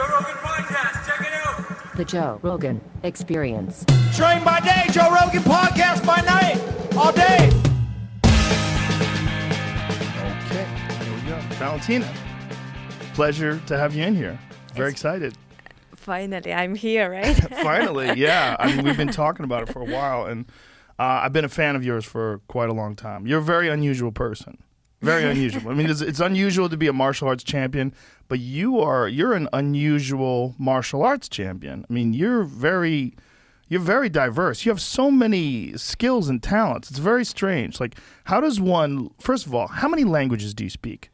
Joe Rogan Podcast. Check it out. The Joe Rogan Experience. Train by day, Joe Rogan Podcast by night, all day. Okay, here we go. Valentina, pleasure to have you in here. Very excited. Finally, I'm here, right? Finally, yeah. I mean, we've been talking about it for a while, and I've been a fan of yours for quite a long time. You're a very unusual person. Very unusual. I mean, it's unusual to be a martial arts champion, but you're an unusual martial arts champion. I mean, you're very diverse. You have so many skills and talents. It's very strange. Like, how does one? First of all, how many languages do you speak?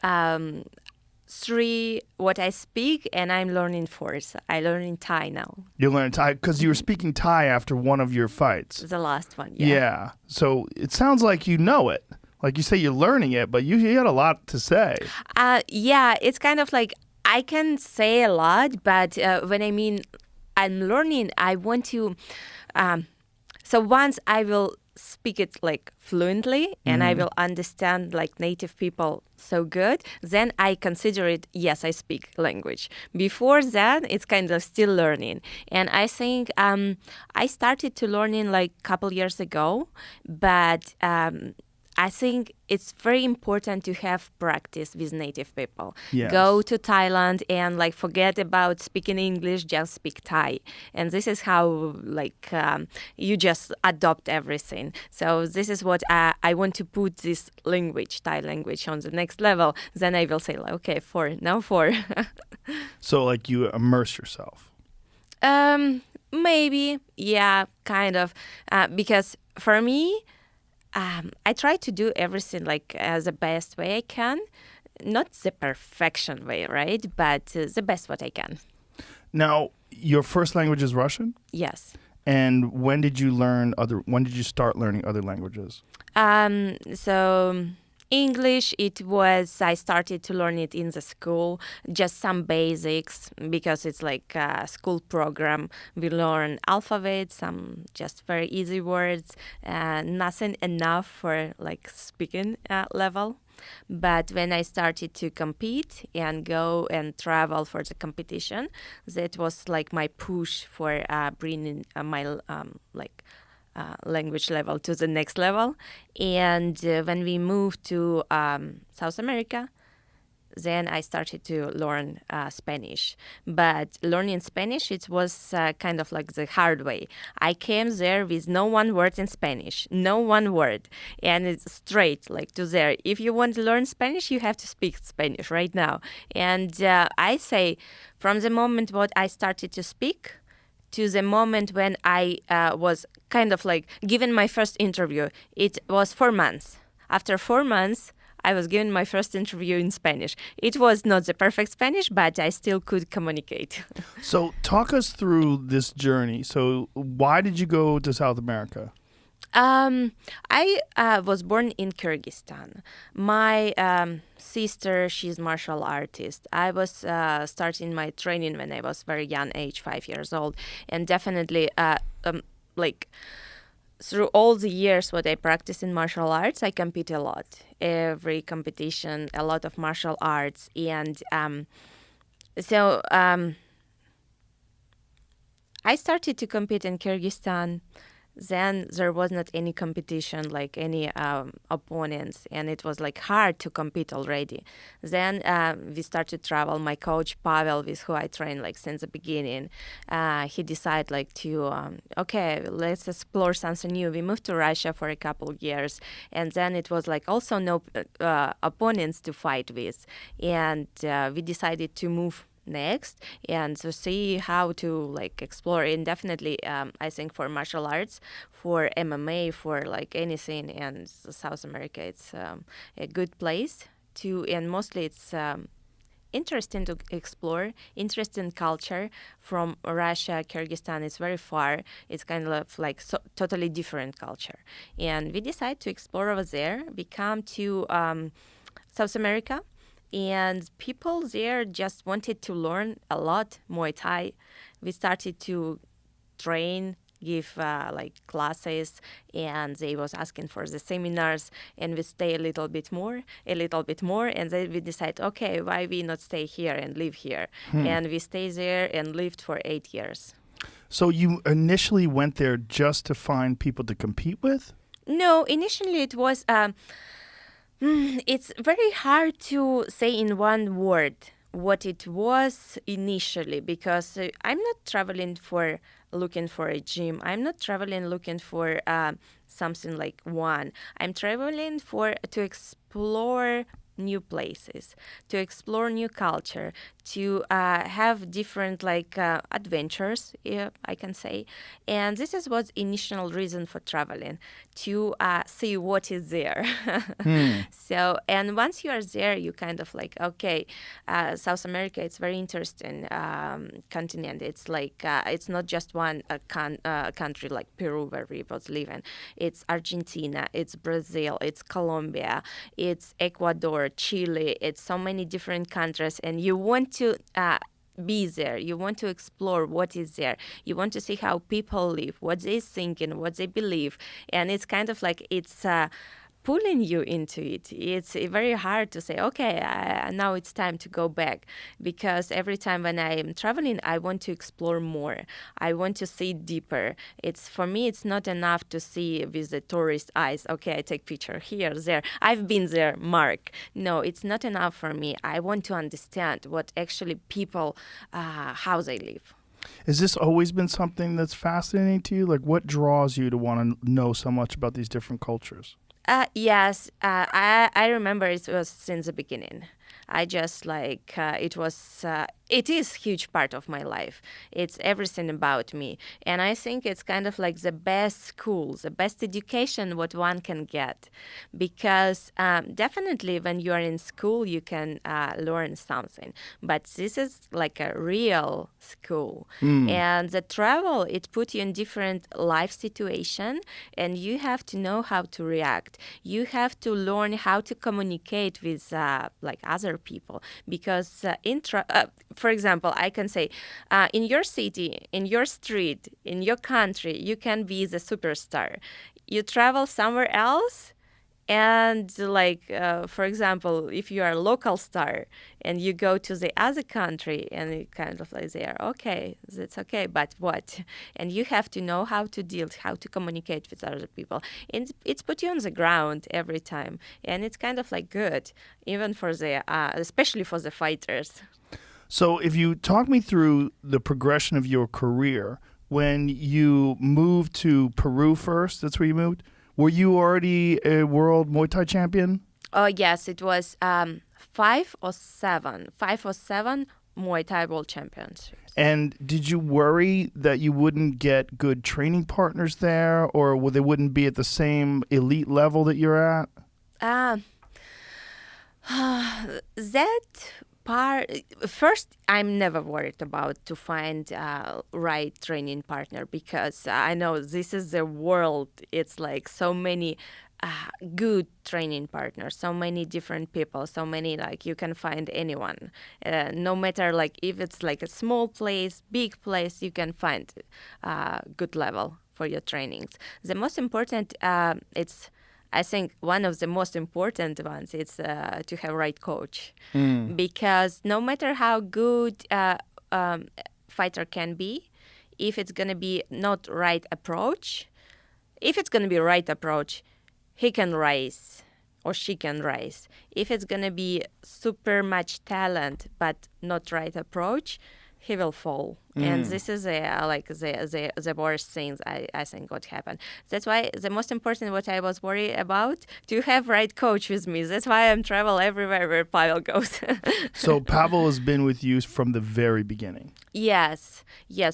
3 what I speak, and I'm learning 4. So I learn in Thai now. You're learning Thai because you were speaking Thai after one of your fights. The last one, Yeah. So it sounds like you know it. Like you say, you're learning it, but you got a lot to say. Yeah, it's kind of like I can say a lot, but when I mean I'm learning, I want to. So once I will speak it like fluently and I will understand like native people so good, then I consider it, yes, I speak language. Before that, it's kind of still learning. And I think I started to learning like a couple years ago, but I think it's very important to have practice with native people. Yes. Go to Thailand and like forget about speaking English, just speak Thai. And this is how like you just adopt everything. So this is what I want to put this language, Thai language, on the next level. Then I will say like, okay, 4, now 4. So like you immerse yourself. Maybe, yeah, kind of. Because for me, I try to do everything like the best way I can, not the perfection way, right? But the best what I can. Now, your first language is Russian? Yes. And when did you start learning other languages? So English, I started to learn it in the school, just some basics, because it's like a school program. We learn alphabet, some just very easy words, nothing enough for like speaking level. But when I started to compete and go and travel for the competition, that was like my push for bringing my language level to the next level. And when we moved to South America, then I started to learn Spanish. But learning Spanish, it was kind of like the hard way. I came there with no one word in Spanish, no one word. And it's straight like to there. If you want to learn Spanish, you have to speak Spanish right now. And I say from the moment what I started to speak, to the moment when I was kind of like given my first interview. It was 4 months. After 4 months, I was given my first interview in Spanish. It was not the perfect Spanish, but I still could communicate. So talk us through this journey. So why did you go to South America? I was born in Kyrgyzstan. My sister, she's martial artist. I was starting my training when I was very young age, 5 years old. And definitely, like, through all the years what I practice in martial arts, I compete a lot. Every competition, a lot of martial arts. And so I started to compete in Kyrgyzstan. Then there was not any competition, like any opponents, and it was like hard to compete already. Then we started to travel. My coach Pavel, with who I trained like since the beginning, he decided like to okay, let's explore something new. We moved to Russia for a couple of years, and then it was like also no opponents to fight with, and we decided to move next and to see how to like explore. And definitely I think for martial arts, for MMA, for like anything, and South America, it's a good place to, and mostly it's interesting to explore, interesting culture. From Russia, Kyrgyzstan is very far. It's kind of like totally different culture, and we decided to explore over there. We come to South America, and people there just wanted to learn a lot Muay Thai. We started to train give like classes, and they was asking for the seminars, and we stay a little bit more, and then we decide, okay, why we not stay here and live here, and we stay there and lived for 8 years. So you initially went there just to find people to compete with? No, initially it was. It's very hard to say in one word what it was initially, because I'm not traveling for looking for a gym. I'm not traveling looking for something like one. I'm traveling to explore new places, to explore new culture, to have different adventures, I can say. And this is what's initial reason for traveling, to see what is there. So, and once you are there, you kind of like, okay, South America, it's very interesting continent. It's like, it's not just one country like Peru where we was living. It's Argentina, it's Brazil, it's Colombia, it's Ecuador, Chile, it's so many different countries, and you want to be there. You want to explore what is there. You want to see how people live, what they thinking, what they believe, and it's kind of like it's pulling you into it. It's very hard to say, okay, now it's time to go back, because every time when I am traveling, I want to explore more. I want to see deeper. It's for me, it's not enough to see with the tourist eyes. Okay, I take picture here, there. I've been there, mark. No, it's not enough for me. I want to understand what actually people, how they live. Has this always been something that's fascinating to you? Like, what draws you to want to know so much about these different cultures? Yes, I remember it was since the beginning. I just like, it is huge part of my life. It's everything about me. And I think it's kind of like the best school, the best education what one can get. Because definitely when you are in school, you can learn something. But this is like a real school. And the travel, it puts you in different life situation, and you have to know how to react. You have to learn how to communicate with like other people, because for example, I can say in your city, in your street, in your country, you can be the superstar. You travel somewhere else, and like for example, if you are a local star and you go to the other country, and it kind of like they are okay, that's okay, but what? And you have to know how to deal, how to communicate with other people, and it's put you on the ground every time, and it's kind of like good, even for the especially for the fighters. So if you talk me through the progression of your career, when you moved to Peru first, that's where you moved, were you already a world Muay Thai champion? Oh, yes, it was 5 or 7 Muay Thai world champions. And did you worry that you wouldn't get good training partners there, or they wouldn't be at the same elite level that you're at? That part, first, I'm never worried about to find right training partner, because I know this is the world. It's like so many good training partners, so many different people, so many, like you can find anyone, no matter like if it's like a small place, big place, you can find good level for your trainings. The most important, I think one of the most important ones is to have right coach, because no matter how good fighter can be, if it's gonna be not right approach, if it's gonna be right approach, he can rise or she can rise. If it's gonna be super much talent but not right approach, he will fall. And this is the worst things I think what happened. That's why the most important what I was worried about, to have right coach with me. That's why I'm travel everywhere where Pavel goes. So Pavel has been with you from the very beginning. Yes,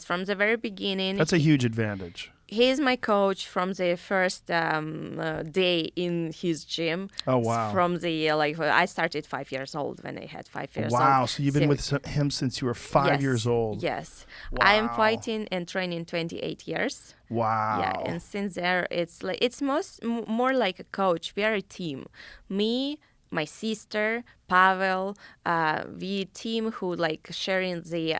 from the very beginning. That's a huge advantage. He is my coach from the first day in his gym. Oh, wow. From the, I started 5 years old when I had 5 years old. Wow, so you've been with him since you were 5 years old. Yes. Wow. I'm fighting and training 28 years. Wow. Yeah, and since there, it's more like a coach. We are a team. Me, my sister, Pavel, we team who like sharing the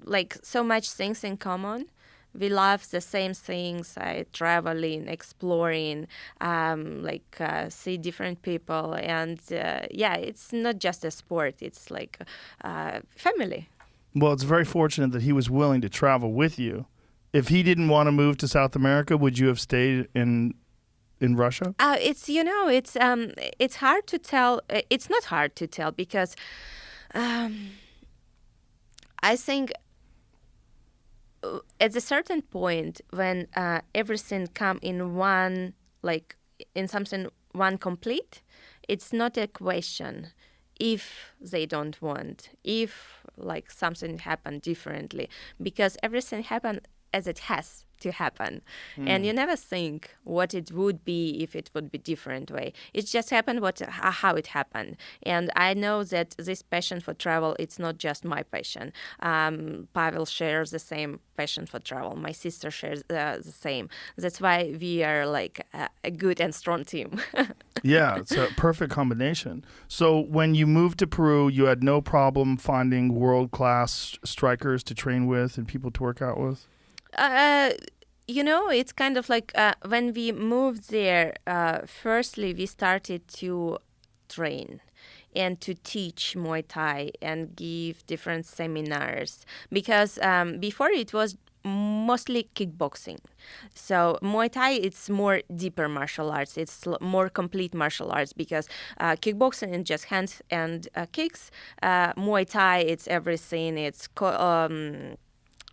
like so much things in common. We love the same things, traveling, exploring, see different people. And it's not just a sport, it's like family. Well, it's very fortunate that he was willing to travel with you. If he didn't want to move to South America, would you have stayed in Russia? It's hard to tell. It's not hard to tell because I think at a certain point when everything come in one, like in something one complete, it's not a question if they don't want, if like something happened differently, because everything happened as it has to happen. And you never think what it would be if it would be different way. It just happened how it happened. And I know that this passion for travel, it's not just my passion. Pavel shares the same passion for travel. My sister shares the same. That's why we are like a good and strong team. Yeah, it's a perfect combination. So when you moved to Peru, you had no problem finding world-class strikers to train with and people to work out with? It's kind of like when we moved there, firstly, we started to train and to teach Muay Thai and give different seminars because before it was mostly kickboxing. So Muay Thai, it's more deeper martial arts. It's more complete martial arts because kickboxing is just hands and kicks. Muay Thai, it's everything. It's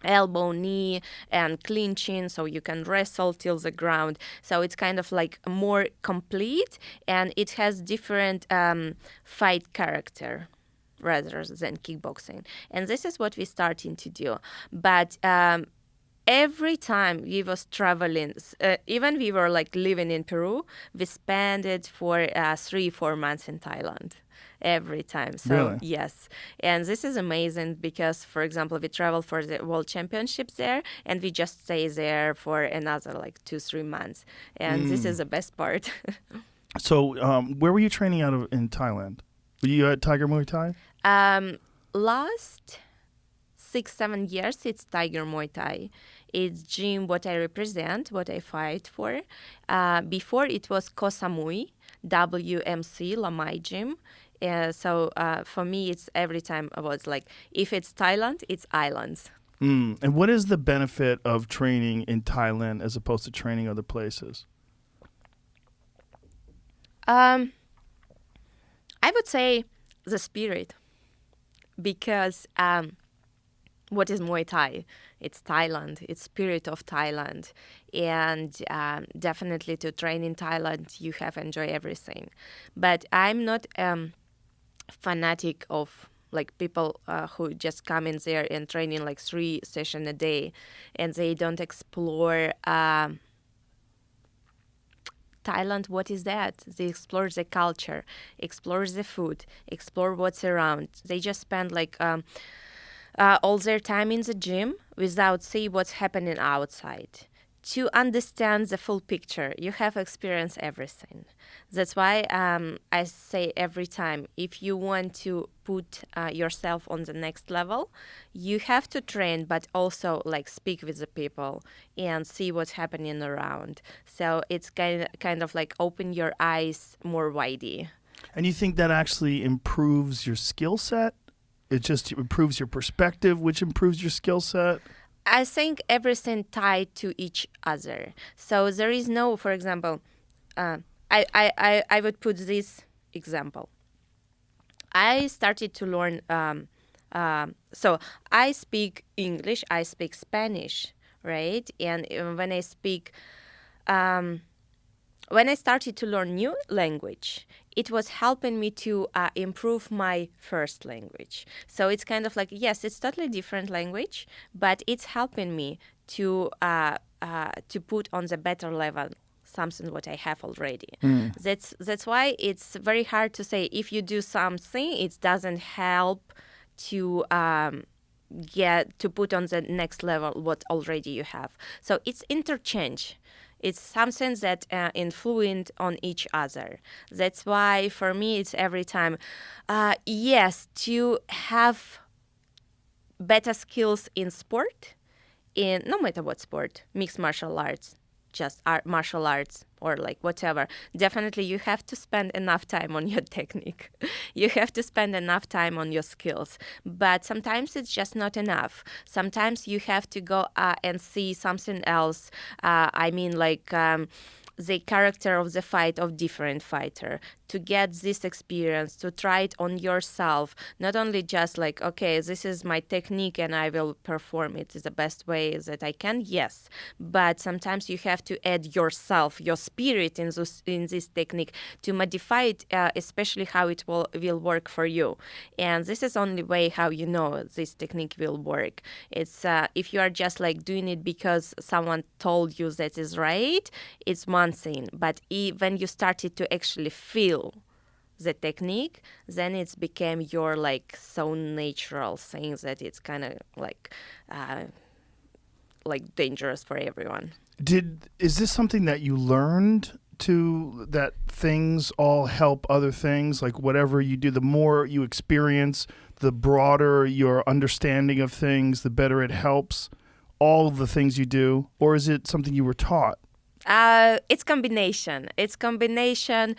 elbow, knee, and clinching, so you can wrestle till the ground. So it's kind of like more complete, and it has different fight character rather than kickboxing. And this is what we're starting to do. But every time we was traveling, even we were like living in Peru, we spent it for 3-4 months in Thailand. Every time. So really? Yes. And this is amazing because, for example, we travel for the World Championships there and we just stay there for another like 2-3 months. And this is the best part. So where were you training out of in Thailand? Were you at Tiger Muay Thai? Last 6-7 years, it's Tiger Muay Thai. It's gym what I represent, what I fight for. Before it was Koh Samui, WMC, Lamai Gym. So for me, it's every time I was like, if it's Thailand, it's islands. And what is the benefit of training in Thailand as opposed to training other places? I would say the spirit, because what is Muay Thai? It's Thailand. It's spirit of Thailand. And definitely to train in Thailand, you have enjoy everything. But I'm not fanatic of like people who just come in there and train in like 3 sessions a day and they don't explore Thailand. What is that? They explore the culture, explore the food, explore what's around. They just spend like all their time in the gym without see what's happening outside. To understand the full picture, you have experienced everything. That's why I say every time, if you want to put yourself on the next level, you have to train, but also like speak with the people and see what's happening around. So it's kind of like open your eyes more widely. And you think that actually improves your skill set? It just improves your perspective, which improves your skill set? I think everything tied to each other. So there is no, for example, I would put this example. I started to learn, so I speak English, I speak Spanish, right? And when I speak, when I started to learn new language, it was helping me to improve my first language. So it's kind of like, yes, it's totally different language, but it's helping me to put on the better level something what I have already. That's why it's very hard to say if you do something, it doesn't help to get to put on the next level what already you have. So it's interchange. It's something that influence on each other. That's why for me it's every time, yes, to have better skills in sport, in no matter what sport, mixed martial arts, just martial arts or like whatever, definitely you have to spend enough time on your technique. You have to spend enough time on your skills. But sometimes it's just not enough. Sometimes you have to go and see something else. The character of the fight of different fighter, to get this experience, to try it on yourself, not only just like, okay, this is my technique and I will perform it the best way that I can, yes, but sometimes you have to add yourself, your spirit in this technique to modify it, especially how it will work for you. And this is only way how you know this technique will work. It's if you are just like doing it because someone told you that is right, it's one thing, but when you started to actually feel the technique, then it's became your like so natural thing that it's kind of like dangerous for everyone. Is this something that you learned that things all help other things? Like whatever you do, the more you experience, the broader your understanding of things, the better it helps all the things you do? Or is it something you were taught? It's combination. It's combination.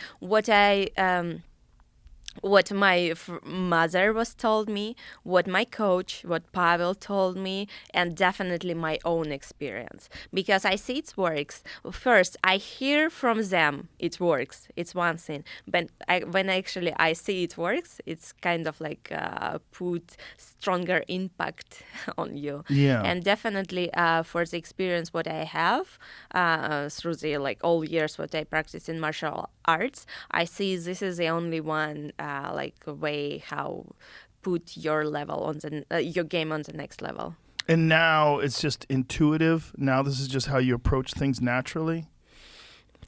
What my mother was told me, what my coach, what Pavel told me, and definitely my own experience. Because I see it works. First, I hear from them it works. It's one thing. But when actually I see it works, it's kind of like put stronger impact on you. Yeah. And definitely for the experience what I have through the like all years what I practice in martial arts, I see this is the only one way how put your level on your game on the next level. And now it's just intuitive. Now this is just how you approach things naturally.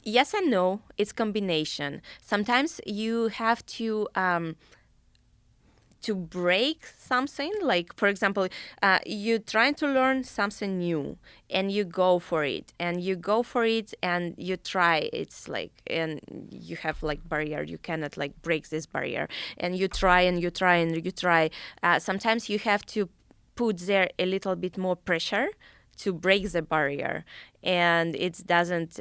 Yes and no. It's combination. Sometimes you have to break something, like for example you're trying to learn something new and you go for it and you try. It's like, and you have like barrier, you cannot like break this barrier, and you try and you try and you try. Sometimes you have to put there a little bit more pressure to break the barrier, and it doesn't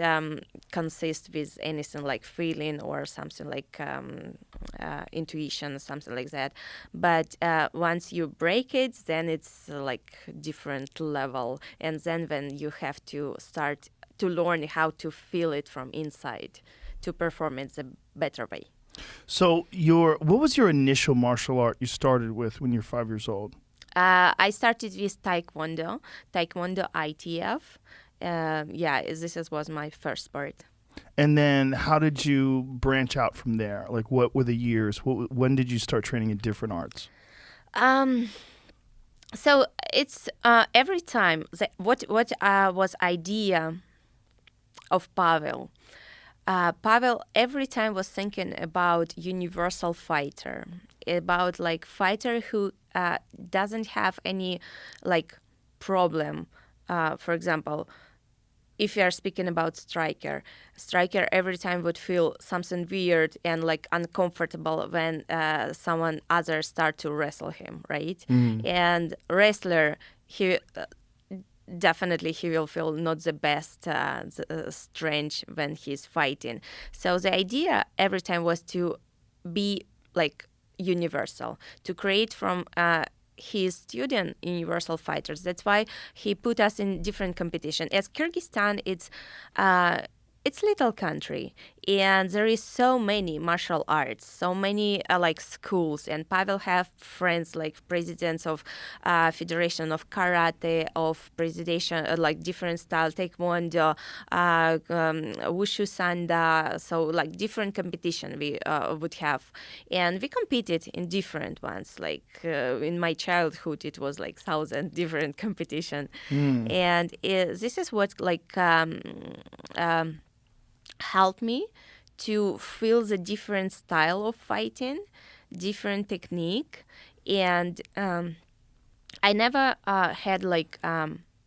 consist with anything like feeling or something like intuition, something like that. But once you break it, then it's like different level, and then when you have to start to learn how to feel it from inside to perform it the better way. So what was your initial martial art you started with when you're 5 years old? I started with Taekwondo ITF. This was my first sport. And then how did you branch out from there? Like what were the years? When did you start training in different arts? So it's every time what was idea of Pavel. Pavel every time was thinking about universal fighter, about like fighter who doesn't have any like problem. For example, if you are speaking about striker every time would feel something weird and like uncomfortable when someone other start to wrestle him, right? And wrestler, he definitely he will feel not the best, strange when he's fighting. So the idea every time was to be like universal, to create from his student universal fighters. That's why he put us in different competition. As Kyrgyzstan, it's little country, and there is so many martial arts, so many like schools, and Pavel have friends like presidents of Federation of Karate, of presentation like different style Taekwondo, Wushu Sanda, so like different competition we would have, and we competed in different ones. Like in my childhood, it was like 1,000 different competition, and this is what like helped me to feel the different style of fighting, different technique, and I never had like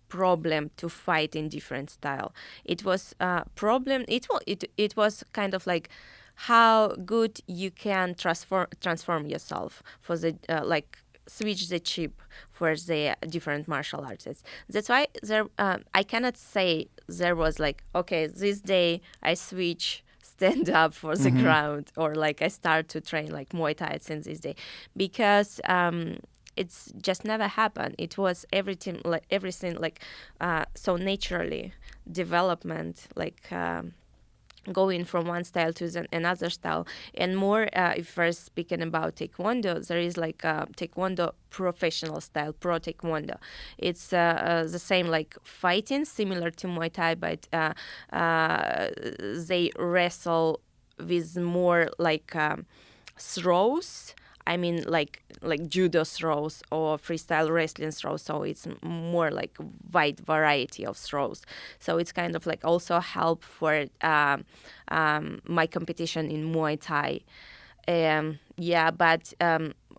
problem to fight in different style. It was problem. It was kind of like how good you can transform yourself for the like switch the chip for the different martial artists. That's why I cannot say there was like, okay, this day I switch stand up for the ground, or like I start to train like Muay Thai since this day, because it's just never happened. It was everything like so naturally development, like going from one style to another style. And more, if we're speaking about Taekwondo, there is like Taekwondo professional style, pro Taekwondo. It's the same like fighting, similar to Muay Thai, but they wrestle with more like throws. I mean, like judo throws or freestyle wrestling throws. So it's more like wide variety of throws. So it's kind of like also help for my competition in Muay Thai. But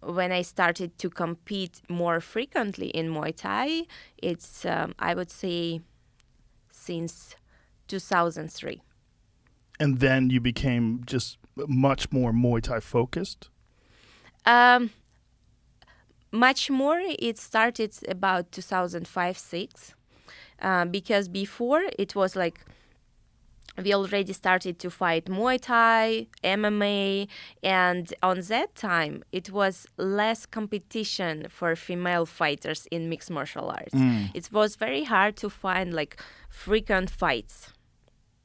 when I started to compete more frequently in Muay Thai, it's I would say since 2003. And then you became just much more Muay Thai focused? Much more, it started about 2005-06, because before it was like we already started to fight Muay Thai, MMA, and on that time it was less competition for female fighters in mixed martial arts. It was very hard to find like frequent fights.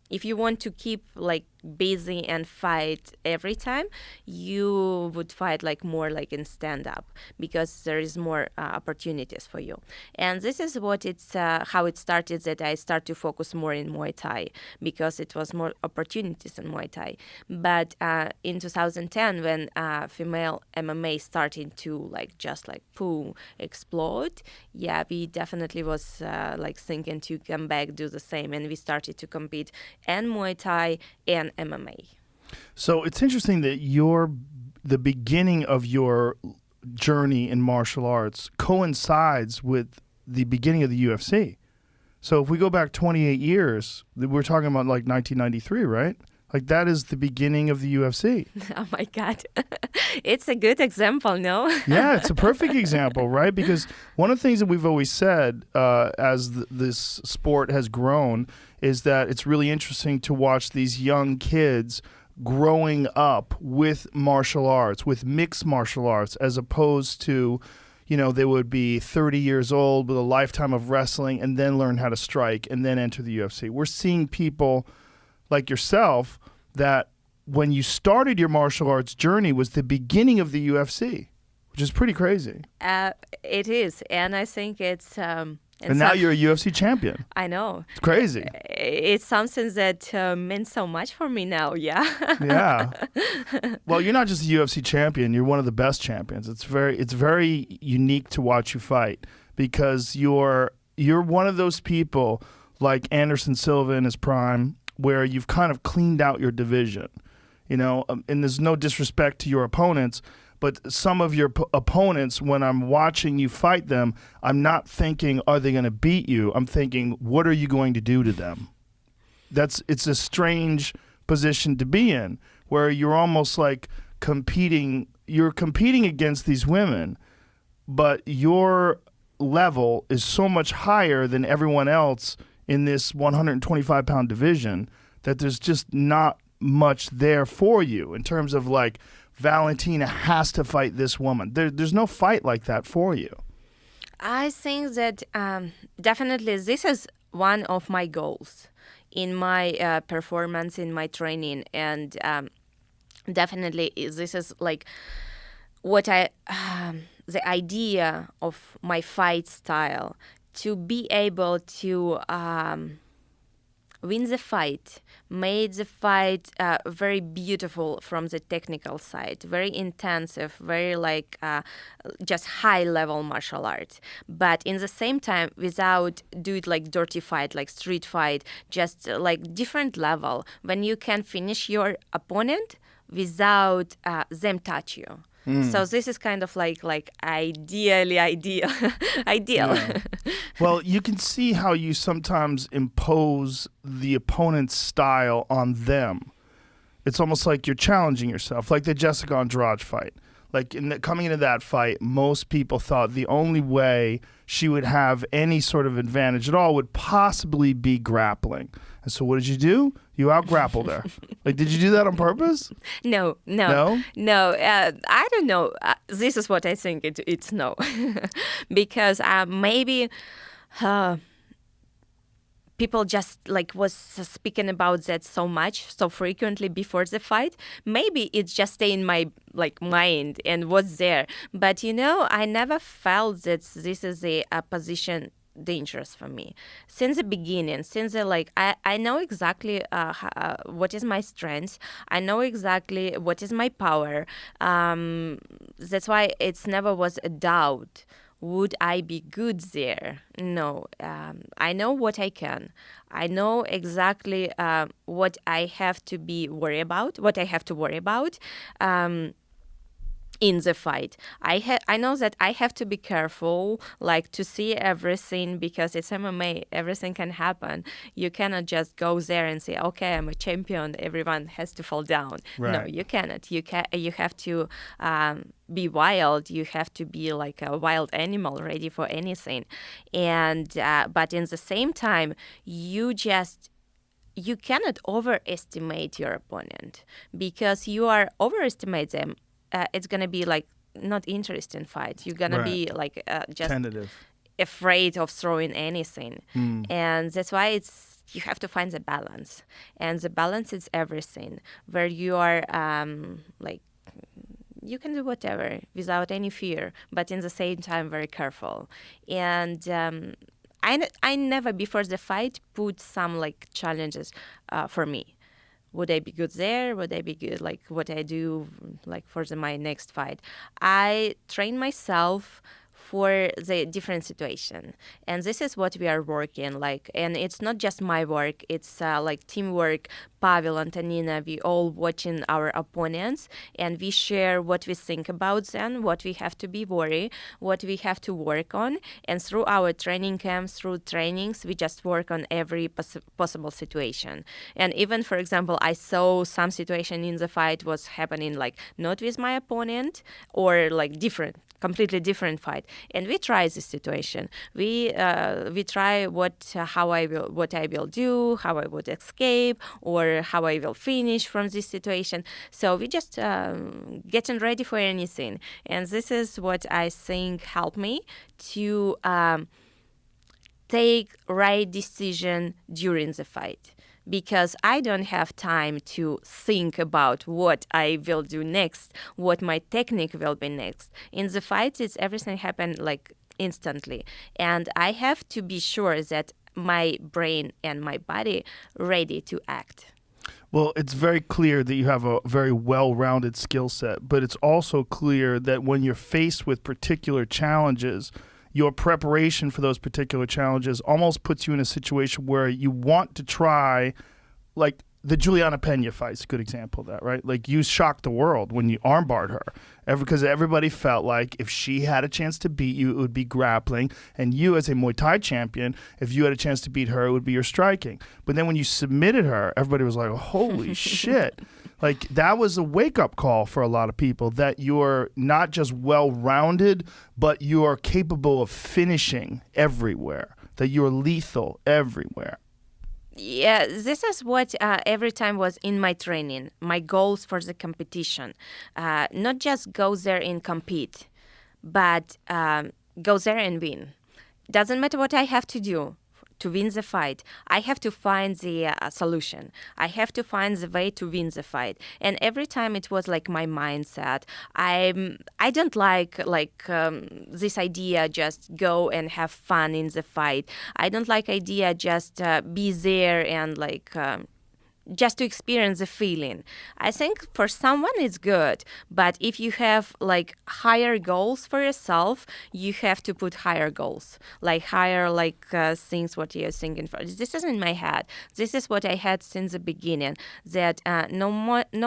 If you want to keep like busy and fight every time, you would fight like more like in stand-up, because there is more opportunities for you. And this is what it's how it started, that I start to focus more in Muay Thai, because it was more opportunities in Muay Thai. But in 2010, when female MMA started to like just like explode, yeah, we definitely was like thinking to come back, do the same, and we started to compete in Muay Thai and MMA. So it's interesting that the beginning of your journey in martial arts coincides with the beginning of the UFC. So if we go back 28 years, we're talking about like 1993, right? Like that is the beginning of the UFC. Oh my God. It's a good example, no? Yeah, it's a perfect example, right? Because one of the things that we've always said as this sport has grown is that it's really interesting to watch these young kids growing up with martial arts, with mixed martial arts, as opposed to, you know, they would be 30 years old with a lifetime of wrestling and then learn how to strike and then enter the UFC. We're seeing people like yourself that when you started your martial arts journey was the beginning of the UFC, which is pretty crazy. It is, and I think it's... and now you're a UFC champion. I know. It's crazy. It's something that means so much for me now, yeah. Yeah. Well, you're not just a UFC champion, you're one of the best champions. It's very unique to watch you fight, because you're one of those people like Anderson Silva in his prime, where you've kind of cleaned out your division, you know, and there's no disrespect to your opponents, but some of your opponents, when I'm watching you fight them, I'm not thinking, are they going to beat you? I'm thinking, what are you going to do to them? It's a strange position to be in, where you're almost like competing against these women, but your level is so much higher than everyone else in this 125-pound division that there's just not much there for you in terms of like, Valentina has to fight this woman. There's no fight like that for you. I think that definitely this is one of my goals in my performance, in my training, and definitely this is like what the idea of my fight style, to be able to win the fight, made the fight very beautiful from the technical side, very intensive, very like just high-level martial arts. But in the same time, without do it like dirty fight, like street fight, just like different level, when you can finish your opponent without them touch you. So this is kind of like ideal. Yeah. Well, you can see how you sometimes impose the opponent's style on them. It's almost like you're challenging yourself, like the Jessica Andrade fight. Like coming into that fight, most people thought the only way she would have any sort of advantage at all would possibly be grappling. And so what did you do? You out-grappled her. Like, did you do that on purpose? No. I don't know. This is what I think. It's no, because maybe. People just like was speaking about that so much, so frequently before the fight. Maybe it just stayed in my mind and was there. But I never felt that this is a position dangerous for me since the beginning. Since I know exactly what is my strength. I know exactly what is my power. That's why it's never was a doubt. Would I be good there? No. I know what I can. I know exactly what I have to be worried about, what I have to worry about in the fight. I know that I have to be careful, to see everything, because it's MMA. Everything can happen. You cannot just go there and say, okay, I'm a champion. Everyone has to fall down. Right. No, you cannot. You have to be wild. You have to be like a wild animal, ready for anything. And but in the same time, you cannot overestimate your opponent, because you are overestimate them. It's gonna be not interesting fight. You're gonna be just tentative, afraid of throwing anything, and that's why you have to find the balance, and the balance is everything. Where you are you can do whatever without any fear, but in the same time very careful. And I never before the fight put some challenges for me. Would I be good there? Would I be good what I do for my next fight? I train myself for the different situation, and this is what we are working and it's not just my work, it's teamwork. Pavel, Antonina, we all watching our opponents, and we share what we think about them, what we have to be worried, what we have to work on, and through our training camps, through trainings, we just work on every possible situation. And even, for example, I saw some situation in the fight was happening not with my opponent, or completely different fight, and we try this situation. We try what I will do, how I would escape, or how I will finish from this situation. So we just getting ready for anything, and this is what I think helped me to take right decision during the fight. Because I don't have time to think about what I will do next, what my technique will be next. In the fights, everything happen instantly. And I have to be sure that my brain and my body ready to act. Well, it's very clear that you have a very well-rounded skill set, but it's also clear that when you're faced with particular challenges, your preparation for those particular challenges almost puts you in a situation where you want to try, the Juliana Pena fight is a good example of that, right? You shocked the world when you armbarred her, because everybody felt like if she had a chance to beat you, it would be grappling, and you as a Muay Thai champion, if you had a chance to beat her, it would be your striking. But then when you submitted her, everybody was like, holy shit. That was a wake-up call for a lot of people, that you're not just well-rounded, but you are capable of finishing everywhere, that you're lethal everywhere. Yeah, this is what every time was in my training, my goals for the competition. Not just go there and compete, but go there and win. Doesn't matter what I have to do to win the fight. I have to find the solution. I have to find the way to win the fight. And every time it was my mindset. I don't like this idea just go and have fun in the fight. I don't like idea just be there and just to experience the feeling. I think for someone it's good, but if you have higher goals for yourself, you have to put higher goals, higher things what you're thinking for. This is in my head. This is what I had since the beginning, that no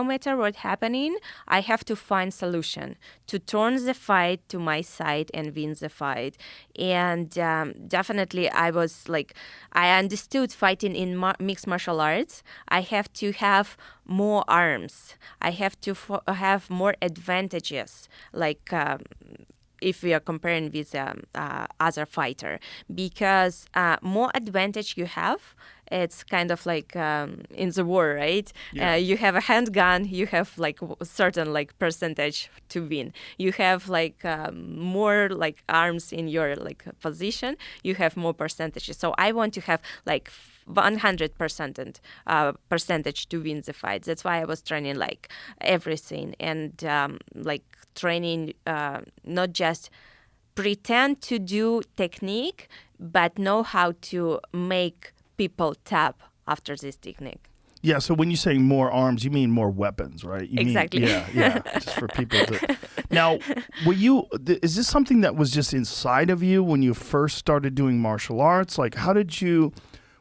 matter what happening, I have to find solution to turn the fight to my side and win the fight. And definitely I was I understood fighting in mixed martial arts. I have to have more arms. I have to have more advantages, like if we are comparing with other fighter, because more advantage you have, it's kind of like in the war, right? Yeah. You have a handgun, you have like a certain like percentage to win. You have like more like arms in your like position, you have more percentages. So I want to have like 100% percentage to win the fight. That's why I was training like everything, and like training not just pretend to do technique, but know how to make people tap after this technique. Yeah, so when you say more arms, you mean more weapons, right? You Exactly. Mean, yeah, just for people to... Now, is this something that was just inside of you when you first started doing martial arts? Like,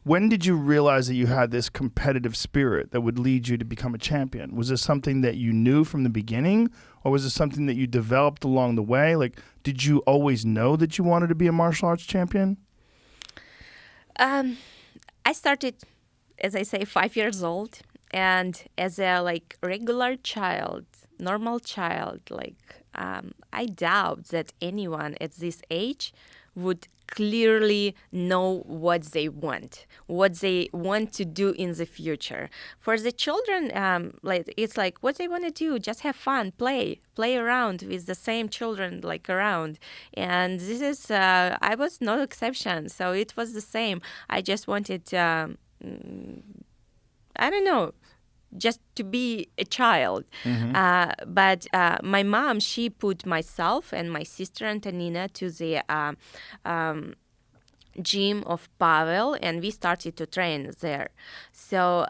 when did you realize that you had this competitive spirit that would lead you to become a champion? Was this something that you knew from the beginning, or was it something that you developed along the way? Like, did you always know that you wanted to be a martial arts champion? I started, as I say, 5 years old, and as a like regular child, normal child, like I doubt that anyone at this age would clearly know what they want to do in the future. For the children, like it's like what they want to do, just have fun, play around with the same children like around. And this is, I was no exception. So it was the same. I just wanted, I don't know, just to be a child. But my mom, she put myself and my sister Antonina to the gym of Pavel, and we started to train there. So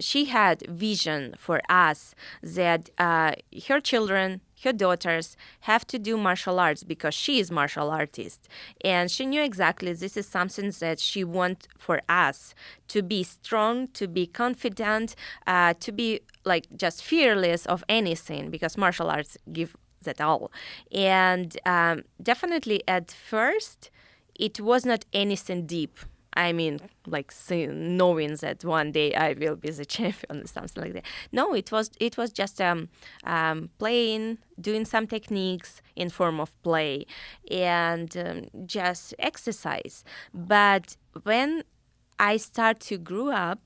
she had vision for us that her children, her daughters have to do martial arts because she is martial artist, and she knew exactly this is something that she want for us, to be strong, to be confident, to be like just fearless of anything, because martial arts give that all. And definitely at first it was not anything deep. I mean, like knowing that one day I will be the champion or something like that. No, it was just playing, doing some techniques in form of play, and just exercise. But when I start to grow up,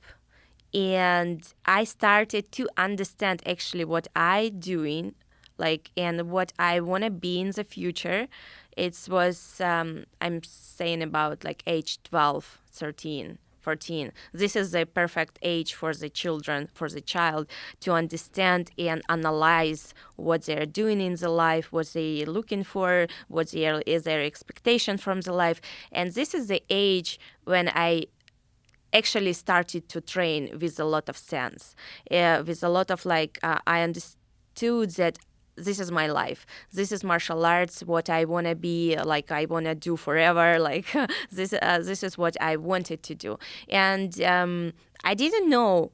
and I started to understand actually what I doing, like, and what I want to be in the future. It was, I'm saying about like age 12, 13, 14. This is the perfect age for the children, for the child, to understand and analyze what they're doing in the life, what they're looking for, what is their expectation from the life. And this is the age when I actually started to train with a lot of sense, with a lot of like, I understood that this is my life. This is martial arts, what I want to be, like I want to do forever. Like this is what I wanted to do. And I didn't know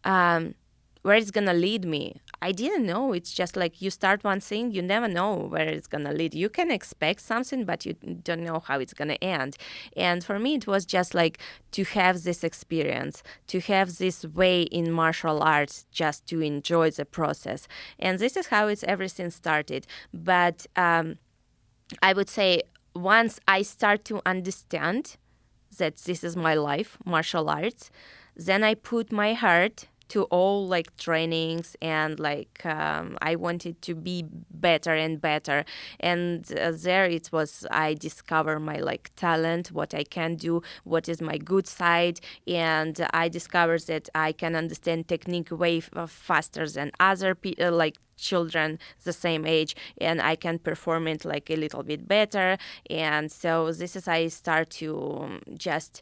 where it's going to lead me. I didn't know. It's just like you start one thing, you never know where it's going to lead. You can expect something, but you don't know how it's going to end. And for me, it was just like to have this experience, to have this way in martial arts, just to enjoy the process. And this is how everything started. But I would say once I start to understand that this is my life, martial arts, then I put my heart to all like trainings, and like I wanted to be better and better. And there it was, I discover my like talent, what I can do, what is my good side. And I discovered that I can understand technique way faster than other people, like children the same age, and I can perform it like a little bit better. And so this is, I start to just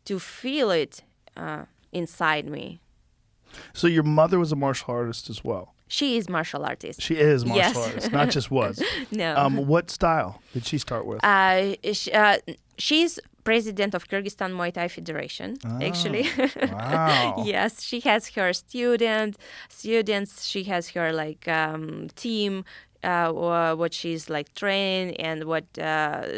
to feel it inside me. So your mother was a martial artist as well? She is martial artist. She is martial Yes. artist, not just was. No. What style did she start with? She's president of Kyrgyzstan Muay Thai Federation, actually. Wow. Yes, she has her students. She has her like team. what she's like trained and what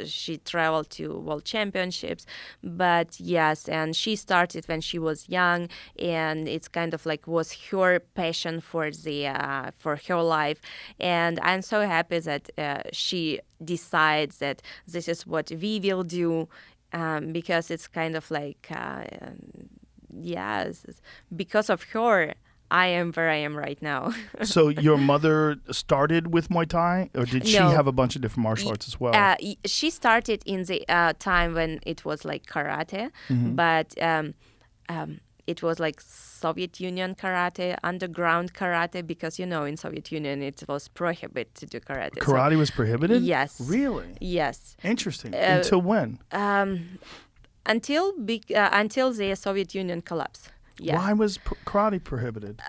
she traveled to world championships. But yes, and she started when she was young, and it's kind of like was her passion for her life. And I'm so happy that she decides that this is what we will do, because it's kind of like yes, because of her I am where I am right now. So your mother started with Muay Thai, or did she No. have a bunch of different martial arts as well? She started in the time when it was like karate, but it was like Soviet Union karate, underground karate, because in Soviet Union it was prohibited to do karate. So- Karate was prohibited? Yes. Really? Yes. Interesting. Until when? Until the Soviet Union collapsed. Yeah. Why was karate prohibited?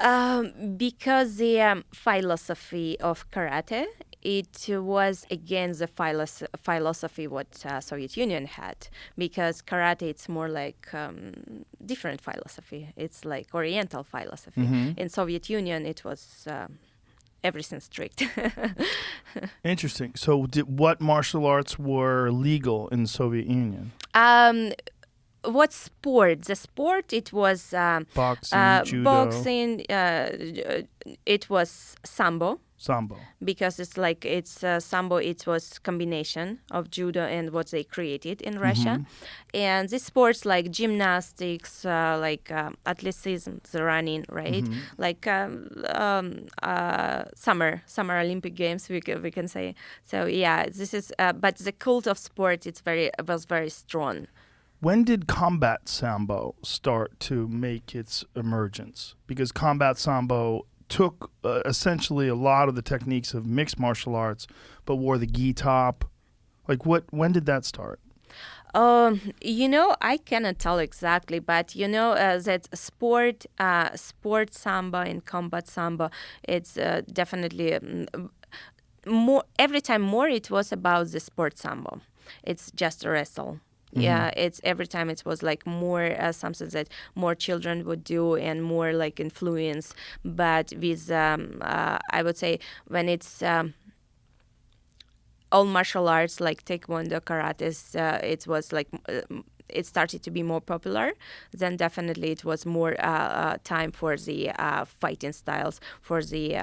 Because the philosophy of karate, it was against the philosophy what Soviet Union had. Because karate, it's more like different philosophy. It's like Oriental philosophy. In Soviet Union, it was everything strict. Interesting. So what martial arts were legal in the Soviet Union? What sport? The sport, it was Boxing, judo. boxing. It was sambo, Sambo. because it's sambo. It was combination of judo and what they created in Russia, and these sports like gymnastics, athleticism, the running, right? Like summer Olympic Games, we can say. So yeah, this is. But the cult of sport, was very strong. When did combat sambo start to make its emergence? Because combat sambo took essentially a lot of the techniques of mixed martial arts, but wore the gi top. Like when did that start? I cannot tell exactly, but that sport sambo and combat sambo, it's definitely more. Every time more, it was about the sport sambo. It's just a wrestle. Yeah, it's every time it was like more something that more children would do and more like influence. But with I would say when it's all martial arts like taekwondo, karate, it was like it started to be more popular. Then definitely it was more time for the fighting styles, for the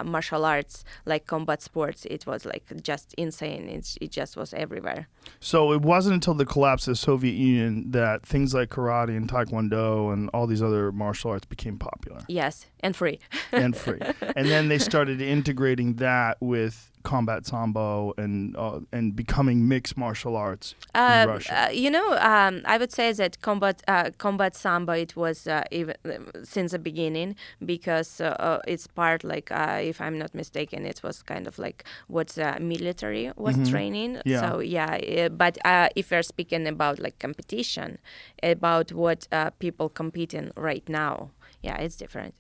martial arts like combat sports. It was like just insane. It just was everywhere. So it wasn't until the collapse of the Soviet Union that things like karate and taekwondo and all these other martial arts became popular. Yes, and free. And free. And then they started integrating that with combat sambo and becoming mixed martial arts in Russia. I would say that combat sambo, it was even since the beginning, because it's part like if I'm not mistaken, it was kind of like what military was training. Yeah. So yeah, but if we're speaking about like competition, about what people competing right now, yeah, it's different.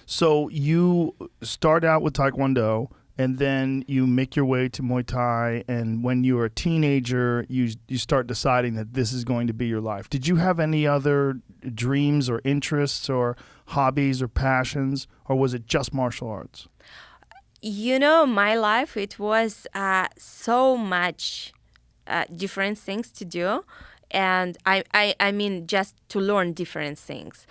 So you start out with taekwondo, and then you make your way to Muay Thai, and when you were a teenager, you start deciding that this is going to be your life. Did you have any other dreams or interests or hobbies or passions, or was it just martial arts? My life, it was so much different things to do. And I mean, just to learn different things.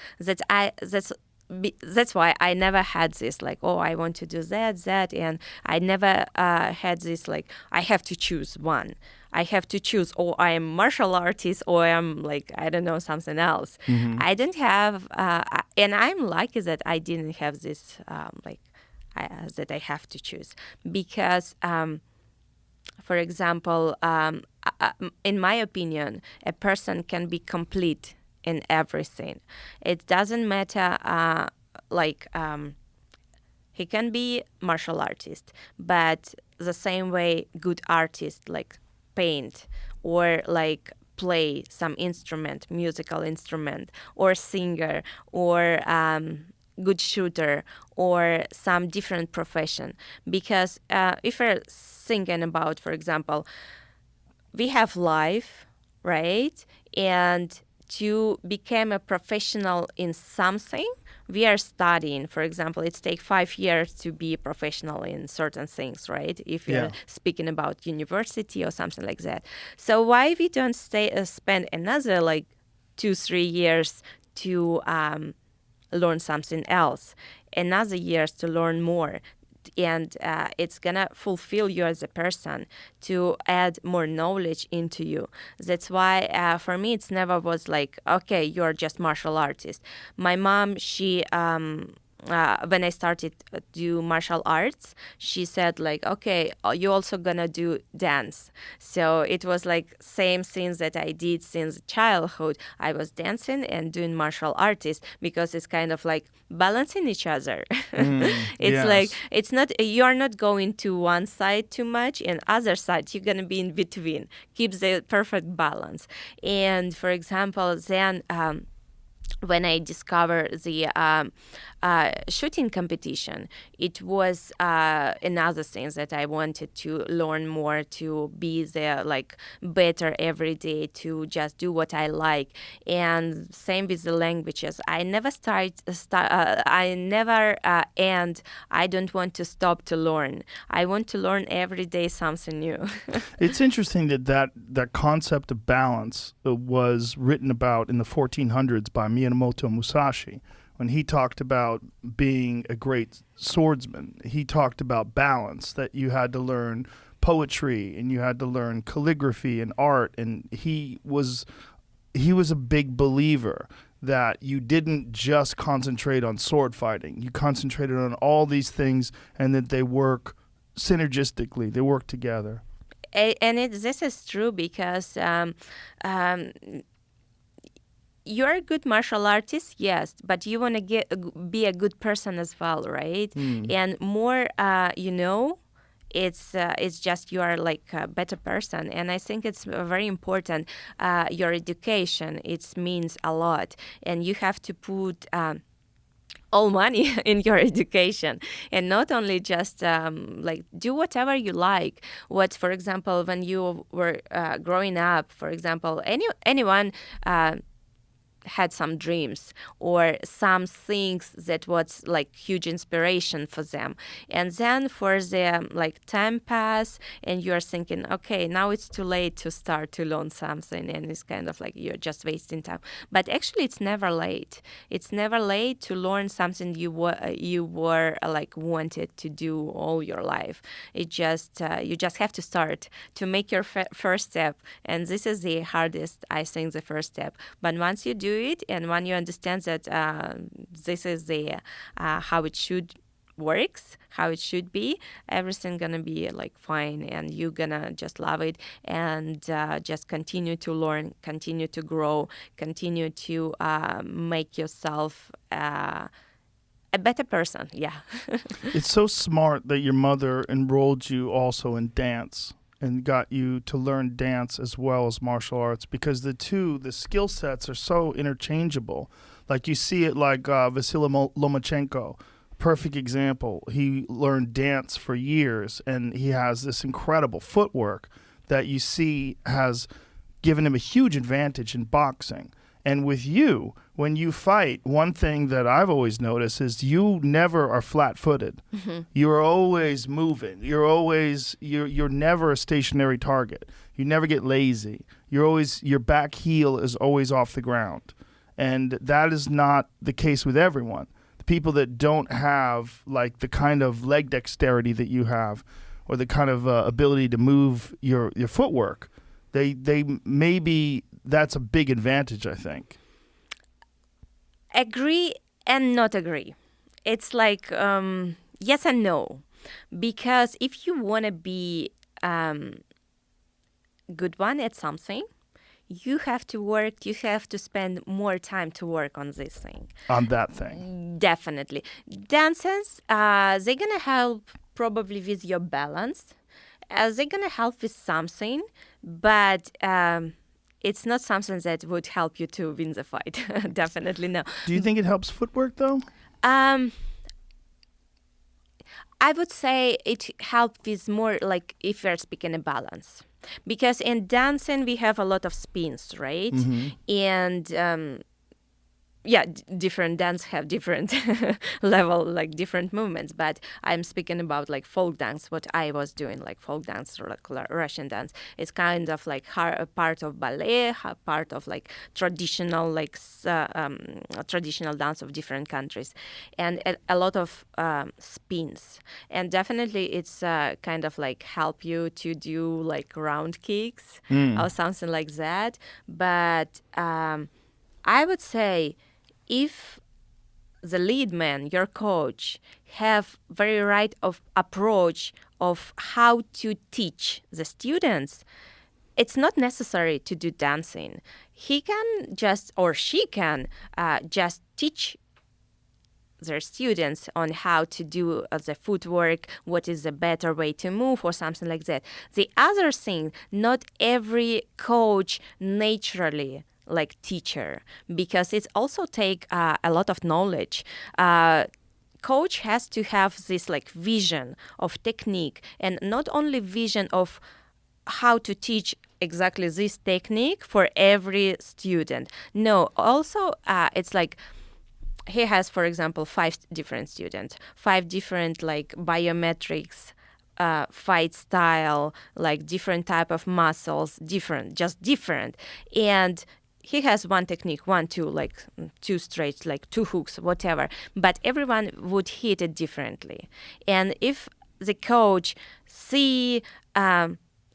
That's why I never had this like, oh, I want to do that, and I never had this like, I have to choose one. I have to choose, or I am martial artist, or I'm like, I don't know, something else. I didn't have, and I'm lucky that I didn't have this that I have to choose, because, for example, in my opinion, a person can be complete in everything. It doesn't matter, he can be martial artist, but the same way good artist like paint or like play some instrument, musical instrument, or singer, or good shooter, or some different profession. Because if we're thinking about, for example, we have life, right? And to become a professional in something, we are studying, for example, it takes 5 years to be professional in certain things, right? If you're Yeah. speaking about university or something like that. So why we don't spend another like 2-3 years to learn something else, another years to learn more, and it's gonna fulfill you as a person to add more knowledge into you. That's why for me it's never was like, okay, you're just martial artist. My mom, she when I started to do martial arts, she said like, okay, you also gonna do dance. So it was like same things that I did since childhood. I was dancing and doing martial arts because it's kind of like balancing each other. It's like, yes. it's not, you're not going to one side too much and other side you're gonna be in between. Keeps the perfect balance. And for example, then when I discovered the shooting competition, it was another thing that I wanted to learn more, to be there like better every day, to just do what I like. And same with the languages. I never end. I don't want to stop to learn. I want to learn every day something new. It's interesting that concept of balance was written about in the 1400s by Minamoto Musashi. When he talked about being a great swordsman, he talked about balance, that you had to learn poetry and you had to learn calligraphy and art. And he was a big believer that you didn't just concentrate on sword fighting. You concentrated on all these things and that they work synergistically. They work together. And this is true because you're a good martial artist, yes, but you want to be a good person as well, right? And more, it's just you are like a better person. And I think it's very important. Your education, it means a lot, and you have to put all money in your education, and not only just like do whatever you like. What, for example, when you were growing up, for example, anyone had some dreams or some things that was like huge inspiration for them, and then for them like time pass and you're thinking, okay, now it's too late to start to learn something, and it's kind of like you're just wasting time. But actually it's never late. It's never late to learn something you were like wanted to do all your life. It just you just have to start to make your first step, and this is the hardest, I think, the first step. But once you do it, and when you understand that this is the how it should works, how it should be, everything gonna be like fine, and you gonna just love it, and just continue to learn, continue to grow, continue to make yourself a better person. Yeah. It's so smart that your mother enrolled you also in dance and got you to learn dance as well as martial arts, because the skill sets are so interchangeable. Like you see it like Vasily Lomachenko, perfect example. He learned dance for years, and he has this incredible footwork that you see has given him a huge advantage in boxing. And with you, when you fight, one thing that I've always noticed is you never are flat-footed. Mm-hmm. You're always moving. You're never a stationary target. You never get lazy. Your back heel is always off the ground. And that is not the case with everyone. The people that don't have like the kind of leg dexterity that you have, or the kind of ability to move your footwork, they maybe that's a big advantage, I think. Agree and not agree. It's like yes and no. Because if you want to be good one at something, you have to work, you have to spend more time to work on this thing. On that thing. Definitely. Dances, they're going to help probably with your balance. They're going to help with something, but it's not something that would help you to win the fight. Definitely no. Do you think it helps footwork, though? I would say it helps with more like if you're speaking a balance. Because in dancing, we have a lot of spins, right? Mm-hmm. And different dance have different level, like different movements. But I'm speaking about like folk dance, what I was doing, like folk dance, like Russian dance. It's kind of like a part of ballet, a part of like traditional, traditional dance of different countries, and a lot of spins. And definitely, it's kind of like help you to do like round kicks or something like that. But I would say, if the lead man, your coach, have very right of approach of how to teach the students, it's not necessary to do dancing. He can just, or she can just teach their students on how to do the footwork, what is the better way to move, or something like that. The other thing, not every coach naturally like teacher, because it's also take a lot of knowledge. Coach has to have this like vision of technique, and not only vision of how to teach exactly this technique for every student. No, also it's like he has, for example, 5 different students, 5 different like biometrics, fight style, like different type of muscles, just different. And he has one technique, 1, 2, like 2 straight, like 2 hooks, whatever. But everyone would hit it differently. And if the coach see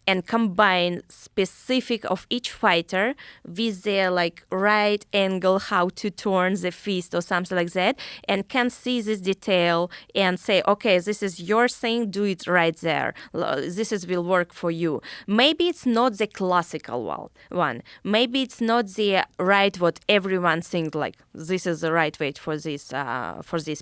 and combine specific of each fighter with their like right angle, how to turn the fist or something like that, and can see this detail and say, okay, this is your thing, do it right there. Will work for you. Maybe it's not the classical one. Maybe it's not the right what everyone thinks like this is the right way for this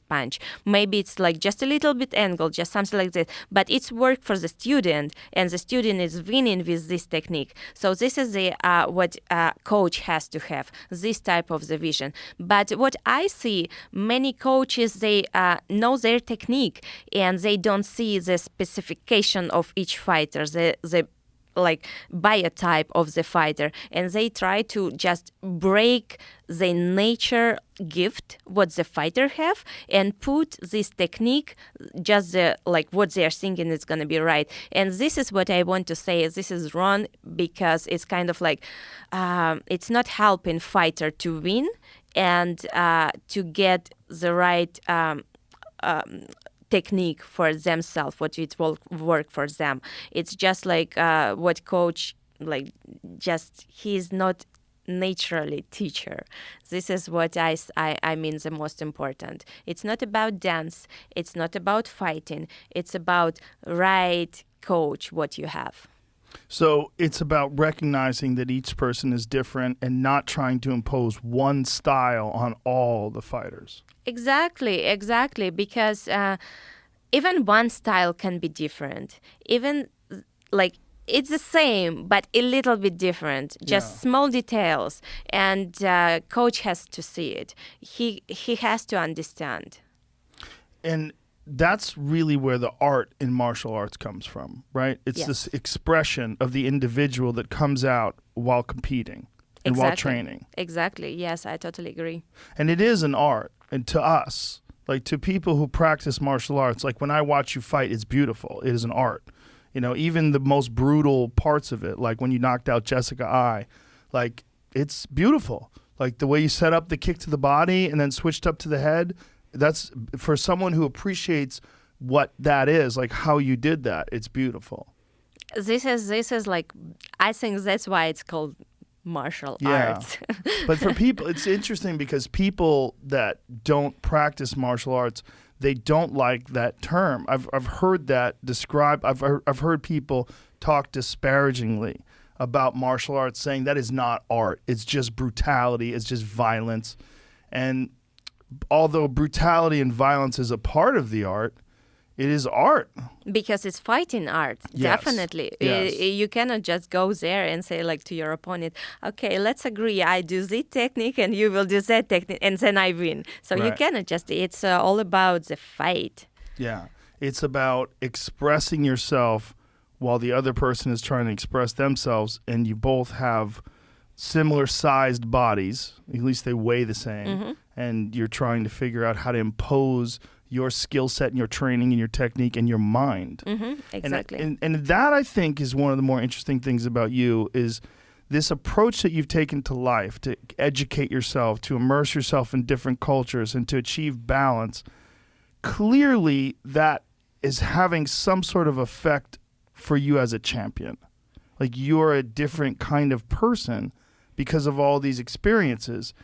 punch. Maybe it's like just a little bit angle, just something like that. But it's work for the student, and the student is winning with this technique. So this is the what coach has to have, this type of the vision. But what I see, many coaches, they know their technique and they don't see the specification of each fighter, the like biotype of the fighter, and they try to just break the nature gift what the fighter have and put this technique just like what they are thinking is going to be right. And this is what I want to say, is this is wrong, because it's kind of like it's not helping fighter to win and to get the right technique for themselves, what it will work for them. It's just like what coach, like, just he's not naturally teacher. This is what I mean the most important. It's not about dance, it's not about fighting, it's about right coach what you have. So it's about recognizing that each person is different and not trying to impose one style on all the fighters. Exactly, because even one style can be different. Even like it's the same, but a little bit different, just small details. And coach has to see it. He has to understand. And that's really where the art in martial arts comes from, right? It's this expression of the individual that comes out while competing and while training. Exactly. Yes, I totally agree. And it is an art. And to us, like to people who practice martial arts, like when I watch you fight, it's beautiful. It is an art. You know, even the most brutal parts of it, like when you knocked out Jessica I, like it's beautiful. Like the way you set up the kick to the body and then switched up to the head. That's for someone who appreciates what that is, like how you did that. It's beautiful. This is like, I think that's why it's called martial arts. But for people, it's interesting because people that don't practice martial arts, they don't like that term. I've heard that described. I've heard people talk disparagingly about martial arts, saying that is not art. It's just brutality. It's just violence. And although brutality and violence is a part of the art, it is art. Because it's fighting art, definitely. Yes. You cannot just go there and say like to your opponent, okay, let's agree, I do this technique and you will do that technique, and then I win. So you cannot just, it's all about the fight. Yeah. It's about expressing yourself while the other person is trying to express themselves, and you both have similar sized bodies, at least they weigh the same, and you're trying to figure out how to impose your skill set and your training and your technique and your mind. Exactly. And that, I think, is one of the more interesting things about you is this approach that you've taken to life, to educate yourself, to immerse yourself in different cultures, and to achieve balance. Clearly, that is having some sort of effect for you as a champion. Like, you're a different kind of person because of all these experiences.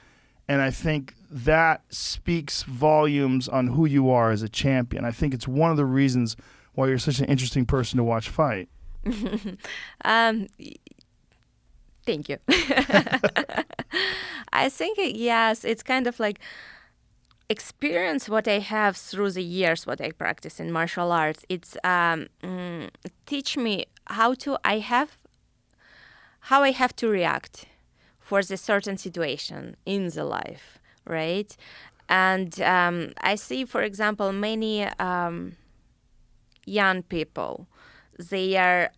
And I think that speaks volumes on who you are as a champion. I think it's one of the reasons why you're such an interesting person to watch fight. Thank you. I think, yes, it's kind of like experience what I have through the years, what I practice in martial arts. It's teach me how I have to react for the certain situation in the life, right? And I see, for example, many young people, they are,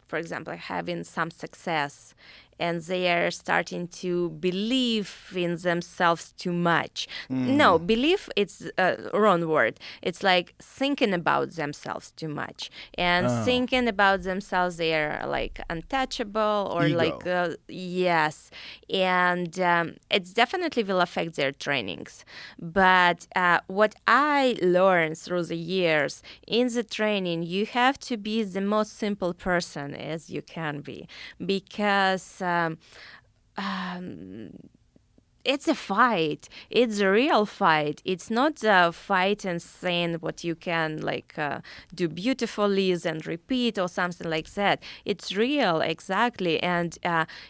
for example, having some success, and they are starting to believe in themselves too much. No, believe, it's a wrong word. It's like thinking about themselves too much. And thinking about themselves, they are like untouchable or Ego. like, yes. And it definitely will affect their trainings. But what I learned through the years, in the training, you have to be the most simple person as you can be. Because it's a fight. It's a real fight. It's not a fight and saying what you can do beautifully and repeat or something like that. It's real, exactly. And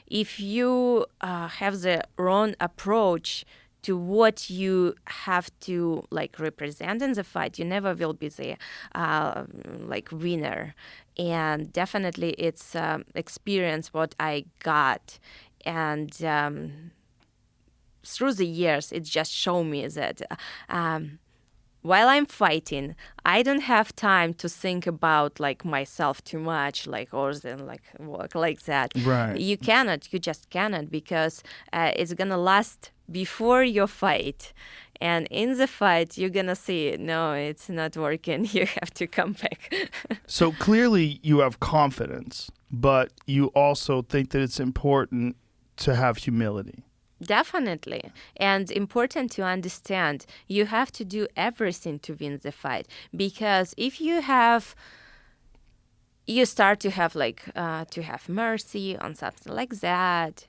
if you have the wrong approach to what you have to represent in the fight, you never will be the winner. And definitely it's experience what I got. And through the years, it just showed me that while I'm fighting, I don't have time to think about myself too much, or then work like that. Right. You just cannot, because it's gonna last before your fight. And in the fight, you're going to see, no, it's not working. You have to come back. So clearly you have confidence, but you also think that it's important to have humility. Definitely. And important to understand, you have to do everything to win the fight. Because if you start to have to have mercy on something like that,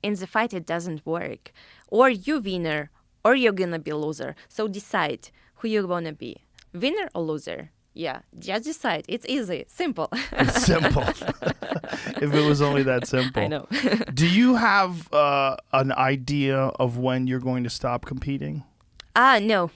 in the fight it doesn't work. Or you winner, or you're gonna be loser. So decide who you wanna be, winner or loser. Yeah, just decide. It's easy, simple. It's simple. If it was only that simple. I know. Do you have an idea of when you're going to stop competing? No,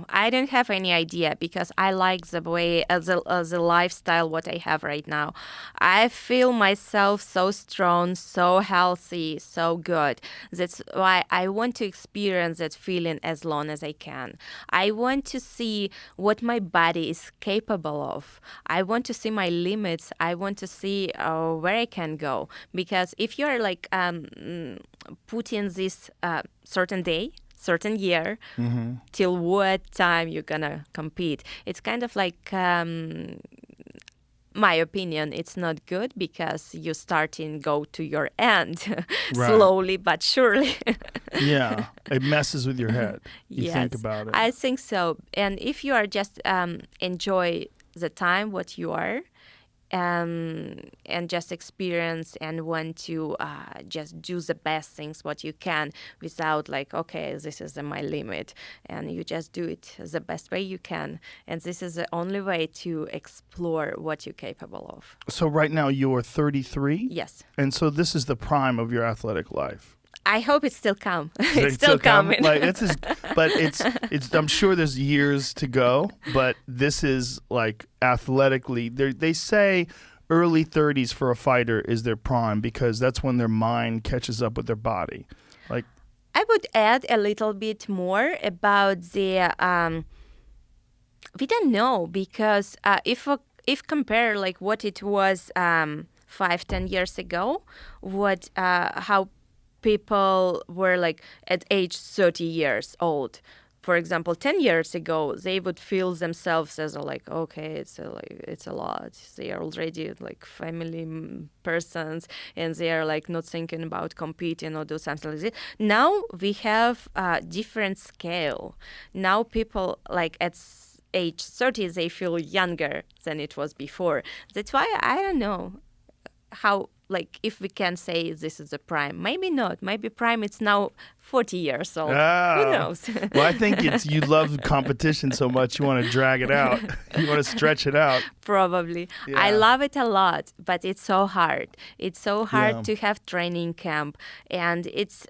I don't have any idea, because I like the way, the lifestyle what I have right now. I feel myself so strong, so healthy, so good. That's why I want to experience that feeling as long as I can. I want to see what my body is capable of. I want to see my limits. I want to see where I can go. Because if you're putting this certain day, certain year, till what time you're gonna compete. It's kind of my opinion, it's not good, because you starting go to your end slowly but surely. Yeah, it messes with your head. You Yes, think about it. I think so. And if you are just enjoy the time what you are, and just experience and want to just do the best things what you can, without okay, this is my limit, and you just do it the best way you can, and this is the only way to explore what you're capable of. So right now you're 33? Yes. And so this is the prime of your athletic life. I hope it's still come. Is It's it still come? coming. But it's. I'm sure there's years to go. But this is athletically. They say early 30s for a fighter is their prime, because that's when their mind catches up with their body. I would add a little bit more about the. We don't know, because if compare what it was 5-10 years ago, what how people were like at age 30 years old. For example, 10 years ago, they would feel themselves as like, okay, it's a lot. They are already like family persons, and they are like not thinking about competing or do something like this. Now we have a different scale. Now people like at age 30, they feel younger than it was before. That's why I don't know how, like, if we can say this is a prime. Maybe not. Maybe prime it's now 40 years old. Who knows? Well, I think it's you love competition so much you want to drag it out. You want to stretch it out. Probably. Yeah. I love it a lot, but it's so hard. It's so hard Yeah. to have training camp, and it's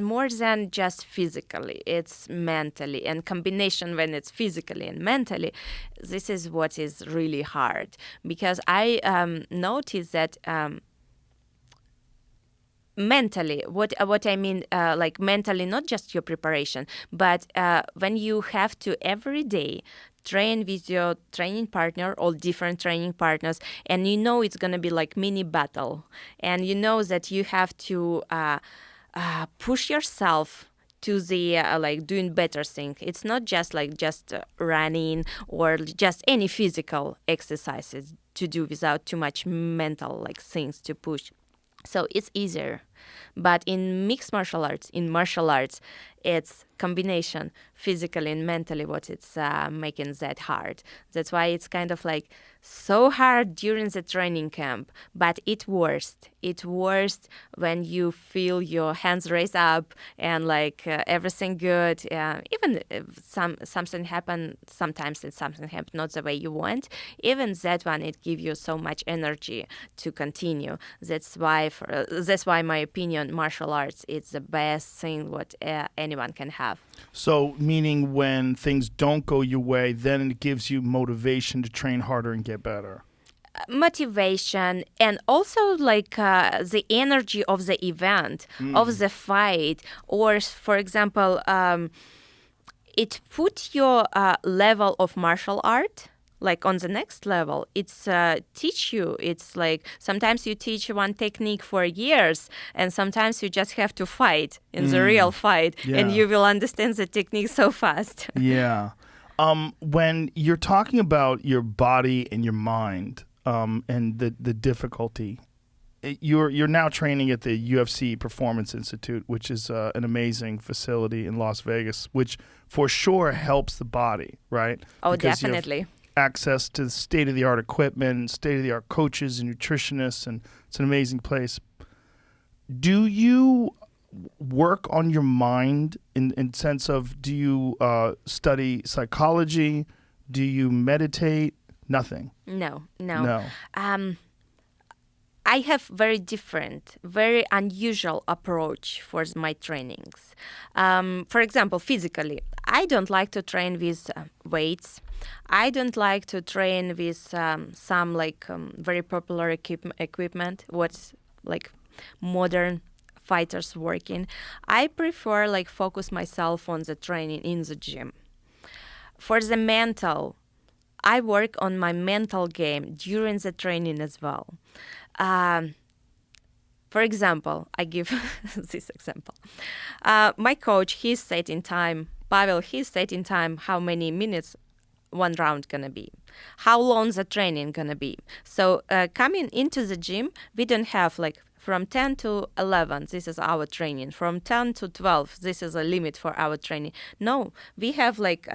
more than just physically. It's mentally, and combination when it's physically and mentally. This is what is really hard, because I noticed that. Mentally, what I mean, like mentally, not just your preparation, but when you have to every day train with your training partner or different training partners, and you know it's gonna be like mini battle, and you know that you have to push yourself to the like doing better thing. It's not just running or just any physical exercises to do without too much mental like things to push. So it's easier. But in mixed martial arts, it's combination, physically and mentally, what it's making that hard. That's why it's kind of like so hard during the training camp, but it's worst. It's worst when you feel your hands raise up and like everything good. Even if something happen, sometimes it's something happen not the way you want. Even that one, it gives you so much energy to continue. That's why, my opinion, martial arts it's the best thing what anyone can have. So, meaning when things don't go your way, then it gives you motivation to train harder and get better. Motivation, and also like the energy of the event, of the fight, or for example, it puts your level of martial art like on the next level. It's teach you. It's like sometimes you teach one technique for years, and sometimes you just have to fight in the real fight, and you will understand the technique so fast. Yeah. When you're talking about your body and your mind and the difficulty, you're now training at the UFC Performance Institute, which is an amazing facility in Las Vegas, which for sure helps the body, right? Oh, Because you have definitely. access to state-of-the-art equipment, state-of-the-art coaches and nutritionists, and it's an amazing place. Do you work on your mind in sense of, do you study psychology? Do you meditate? Nothing. No. I have very different, very unusual approach for my trainings. For example, physically, I don't like to train with weights. I don't like to train with some like very popular equipment, what's like modern fighters working. I prefer like focus myself on the training in the gym. For the mental, I work on my mental game during the training as well. For example, I give this example. My coach, he's setting time. Pavel, he's setting time how many minutes one round gonna be, how long the training gonna be. So coming into the gym, we don't have like from 10 to 11, this is our training. From 10 to 12, this is a limit for our training. No, we have like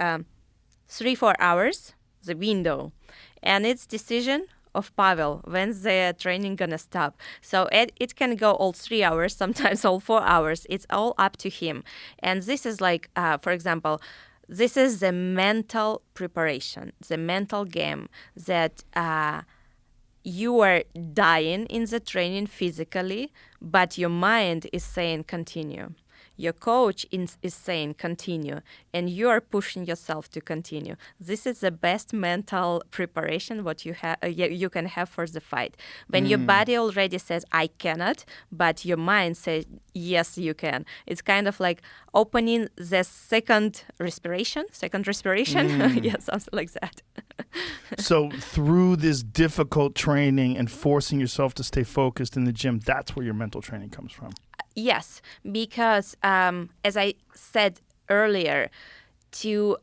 3-4 hours, the window, and it's decision of Pavel when the training gonna stop. So it can go all 3 hours, sometimes all 4 hours. It's all up to him. And this is like, for example, this is the mental preparation, the mental game that you are dying in the training physically, but your mind is saying continue. your coach is saying continue, and you are pushing yourself to continue. This is the best mental preparation what you can have for the fight. When your body already says I cannot, but your mind says yes you can. It's kind of like opening the second respiration, yeah, something like that. So through this difficult training and forcing yourself to stay focused in the gym, that's where your mental training comes from. Yes, because as I said earlier, to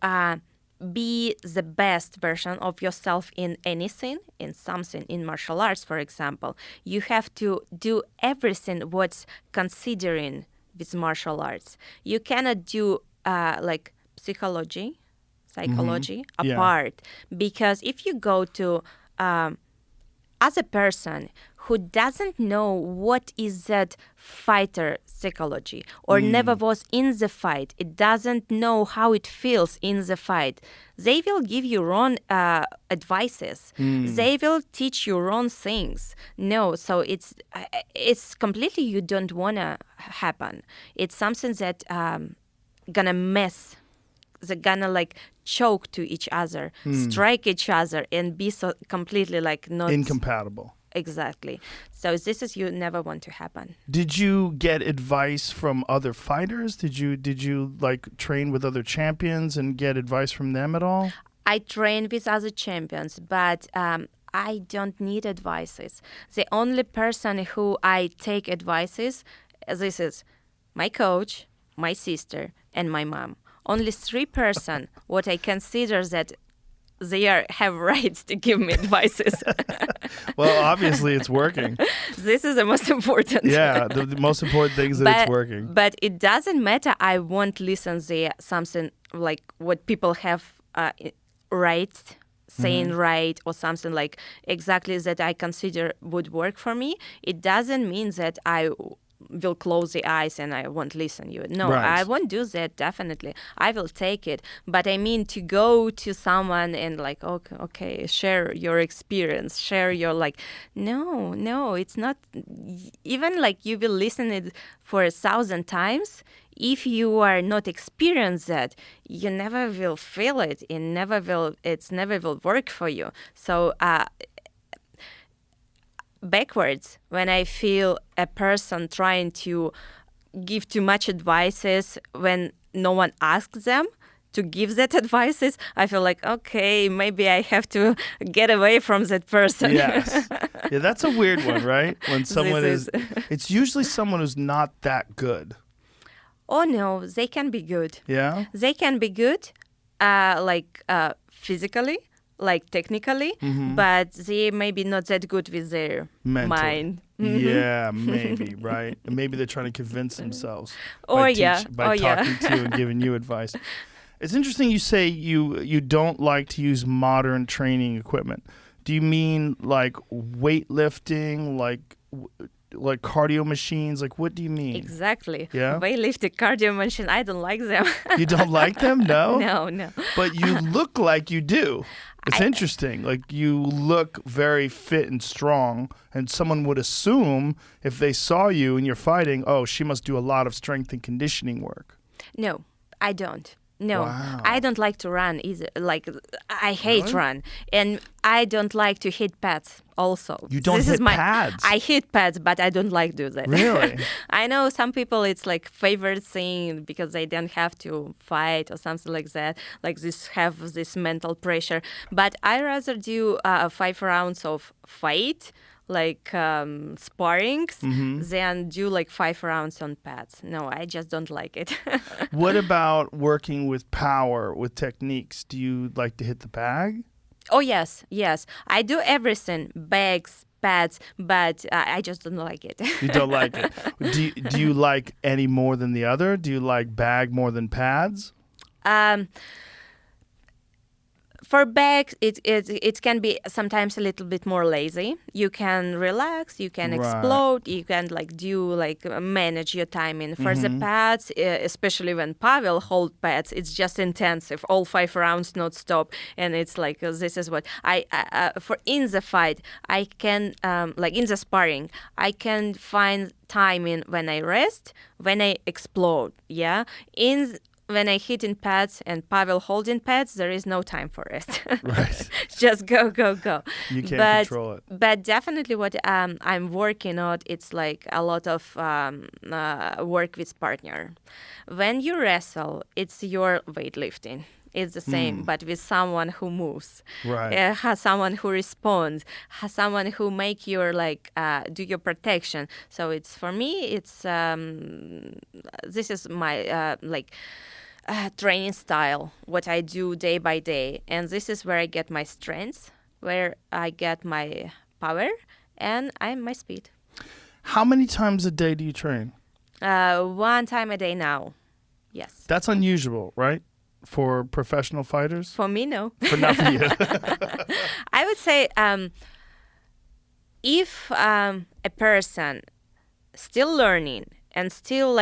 be the best version of yourself in anything, in something, in martial arts, for example, you have to do everything what's considering with martial arts. You cannot do like psychology apart, because if you go to as a person who doesn't know what is that fighter psychology or never was in the fight, it doesn't know how it feels in the fight, they will give you wrong advices. They will teach you wrong things. No, so it's completely you don't want to happen. It's something that gonna mess. They're gonna like choke to each other, strike each other, and be so completely like not incompatible. Exactly. So this is you never want to happen. Did you get advice from other fighters? Did you like train with other champions and get advice from them at all? I train with other champions, but I don't need advices. The only person who I take advices, this is my coach, my sister, and my mom. Only 3 person what I consider that they have rights to give me advices. Well, obviously it's working. This is the most important. Yeah, the most important thing is that it's working. But it doesn't matter. I won't listen to something like what people have right, saying right, or something like exactly that I consider would work for me. It doesn't mean that I will close the eyes and I won't listen to you. No, Right. I won't do that, definitely. I will take it. But I mean to go to someone and like, okay, share your experience, share your like, no, it's not, even like you will listen it for 1,000 times. If you are not experienced that, you never will feel it and never will work for you. So, backwards, when I feel a person trying to give too much advices when no one asks them to give that advices, I feel like, okay, maybe I have to get away from that person. Yes. Yeah, that's a weird one, right? When someone it's usually someone who's not that good. Oh no, they can be good. Yeah? They can be good, physically, like technically, but they maybe not that good with their Mental. mind. Yeah, maybe, right? And maybe they're trying to convince themselves by talking to you and giving you advice. It's interesting you say you don't like to use modern training equipment. Do you mean like weightlifting, like cardio machines? Like, what do you mean? Exactly. Yeah? Weightlifting, cardio machine, I don't like them. You don't like them? No? No. But you look like you do. It's interesting. Like, you look very fit and strong, and someone would assume if they saw you and you're fighting, oh, she must do a lot of strength and conditioning work. No, I don't. No, Wow. I don't like to run either. Like, I hate run. And I don't like to hit pads also. You don't hit pads? I hit pads, but I don't like do that. Really? I know some people, it's like favorite thing because they don't have to fight or something like that. Like have this mental pressure. But I rather do 5 rounds of fight, like sparrings, than do like 5 rounds on pads. No, I just don't like it. What about working with power, with techniques? Do you like to hit the bag? Oh, yes. I do everything, bags, pads, but I just don't like it. You don't like it. Do you like any more than the other? Do you like bag more than pads? For back, it can be sometimes a little bit more lazy. You can relax, you can Right. explode, you can manage your timing. For the pads, especially when Pavel hold pads, it's just intensive. All 5 rounds not stop, and it's like this is what for in the fight I can in the sparring I can find timing when I rest, when I explode. Yeah, when I hit in pads and Pavel holding pads, there is no time for rest. Right. Just go, go, go. You can't control it. But definitely what I'm working on, it's like a lot of work with partner. When you wrestle, it's your weightlifting. It's the same, but with someone who moves, Right. has someone who responds, has someone who make your do your protection. So it's for me, it's this is my training style, what I do day by day, and this is where I get my strength, where I get my power, and my speed. How many times a day do you train? 1 time a day now. Yes. That's unusual, right? For professional fighters? For me, no. For nothing yet. I would say if a person still learning and still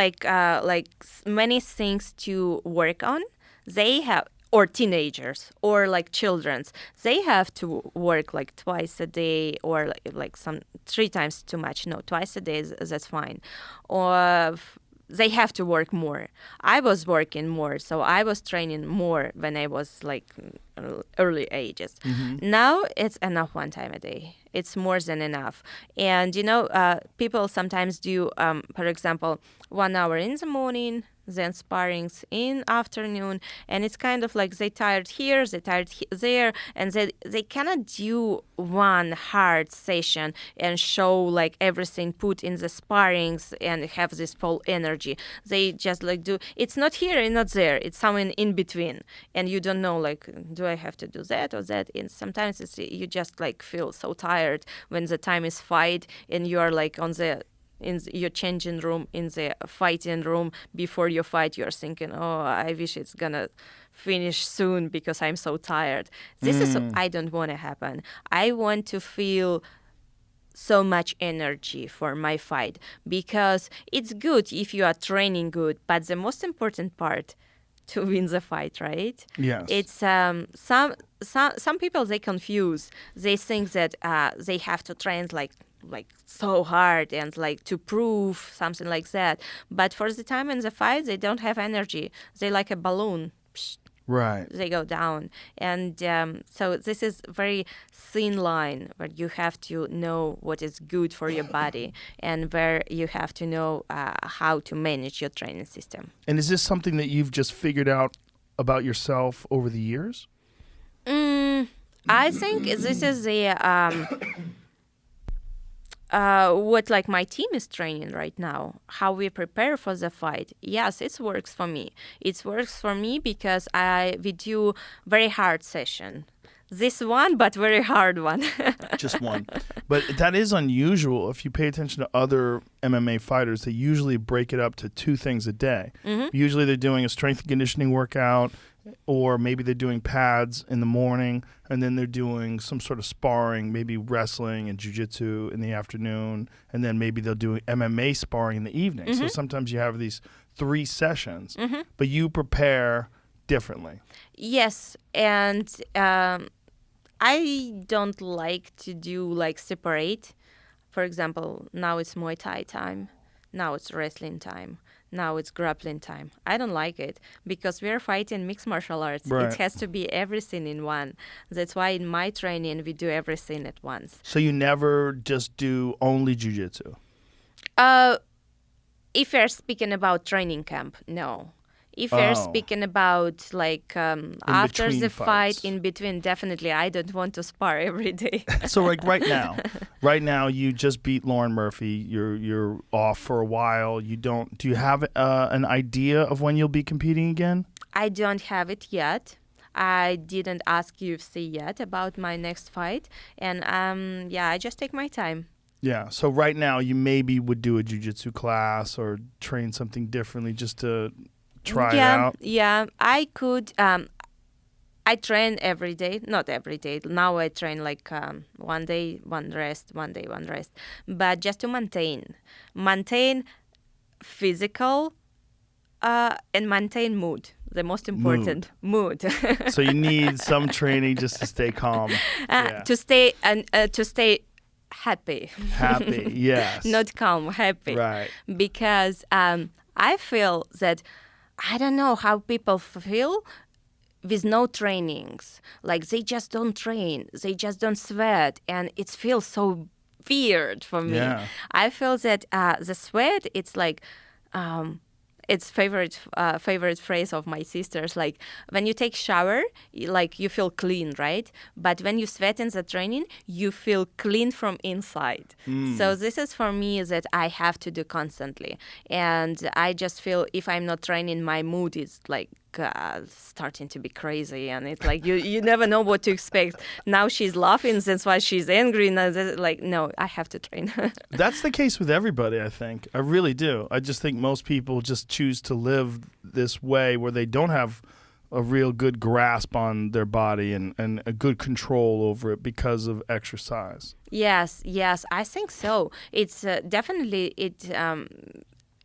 many things to work on, they have, or teenagers or like children's, they have to work like twice a day, or like some 3 times too much. No, twice a day that's fine. Or they have to work more. I was working more, so I was training more when I was like early ages. Now it's enough 1 time a day. It's more than enough. And people sometimes do, for example, 1 hour in the morning, then sparrings in afternoon, and it's kind of like they tired here, they tired there, and they cannot do one hard session and show like everything put in the sparrings and have this full energy. They just like do, it's not here and not there, it's somewhere in between, and you don't know like, do I have to do that or that? And sometimes you just like feel so tired when the time is fight and you are like in your changing room, in the fighting room before your fight, you're thinking, oh, I wish it's gonna finish soon because I'm so tired. This is I don't want to happen. I want to feel so much energy for my fight, because it's good if you are training good, but the most important part to win the fight, right? Yes. It's some people, they confuse. They think that they have to train like so hard and like to prove something like that. But for the time in the fight, they don't have energy. They like a balloon. Right. They go down. And so this is very thin line where you have to know what is good for your body and where you have to know how to manage your training system. And is this something that you've just figured out about yourself over the years? I think this is the what like my team is training right now, how we prepare for the fight. Yes, it works for me. It works for me because we do very hard session. This one, but very hard one. Just one. But that is unusual. If you pay attention to other MMA fighters, they usually break it up to 2 things a day. Usually they're doing a strength and conditioning workout, or maybe they're doing pads in the morning, and then they're doing some sort of sparring, maybe wrestling and jiu-jitsu in the afternoon, and then maybe they'll do MMA sparring in the evening. So sometimes you have these 3 sessions, but you prepare differently. Yes, and I don't like to do like separate. For example, now it's Muay Thai time, now it's wrestling time, now it's grappling time. I don't like it because we're fighting mixed martial arts. Right. It has to be everything in one. That's why in my training we do everything at once. So you never just do only jiu-jitsu? If you're speaking about training camp, no. If you're speaking about like after between the fights. fight, in between, definitely I don't want to spar every day. So like right now you just beat Lauren Murphy. You're off for a while. Do you have an idea of when you'll be competing again? I don't have it yet. I didn't ask UFC yet about my next fight, and I just take my time. Yeah. So right now you maybe would do a jiu-jitsu class or train something differently just to try it out. Yeah, I could. I train every day, not every day. Now I train like 1 day, one rest, 1 day, one rest. But just to maintain physical and maintain mood. The most important mood. So you need some training just to stay calm. To stay happy. Happy, yes. Not calm, happy. Right. Because I feel that I don't know how people feel with no trainings. Like they just don't train, they just don't sweat, and it feels so weird for me. Yeah. I feel that the sweat, it's like it's favorite phrase of my sisters. Like when you take shower, like you feel clean, right? But when you sweat in the training, you feel clean from inside. So this is for me that I have to do constantly, and I just feel if I'm not training, my mood is like starting to be crazy, and it's like you never know what to expect. Now she's laughing, that's why she's angry. Now like no, I have to train. That's the case with everybody, I think. I really do. I just think most people just choose to live this way where they don't have a real good grasp on their body and a good control over it because of exercise. Yes, I think so. It's definitely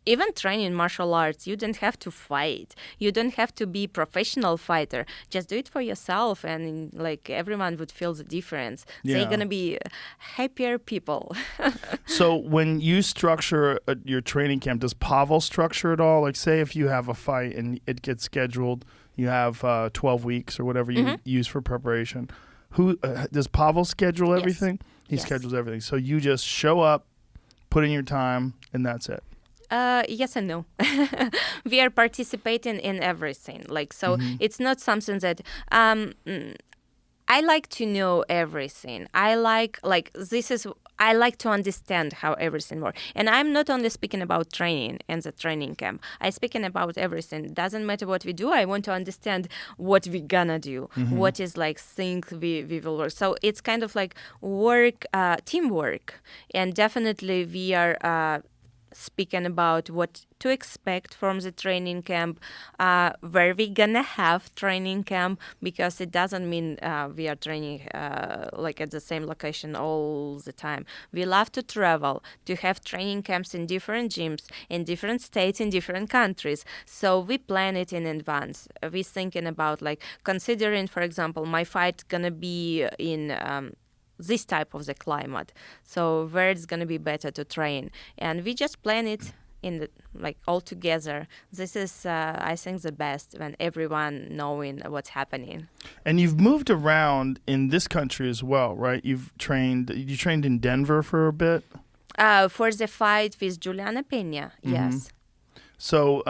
even training martial arts, you don't have to fight. You don't have to be professional fighter. Just do it for yourself, and like everyone would feel the difference. Yeah. They're gonna be happier people. So when you structure your training camp, does Pavel structure it all? Like say if you have a fight and it gets scheduled, you have 12 weeks or whatever you use for preparation. Who does Pavel schedule everything? He schedules everything. So you just show up, put in your time, and that's it. Yes and no. We are participating in everything. Like so, it's not something that I like to know everything. I like to understand how everything works. And I'm not only speaking about training and the training camp. I'm speaking about everything. It doesn't matter what we do. I want to understand what we're gonna do. What is like things we will work. So it's kind of like work, teamwork. And definitely we are speaking about what to expect from the training camp, where we're gonna have training camp, because it doesn't mean we are training like at the same location all the time. We love to travel, to have training camps in different gyms, in different states, in different countries. So we plan it in advance. We're thinking about like considering, for example, my fight gonna be in this type of the climate, so where it's going to be better to train, and we just plan it in the, like all together. This is I think the best, when everyone knowing what's happening. And you've moved around in this country as well, right? You trained in Denver for a bit. For the fight with Juliana Pena, yes. So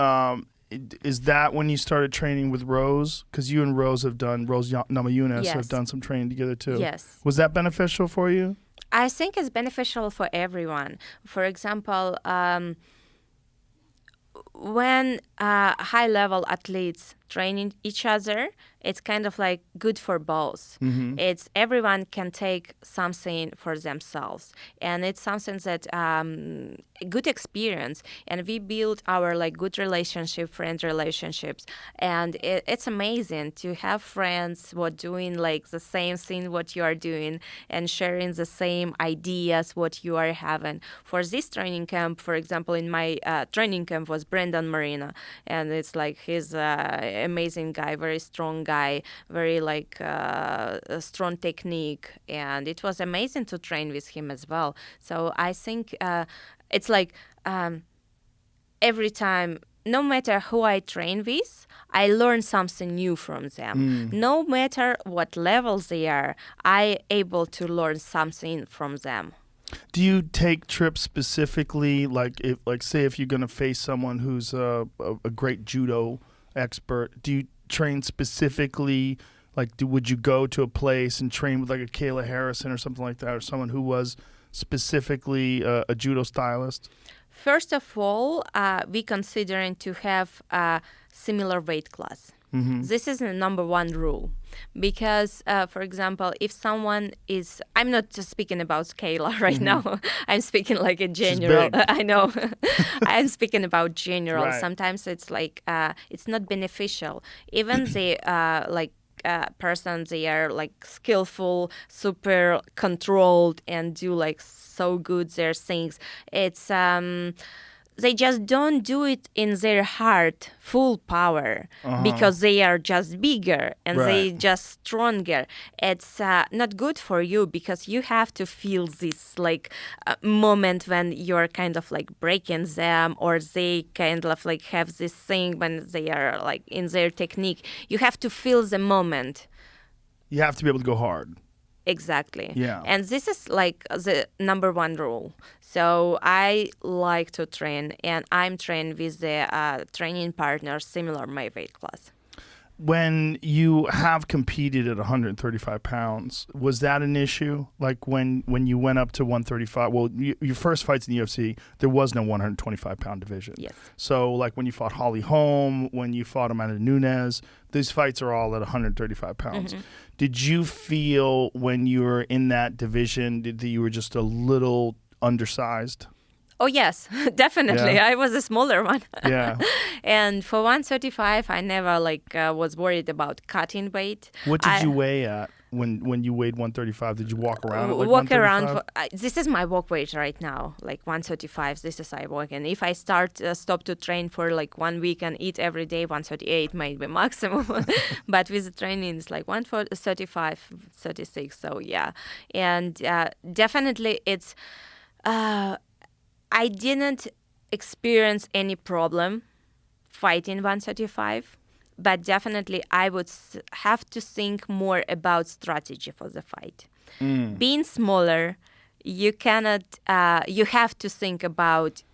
is that when you started training with Rose? Because you and Rose Namajunas have done some training together too. Yes. Was that beneficial for you? I think it's beneficial for everyone. For example, when high-level athletes training each other, it's kind of like good for both. It's everyone can take something for themselves, and it's something that a good experience. And we build our like good friend relationships, and it's amazing to have friends who are doing like the same thing what you are doing, and sharing the same ideas what you are having. For this training camp, for example, in my training camp was Brendan Marina, and it's like he's an amazing guy, very strong guy, very like a strong technique, and it was amazing to train with him as well. So I think it's like every time, no matter who I train with, I learn something new from them. No matter what levels they are, I able to learn something from them. Do you take trips specifically, like say if you're going to face someone who's a great judo expert, do you train specifically, like would you go to a place and train with like a Kayla Harrison or something like that, or someone who was specifically a judo stylist? First of all, we considering to have a similar weight class. This is the number one rule, because, for example, if someone is, I'm not just speaking about Kayla right now, I'm speaking like a general. I know, I'm speaking about general. Right. Sometimes it's like, it's not beneficial. Even the, like, persons, they are like skillful, super controlled, and do like so good their things. It's they just don't do it in their heart full power because they are just bigger and they Right. just stronger. It's not good for you because you have to feel this like moment when you're kind of like breaking them, or they kind of like have this thing when they are like in their technique. You have to feel the moment. You have to be able to go hard. Exactly. Yeah. And this is like the number one rule. So I like to train, and I'm trained with the training partner similar my weight class. When you have competed at 135 pounds, was that an issue? Like when you went up to 135, well, your first fights in the UFC, there was no 125-pound division. Yes. So like when you fought Holly Holm, when you fought Amanda Nunes, these fights are all at 135 pounds. Did you feel when you were in that division that you were just a little undersized? Oh, yes, definitely. Yeah. I was a smaller one. Yeah. And for 135, I never was worried about cutting weight. What did you weigh at when you weighed 135? Did you walk around at like walk 135? around. This is my walk weight right now, like 135. This is I walk. And if I stop to train for like 1 week and eat every day, 138 might be maximum. But with the training, it's like 135, 36. So yeah, and definitely it's. I didn't experience any problem fighting 135, but definitely I would have to think more about strategy for the fight. Being smaller, you cannot. You have to think about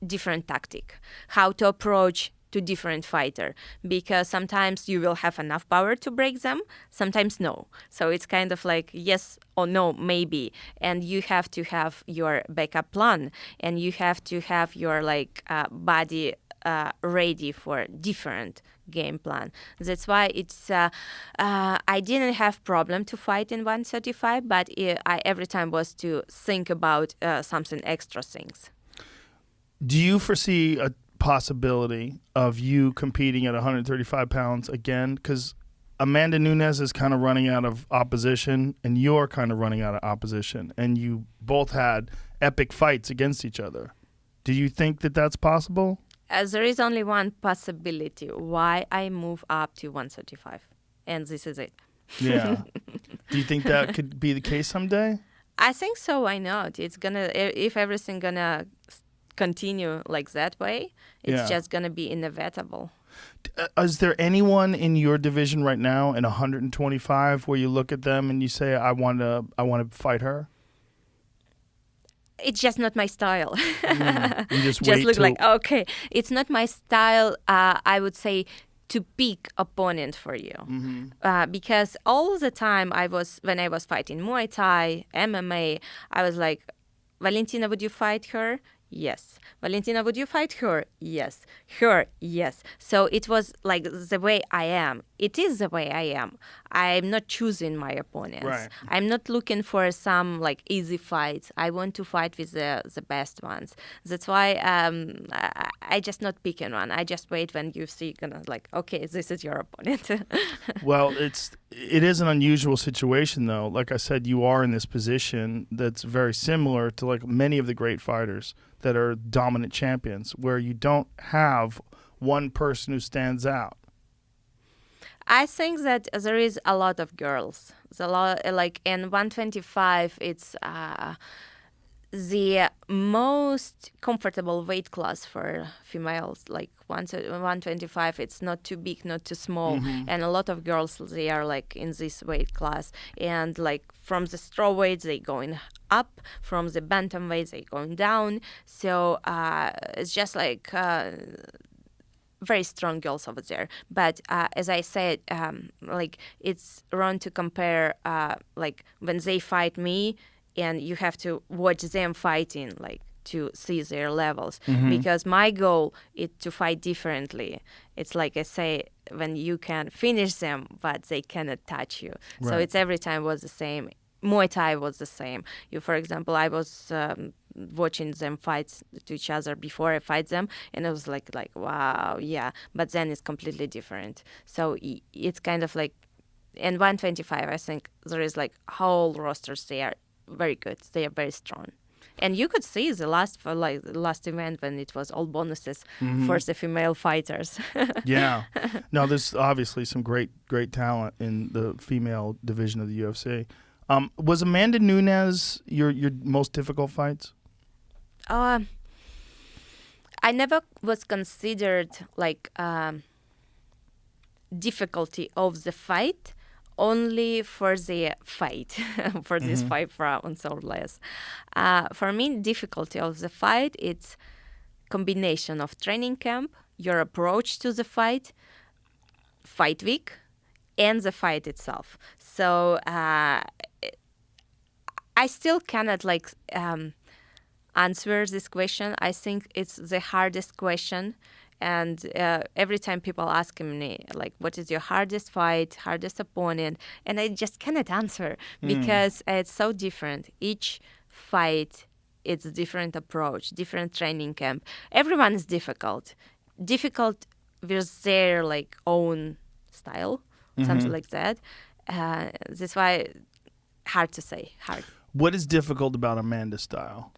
different tactic, how to approach to different fighter, because sometimes you will have enough power to break them, sometimes no. So it's kind of like yes or no, maybe, and you have to have your backup plan, and you have to have your body ready for different game plan. That's why it's I didn't have problem to fight in 135, but I every time was to think about something extra things. Do you foresee a possibility of you competing at 135 pounds again? Because Amanda Nunes is kind of running out of opposition, and you're kind of running out of opposition, and you both had epic fights against each other. Do you think that that's possible? There is only one possibility why I move up to 135, and this is it. Yeah. Do you think that could be the case someday? I think so. Why not? It's gonna, if everything gonna continue like that way, it's just gonna be inevitable. Is there anyone in your division right now in 125 where you look at them and you say, I want to fight her? It's just not my style. You just Just wait look till... like, okay, it's not my style, I would say, to pick opponent for you. Because all the time when I was fighting Muay Thai, MMA, I was like, Valentina, would you fight her? Yes. Valentina, would you fight her? Yes. Her? Yes. So it was like the way I am. It is the way I am. I'm not choosing my opponents. Right. I'm not looking for some easy fights. I want to fight with the best ones. That's why I just not picking one. I just wait when UFC gonna okay, this is your opponent. Well, it is an unusual situation though. Like I said, you are in this position that's very similar to many of the great fighters that are dominant champions, where you don't have one person who stands out. I think that there is a lot of girls. There's a lot, in 125, it's the most comfortable weight class for females. 125, it's not too big, not too small, and a lot of girls, they are in this weight class, and from the strawweight they going up, from the bantamweight they going down. So it's just very strong girls over there. But as I said, it's wrong to compare when they fight me, and you have to watch them fighting to see their levels, because my goal is to fight differently. It's like I say, when you can finish them, but they cannot touch you. Right. So it's every time was the same. Muay Thai was the same. For example, I was watching them fight to each other before I fight them, and I was like wow, yeah. But then it's completely different. So it's kind of like, in 125, I think there is like whole rosters. They are very good. They are very strong. And you could see the last event when it was all bonuses for the female fighters. Yeah. No, there's obviously some great talent in the female division of the UFC. Was Amanda Nunes your most difficult fights? I never was considered like difficulty of the fight, only for the fight, for these 5 rounds or less. For me, difficulty of the fight, it's combination of training camp, your approach to the fight week, and the fight itself. So I still cannot answer this question. I think it's the hardest question. And every time people ask me, like, what is your hardest fight, hardest opponent? And I just cannot answer because it's so different. Each fight, it's a different approach, different training camp. Everyone is difficult with their, like, own style, something like that. That's why hard to say, hard. What is difficult about Amanda's style?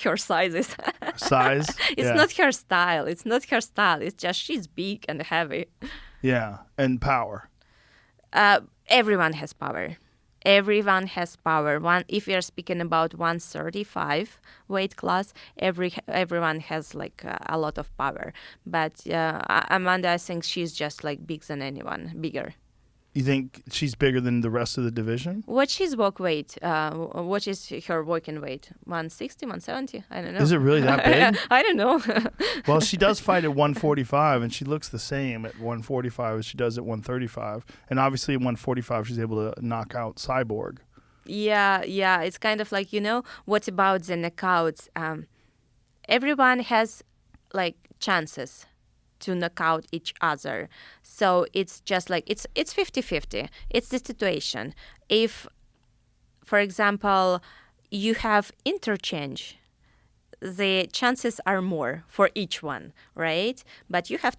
Her size is. Size? It's not her style. It's not her style. It's just she's big and heavy. Yeah, and power. Everyone has power. Everyone has power. If we are speaking about 135 weight class, everyone has like a lot of power. But Amanda, I think she's just like bigger than anyone, bigger. You think she's bigger than the rest of the division? What is walk weight? What is her walking weight? 160, 170? I don't know. Is it really that big? I don't know. Well, she does fight at 145, and she looks the same at 145 as she does at 135. And obviously at 145, she's able to knock out Cyborg. Yeah. It's kind of like, what about the knockouts? Everyone has, like, chances to knock out each other. So it's just like, it's 50-50. It's the situation. If, for example, you have interchange, the chances are more for each one, right? But you have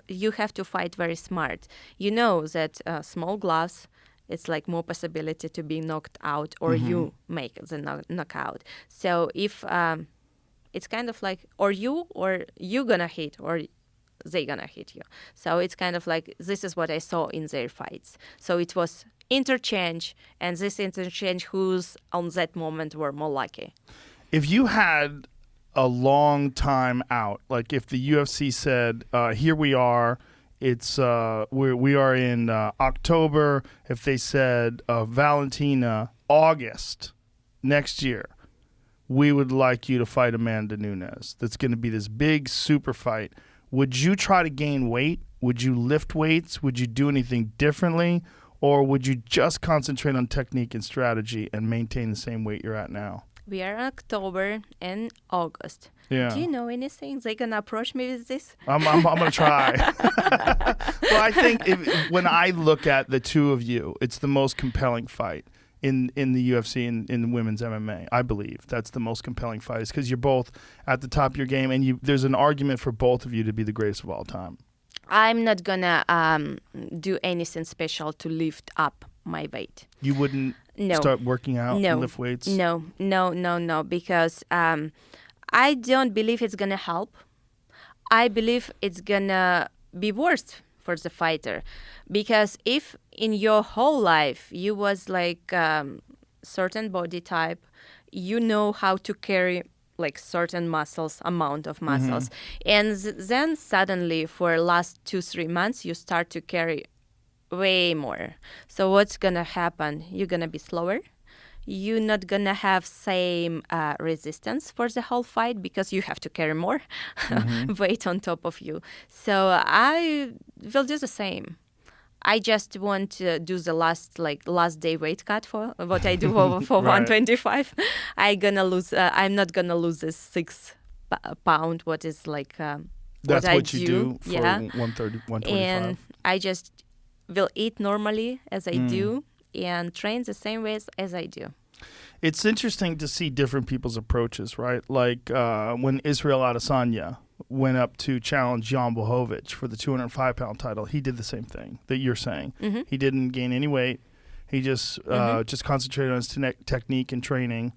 you have to fight very smart. You know that small gloves, it's like more possibility to be knocked out, or you make the knockout. So if it's kind of like, or you gonna hit, or they gonna hit you. So it's kind of like, this is what I saw in their fights. So it was interchange, and this interchange who's on that moment were more lucky. If you had a long time out, like if the UFC said, here we are, it's we are in October. If they said, Valentina, August next year, we would like you to fight Amanda Nunes. That's going to be this big super fight. Would you try to gain weight? Would you lift weights? Would you do anything differently? Or would you just concentrate on technique and strategy and maintain the same weight you're at now? We are in October and August. Yeah. Do you know anything? They gonna approach me with this? I'm gonna try. Well, I think when I look at the two of you, it's the most compelling fight in the UFC and in women's MMA. I believe that's the most compelling fight, is because you're both at the top of your game, and there's an argument for both of you to be the greatest of all time. I'm not gonna do anything special to lift up my weight. You wouldn't start working out and lift weights? No, because I don't believe it's gonna help. I believe it's gonna be worse for the fighter, because if in your whole life you was like certain body type, you know how to carry like certain amount of muscles, and then suddenly for last 2-3 months you start to carry way more. So what's gonna happen? You're gonna be slower. You're not gonna have same resistance for the whole fight, because you have to carry more weight on top of you. So I will do the same. I just want to do the last day weight cut for what I do for Right. 125. I'm not gonna lose this 6 pound. What is like That's what what you do for 130, 125. And I just will eat normally as I do, and train the same way as I do. It's interesting to see different people's approaches, right? Like when Israel Adesanya went up to challenge Jan Blachowicz for the 205-pound title, he did the same thing that you're saying. Mm-hmm. He didn't gain any weight. He just concentrated on his technique and training.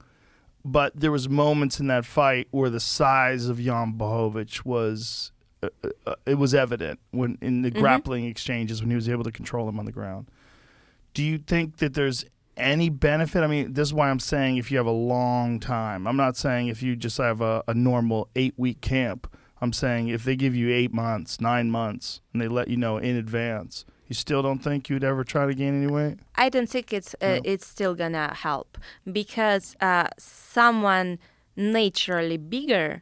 But there was moments in that fight where the size of Jan Blachowicz was it was evident when in the grappling exchanges when he was able to control him on the ground. Do you think that there's any benefit? I mean, this is why I'm saying if you have a long time. I'm not saying if you just have a normal 8-week camp. I'm saying if they give you 8 months, 9 months, and they let you know in advance, you still don't think you'd ever try to gain any weight? I don't think it's still gonna help because someone naturally bigger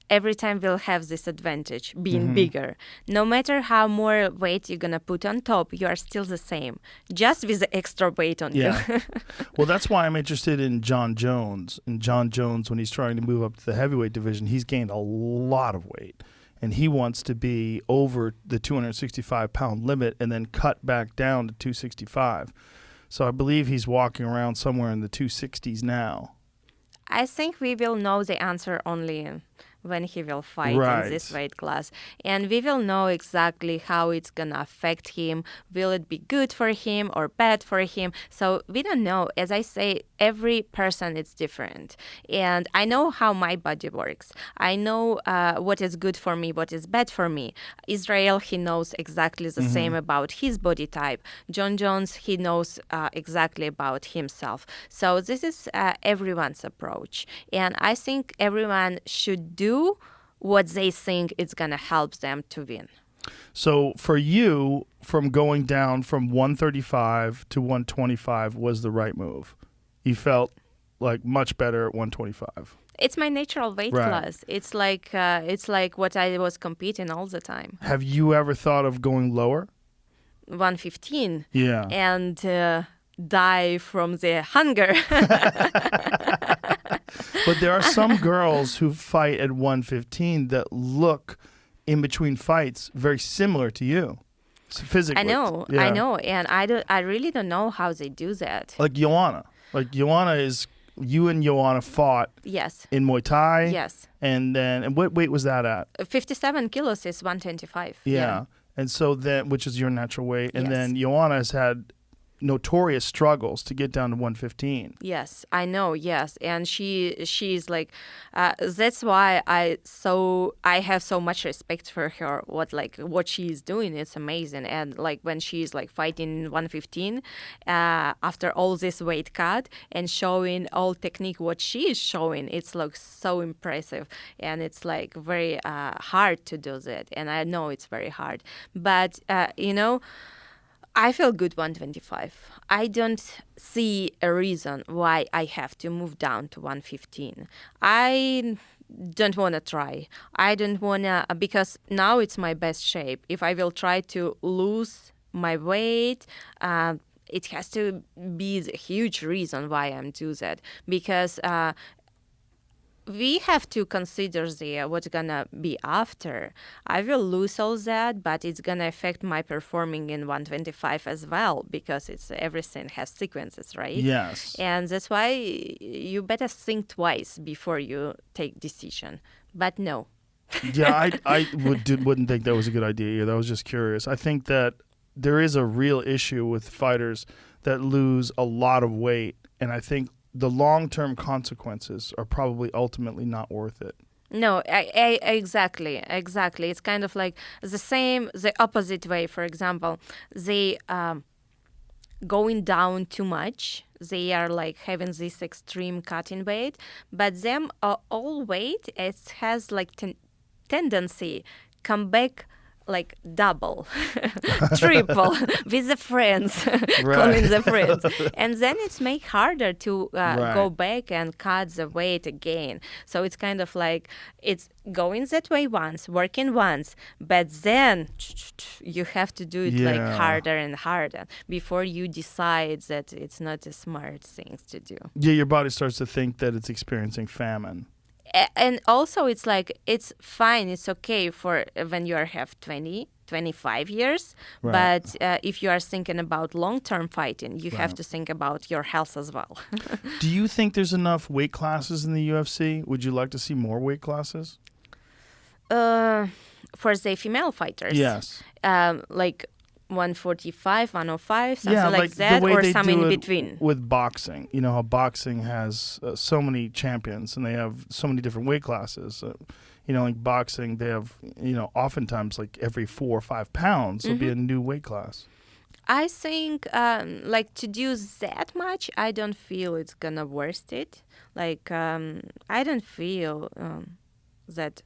every time will have this advantage being bigger. No matter how more weight you're gonna put on top, you are still the same, just with the extra weight on you. Well, that's why I'm interested in John Jones. And John Jones, when he's trying to move up to the heavyweight division, he's gained a lot of weight. And he wants to be over the 265-pound limit and then cut back down to 265. So I believe he's walking around somewhere in the 260s now. I think we will know the answer only when he will fight in this weight class. And we will know exactly how it's going to affect him. Will it be good for him or bad for him? So we don't know. As I say, every person is different. And I know how my body works. I know what is good for me, what is bad for me. Israel, he knows exactly the same about his body type. John Jones, he knows exactly about himself. So this is everyone's approach. And I think everyone should do what they think is going to help them to win. So for you, from going down from 135 to 125 was the right move. You felt like much better at 125. It's my natural weight class. It's like what I was competing all the time. Have you ever thought of going lower? 115. Yeah. And die from the hunger. But there are some girls who fight at 115 that look in between fights very similar to you physically. I know, and I really don't know how they do that. Like Joanna. You and Joanna fought in Muay Thai. Yes. And what weight was that at? 57 kilos is 125. Yeah. And so then, which is your natural weight. And Yes. then Joanna has had notorious struggles to get down to 115. Yes, I know. Yes, and she's like, that's why I have so much respect for her. What she's doing, it's amazing. And like when she's like fighting 115, after all this weight cut and showing all technique, what she is showing, it's like so impressive. And it's like very hard to do that. And I know it's very hard, but I feel good 125. I don't see a reason why I have to move down to 115. I don't want to try. I don't want to, because now it's my best shape. If I will try to lose my weight, it has to be a huge reason why I'm do that. Because we have to consider what's gonna be after. I will lose all that, but it's gonna affect my performing in 125 as well, because everything has sequences, right? Yes. And that's why you better think twice before you take decision. But no. Yeah, I wouldn't think that was a good idea either. I was just curious. I think that there is a real issue with fighters that lose a lot of weight, and I think the long-term consequences are probably ultimately not worth it. No, exactly. It's kind of like the opposite way. For example, they going down too much. They are like having this extreme cutting weight, but them all weight, it has like tendency come back like double, triple with the friends, calling the friends. And then it's make harder to go back and cut the weight again. So it's kind of like it's going that way once, working once, but then you have to do it like harder and harder before you decide that it's not a smart thing to do. Yeah, your body starts to think that it's experiencing famine. And also, it's like, it's fine, it's okay for when you have 20 25 years. Right. But if you are thinking about long-term fighting, you have to think about your health as well. Do you think there's enough weight classes in the UFC? Would you like to see more weight classes? For the female fighters, Yes. like 145, 105, something Yeah, like the that, way or they some do in it between. with boxing. You know how boxing has so many champions and they have so many different weight classes. Like boxing, they have, oftentimes like every 4 or 5 pounds there'll be a new weight class. I think, like, to do that much, I don't feel it's gonna worth it. Like, I don't feel that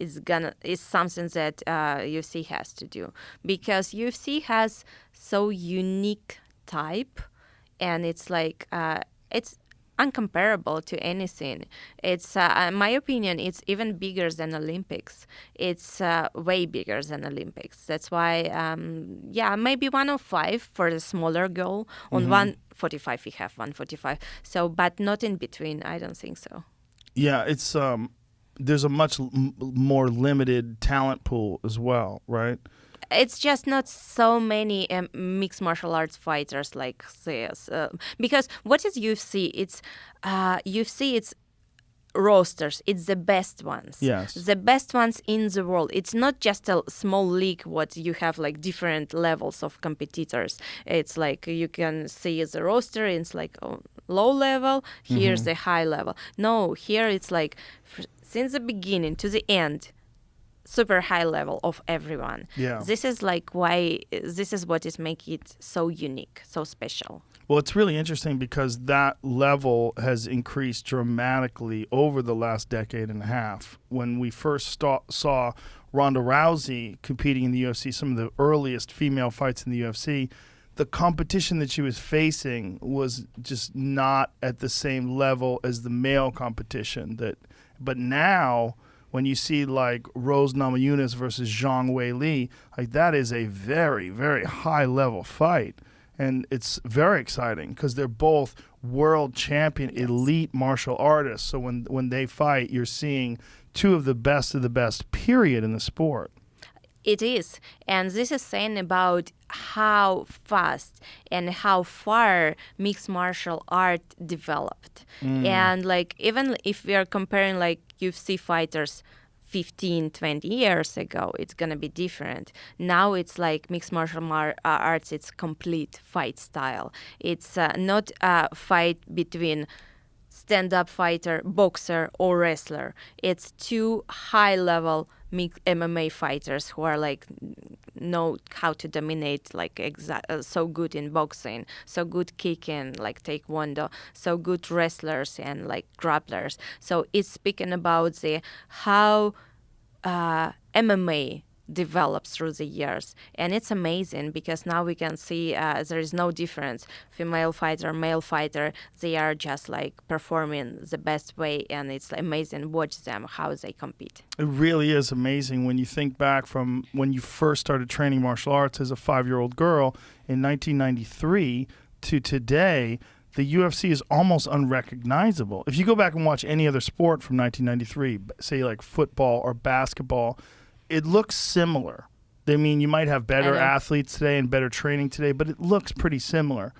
it's something that UFC has to do, because UFC has so unique type, and it's like it's uncomparable to anything. It's in my opinion, it's even bigger than Olympics. It's way bigger than Olympics. That's why maybe 105 for the smaller girl. On 145 we have 145, so but not in between. I don't think so. Yeah, it's there's a much more limited talent pool as well, right? It's just not so many mixed martial arts fighters like this. Because what is UFC? It's UFC. It's rosters. It's the best ones. Yes. The best ones in the world. It's not just a small league. What you have like different levels of competitors. It's like you can see the roster. It's like low level. Here's the high level. No, here it's like since the beginning to the end, super high level of everyone. Yeah. This is like why this is what is making it so unique, so special. Well, it's really interesting because that level has increased dramatically over the last decade and a half. When we first saw Ronda Rousey competing in the UFC, some of the earliest female fights in the UFC, the competition that she was facing was just not at the same level as the male competition. But now, when you see like Rose Namajunas versus Zhang Weili, like that is a very, very high level fight. And it's very exciting because they're both world champion elite martial artists. So when they fight, you're seeing two of the best, period, in the sport. It is. And this is saying about how fast and how far mixed martial art developed. And like even if we are comparing like UFC fighters 15, 20 years ago, it's going to be different. Now it's like mixed martial arts, it's complete fight style. It's not a fight between stand-up fighter, boxer, or wrestler. It's two high-level MMA fighters who are like know how to dominate, like so good in boxing, so good kicking, like taekwondo, so good wrestlers and like grapplers. So it's speaking about the how MMA develops through the years, and it's amazing because now we can see there is no difference. Female fighter, male fighter, they are just like performing the best way, and it's amazing. Watch them how they compete. It really is amazing when you think back from when you first started training martial arts as a 5-year-old girl in 1993 to today. The UFC is almost unrecognizable. If you go back and watch any other sport from 1993, say like football or basketball, it looks similar. I mean, you might have better athletes today and better training today, but it looks pretty similar.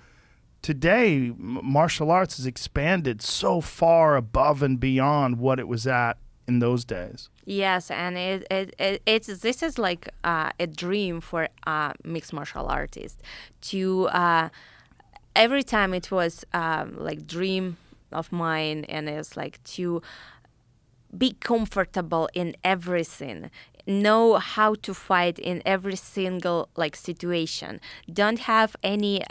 Today, martial arts has expanded so far above and beyond what it was at in those days. Yes, and this is like a dream for a mixed martial artist to. Every time it was like dream of mine, and it's like to be comfortable in everything, know how to fight in every single like situation, don't have any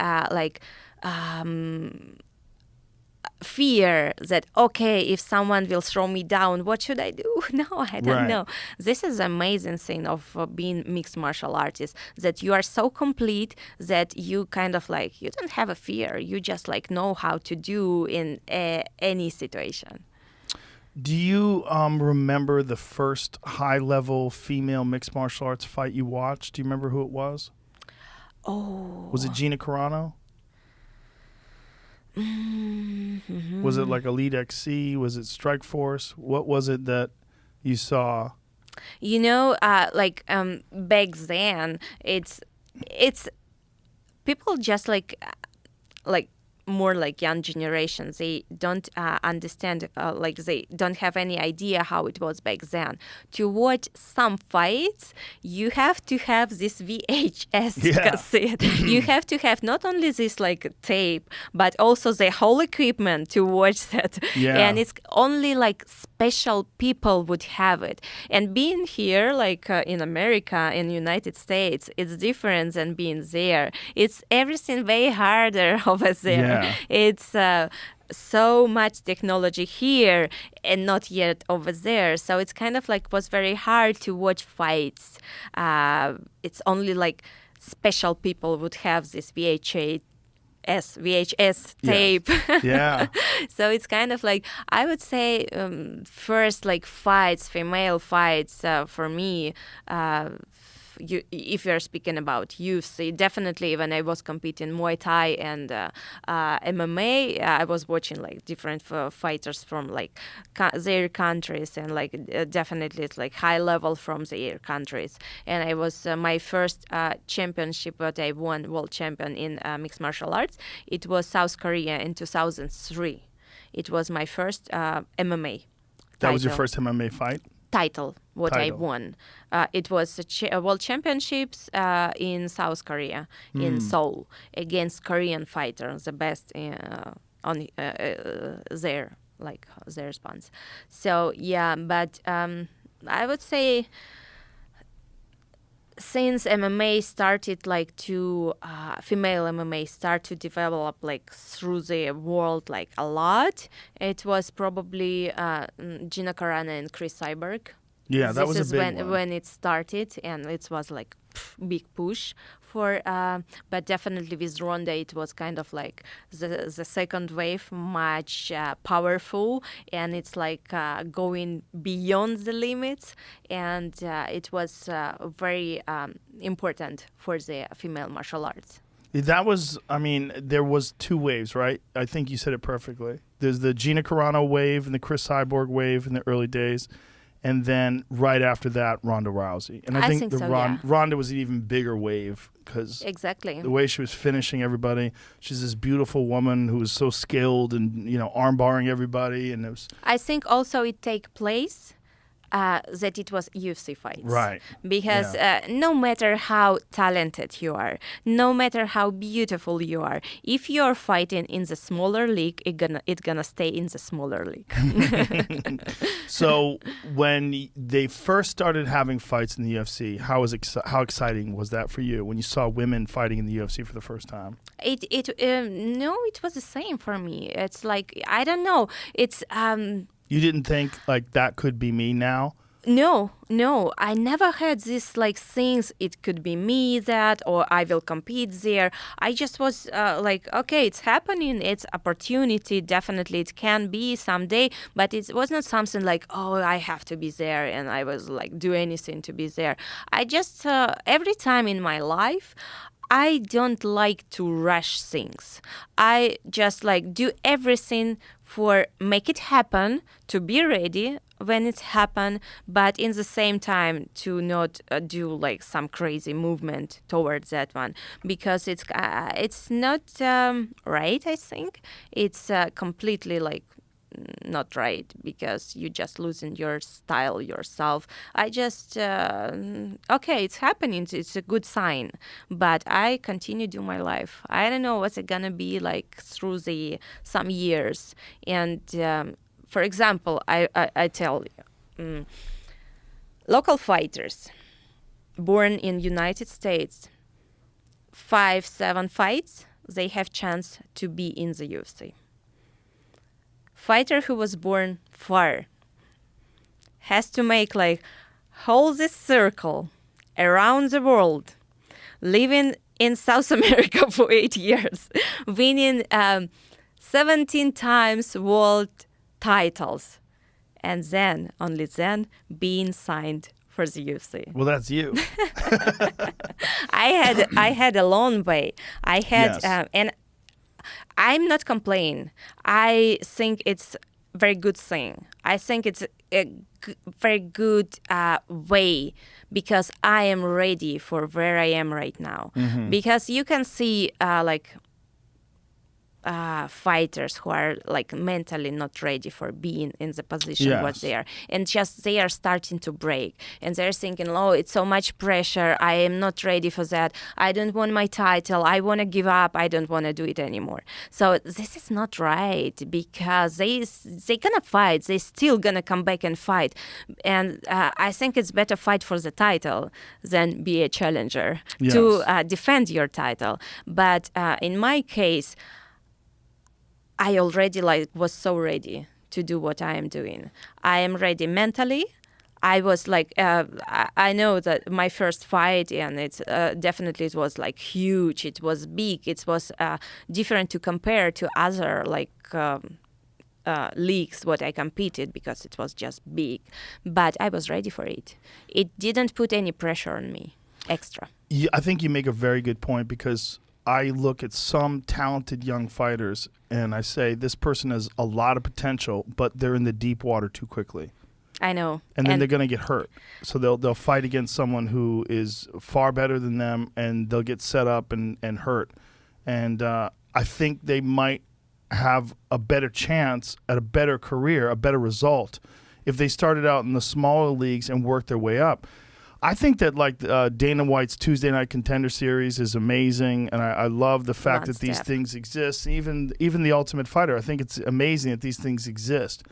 fear that, okay, if someone will throw me down, what should I do? No, I don't know. This is amazing thing of being mixed martial artist, that you are so complete that you kind of like, you don't have a fear. You just like know how to do in any situation. Do you remember the first high-level female mixed martial arts fight you watched? Do you remember who it was? Oh. Was it Gina Carano? Mm-hmm. Was it like Elite XC? Was it Strike Force? What was it that you saw? Back then, it's people just like more like young generations. They don't understand, they don't have any idea how it was back then. To watch some fights, you have to have this VHS cassette. You have to have not only this like tape, but also the whole equipment to watch that. Yeah. And it's only like special people would have it. And being here, in America, in United States, it's different than being there. It's everything way harder over there. Yeah. It's so much technology here and not yet over there. So it's kind of like was very hard to watch fights. It's only like special people would have this VHS tape. Yeah. So it's kind of like, I would say, first like fights, female fights, for me, if you're speaking about UFC, definitely when I was competing Muay Thai and MMA, I was watching like different fighters from like their countries, and definitely it's like high level from their countries. And I was my first championship that I won, world champion in mixed martial arts. It was South Korea in 2003. It was my first MMA. That was your first MMA fight? Title I won. It was World Championships in South Korea, in Seoul, against Korean fighter, the best on there, like their response. So yeah, but I would say since MMA started female MMA start to develop like through the world like a lot, it was probably Gina Carano and Chris Cyborg. Yeah, that was a big when, one. when it started, and it was like big push for. But definitely with Ronda, it was kind of like the second wave, much powerful, and it's like going beyond the limits, and it was very important for the female martial arts. That was, there was two waves, right? I think you said it perfectly. There's the Gina Carano wave and the Chris Cyborg wave in the early days. And then right after that, Ronda Rousey. And I think Ronda was an even bigger wave because exactly the way she was finishing everybody. She's this beautiful woman who was so skilled and, arm barring everybody. And it was. I think also it take place that it was UFC fights. Right. Because no matter how talented you are, no matter how beautiful you are, if you're fighting in the smaller league, it's gonna stay in the smaller league. So when they first started having fights in the UFC, how exciting was that for you when you saw women fighting in the UFC for the first time? It was the same for me. It's like, I don't know. It's You didn't think like that could be me now? No. I never had this like things. It could be me that, or I will compete there. I just was okay, it's happening. It's opportunity. Definitely, it can be someday. But it was not something like, oh, I have to be there, and I was like do anything to be there. I just every time in my life, I don't like to rush things. I just like do everything for make it happen, to be ready when it happen, but in the same time to not do like some crazy movement towards that one, because it's not right. I think it's completely like not right, because you just losing your style yourself. I just okay, it's happening, it's a good sign, but I continue do my life. I don't know what's it gonna be like through the some years. And for example, I tell you, local fighters born in United States, 5-7 fights, they have chance to be in the UFC. Fighter who was born far has to make like whole this circle around the world, living in South America for 8 years, winning 17 times world titles, and then, only then, being signed for the UFC. Well, that's you. I had a long way. I had Yes. and I'm not complaining. I think it's very good thing. I think it's a very good way because I am ready for where I am right now. Because you can see fighters who are like mentally not ready for being in the position what they are, and just they are starting to break, and they're thinking, oh, it's so much pressure, I am not ready for that, I don't want my title, I want to give up, I don't want to do it anymore. So this is not right, because they gonna fight, they still gonna come back and fight, and I think it's better fight for the title than be a challenger to defend your title. But in my case, I already was so ready to do what I am doing. I am ready mentally. I was like, I know that my first fight, and it's definitely it was like huge. It was big. It was different to compare to other leagues what I competed, because it was just big. But I was ready for it. It didn't put any pressure on me extra. Yeah, I think you make a very good point, because I look at some talented young fighters and I say this person has a lot of potential, but they're in the deep water too quickly. I know. And then they're going to get hurt. So they'll fight against someone who is far better than them, and they'll get set up and hurt. And I think they might have a better chance at a better career, a better result, if they started out in the smaller leagues and worked their way up. I think that Dana White's Tuesday Night Contender Series is amazing, and I love the fact that these things exist. Even the Ultimate Fighter, I think it's amazing that these things exist.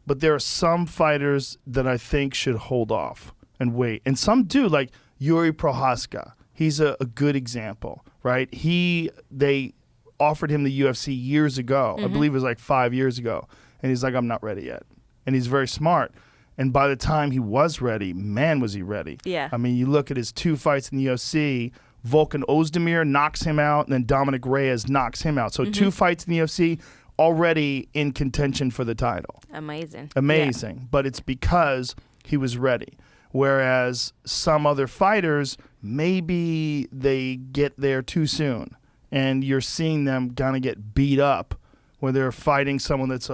But there are some fighters that I think should hold off and wait, and some do, like Yuri Prohaska. He's a good example, right? They offered him the UFC years ago. I believe it was like 5 years ago, and he's like, I'm not ready yet. And he's very smart. And by the time he was ready, man, was he ready. Yeah. I mean, you look at his 2 fights in the UFC, Volkan Ozdemir knocks him out, and then Dominic Reyes knocks him out. So 2 fights in the UFC, already in contention for the title. Amazing. Yeah. But it's because he was ready. Whereas some other fighters, maybe they get there too soon. And you're seeing them kind of get beat up, where they're fighting someone that's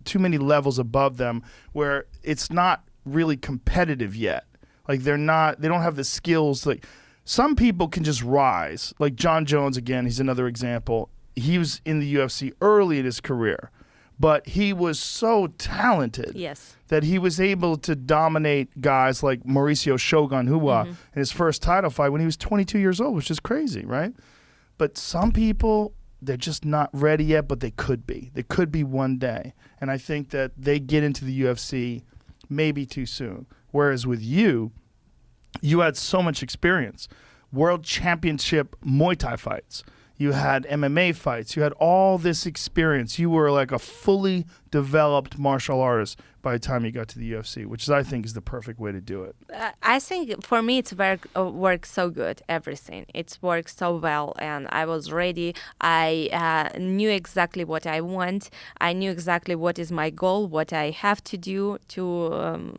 too many levels above them, where it's not really competitive yet. Like they don't have the skills. Like some people can just rise. Like John Jones, again, he's another example. He was in the UFC early in his career, but he was so talented that he was able to dominate guys like Mauricio Shogun Hua in his first title fight when he was 22 years old, which is crazy, right? But some people, they're just not ready yet, but they could be. They could be one day. And I think that they get into the UFC maybe too soon. Whereas with you had so much experience. World Championship Muay Thai fights. You had MMA fights. You had all this experience. You were like a fully developed martial artist by the time you got to the UFC, which I think is the perfect way to do it. I think for me it's worked so good, everything. It's worked so well, and I was ready. I knew exactly what I want. I knew exactly what is my goal, what I have to do to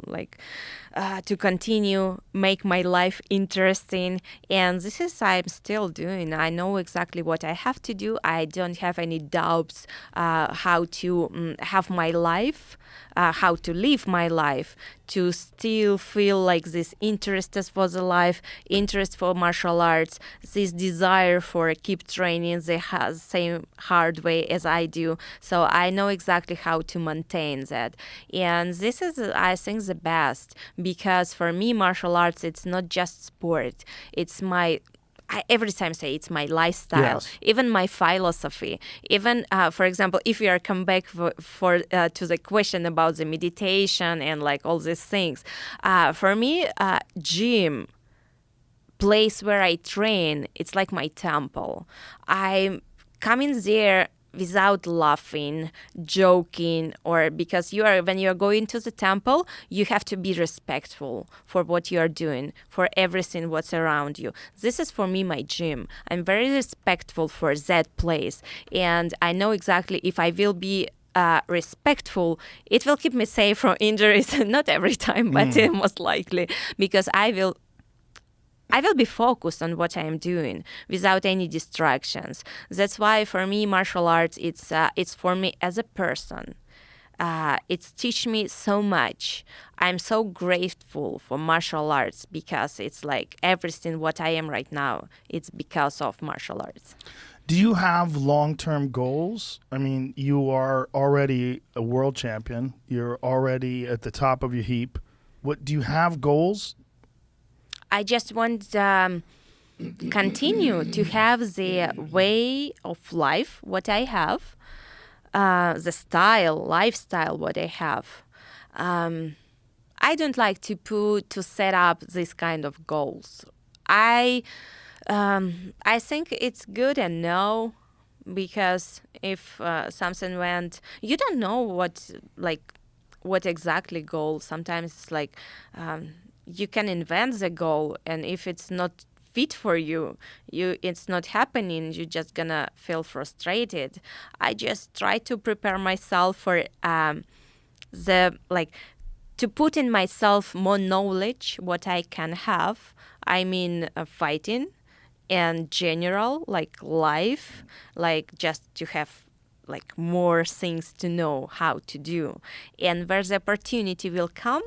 continue, make my life interesting. And this is I'm still doing. I know exactly what I have to do. I don't have any doubts how to have my life, how to live my life, to still feel like this interest for the life, interest for martial arts, this desire for keep training the same hard way as I do. So I know exactly how to maintain that. And this is, I think, the best, because for me, martial arts, it's not just sport. It's I every time say it's my lifestyle, even my philosophy. Even, for example, if we are come back to the question about the meditation and like all these things, for me, gym, place where I train, it's like my temple. I come in there without laughing, joking, or because when you are going to the temple, you have to be respectful for what you are doing, for everything what's around you. This is for me my gym. I'm very respectful for that place, and I know exactly if I will be respectful, it will keep me safe from injuries. Not every time, but most likely, because I will be focused on what I am doing without any distractions. That's why for me, martial arts, it's for me as a person. it's teach me so much. I'm so grateful for martial arts because it's like everything what I am right now, it's because of martial arts. Do you have long-term goals? I mean, you are already a world champion. You're already at the top of your heap. What do you have goals? I just want continue to have the way of life what I have, the lifestyle what I have. I don't like to set up this kind of goals. I think it's good and no, because if something went, you don't know what exactly goal. Sometimes it's like you can invent the goal, and if it's not fit for you, it's not happening, you're just gonna feel frustrated. I just try to prepare myself for to put in myself more knowledge what I can have. I mean, fighting and general, like life, like just to have like more things to know how to do. And where the opportunity will come,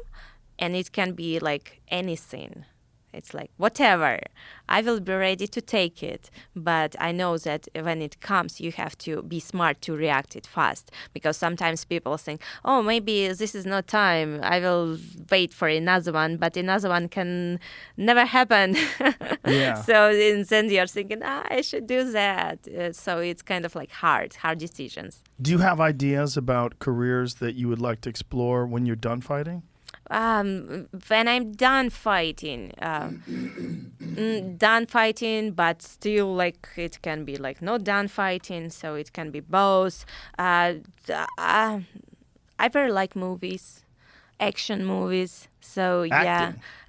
and it can be like anything. It's like, whatever, I will be ready to take it. But I know that when it comes, you have to be smart to react it fast. Because sometimes people think, oh, maybe this is not time. I will wait for another one. But another one can never happen. Yeah. So then you're thinking, I should do that. So it's kind of like hard decisions. Do you have ideas about careers that you would like to explore when you're done fighting? When I'm done fighting, but still, like, it can be like not done fighting, so it can be both. I very like movies, action movies. So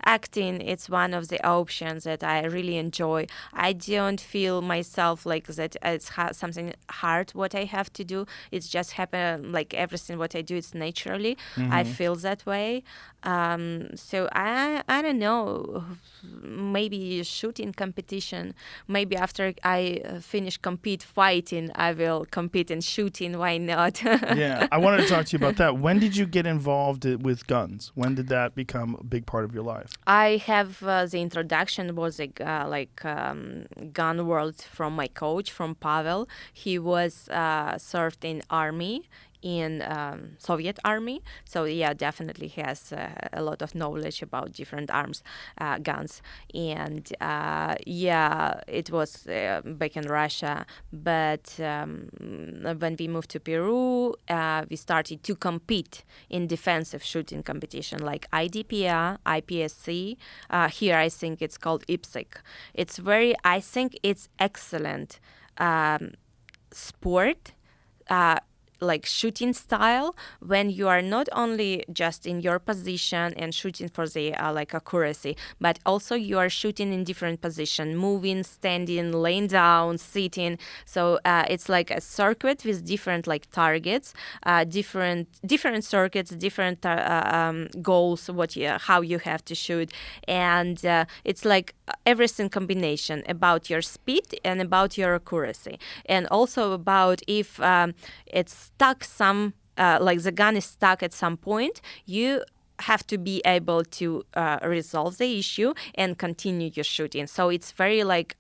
acting, it's one of the options that I really enjoy. I don't feel myself like that it's something hard what I have to do. It's just happen, like everything what I do, it's naturally. I feel that way. So I don't know, maybe shooting competition. Maybe after I finish fighting, I will compete in shooting. Why not? Yeah, I wanted to talk to you about that. When did you get involved with guns? When did that become a big part of your life? I have the introduction was gun world from my coach, from Pavel. He was served in army, in Soviet army. So yeah, definitely has a lot of knowledge about different arms, guns. And yeah, it was back in Russia. But when we moved to Peru, we started to compete in defensive shooting competition like IDPA, IPSC. Here I think it's called IPSC. I think it's excellent sport, like shooting style, when you are not only just in your position and shooting for the like accuracy, but also you are shooting in different position, moving, standing, laying down, sitting. So it's like a circuit with different like targets, different circuits, different goals, how you have to shoot, and it's like everything combination about your speed and about your accuracy, and also about if it's stuck like the gun is stuck at some point, you have to be able to resolve the issue and continue your shooting. So it's very like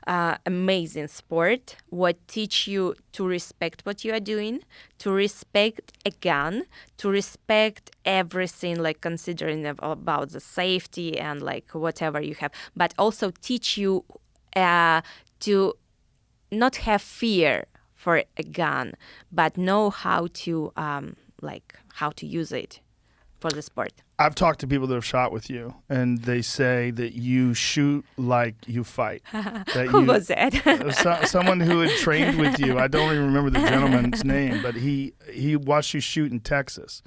amazing sport, what teach you to respect what you are doing, to respect a gun, to respect everything, like considering about the safety and like whatever you have, but also teach you to not have fear for a gun, but know how to how to use it for the sport. I've talked to people that have shot with you, and they say that you shoot like you fight. Who was that? Someone who had trained with you. I don't even remember the gentleman's name, but he watched you shoot in Texas,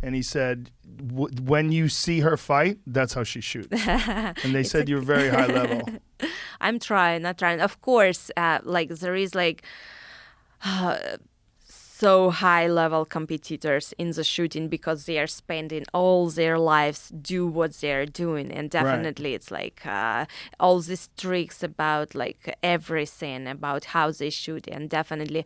and he said, when you see her fight, that's how she shoots. And they said you're very high level. I'm trying. Of course, like there is like so high-level competitors in the shooting because they are spending all their lives do what they're doing, and definitely it's like all these tricks about like everything about how they shoot, and definitely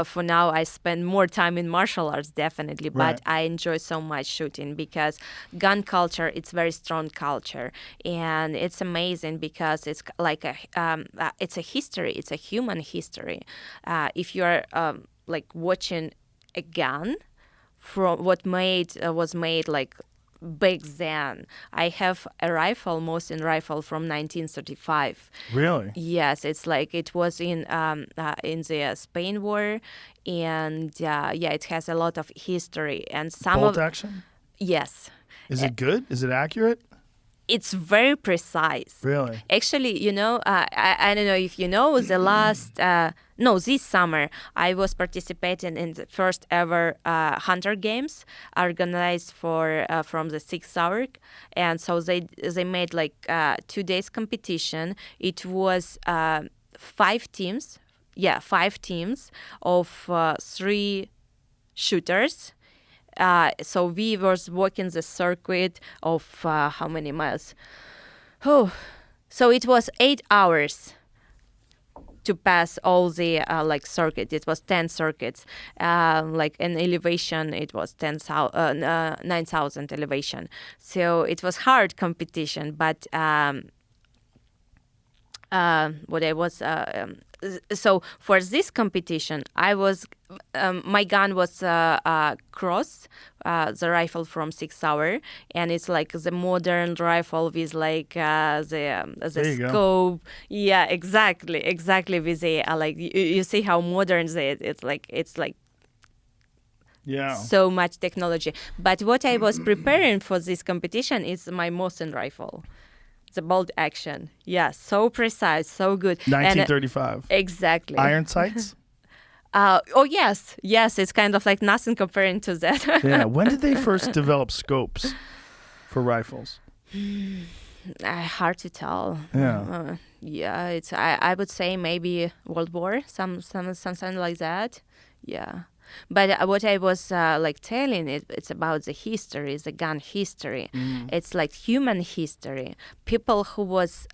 for now I spend more time in martial arts, definitely, but I enjoy so much shooting because gun culture, it's very strong culture, and it's amazing because it's like it's a history, it's a human history. If you are like watching a gun from what was made like back then. I have a rifle, Mosin rifle from 1935. Really? Yes, it's like it was in the Spain War, and it has a lot of history and some Bolt of action? yes. Is it good? Is it accurate? It's very precise. Really? Actually, I don't know if you know, this summer I was participating in the first ever Hunter Games organized from the 6th hour, and so they made like 2 days competition. It was 5 teams, 5 teams of 3 shooters. So we was walking the circuit of how many miles? Oh, so it was 8 hours to pass all the like circuit. It was 10 circuits. Like an elevation, it was 9,000 elevation. So it was hard competition, but what I was so for this competition, I was my gun was Cross, the rifle from 6th hour, and it's like the modern rifle with like the scope. Yeah, exactly with the like you see how modern it's like Yeah. so much technology. But what I was preparing for this competition is my Mosin rifle. The bolt action. Yeah, so precise, so good. 1935. Exactly. Iron sights? Yes, it's kind of like nothing comparing to that. Yeah. When did they first develop scopes for rifles? Hard to tell. Yeah. It's I would say maybe World War, something like that. Yeah. But what I was like telling it's about the history, the gun history. It's like human history. People who was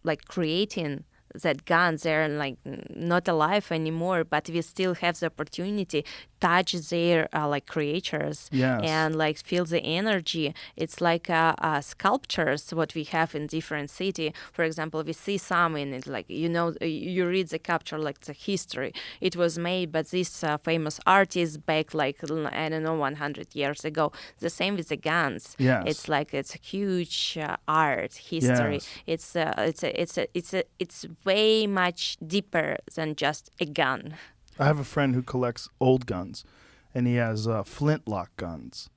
like creating that guns, they're like not alive anymore, but we still have the opportunity touch their like creatures and like feel the energy. It's like sculptures what we have in different city. For example, we see some in it, like you read the capture like the history. It was made by this famous artist back like I don't know 100 years ago. The same with the guns. Yes. It's like it's a huge art history. Yes. It's way much deeper than just a gun. I have a friend who collects old guns, and he has flintlock guns.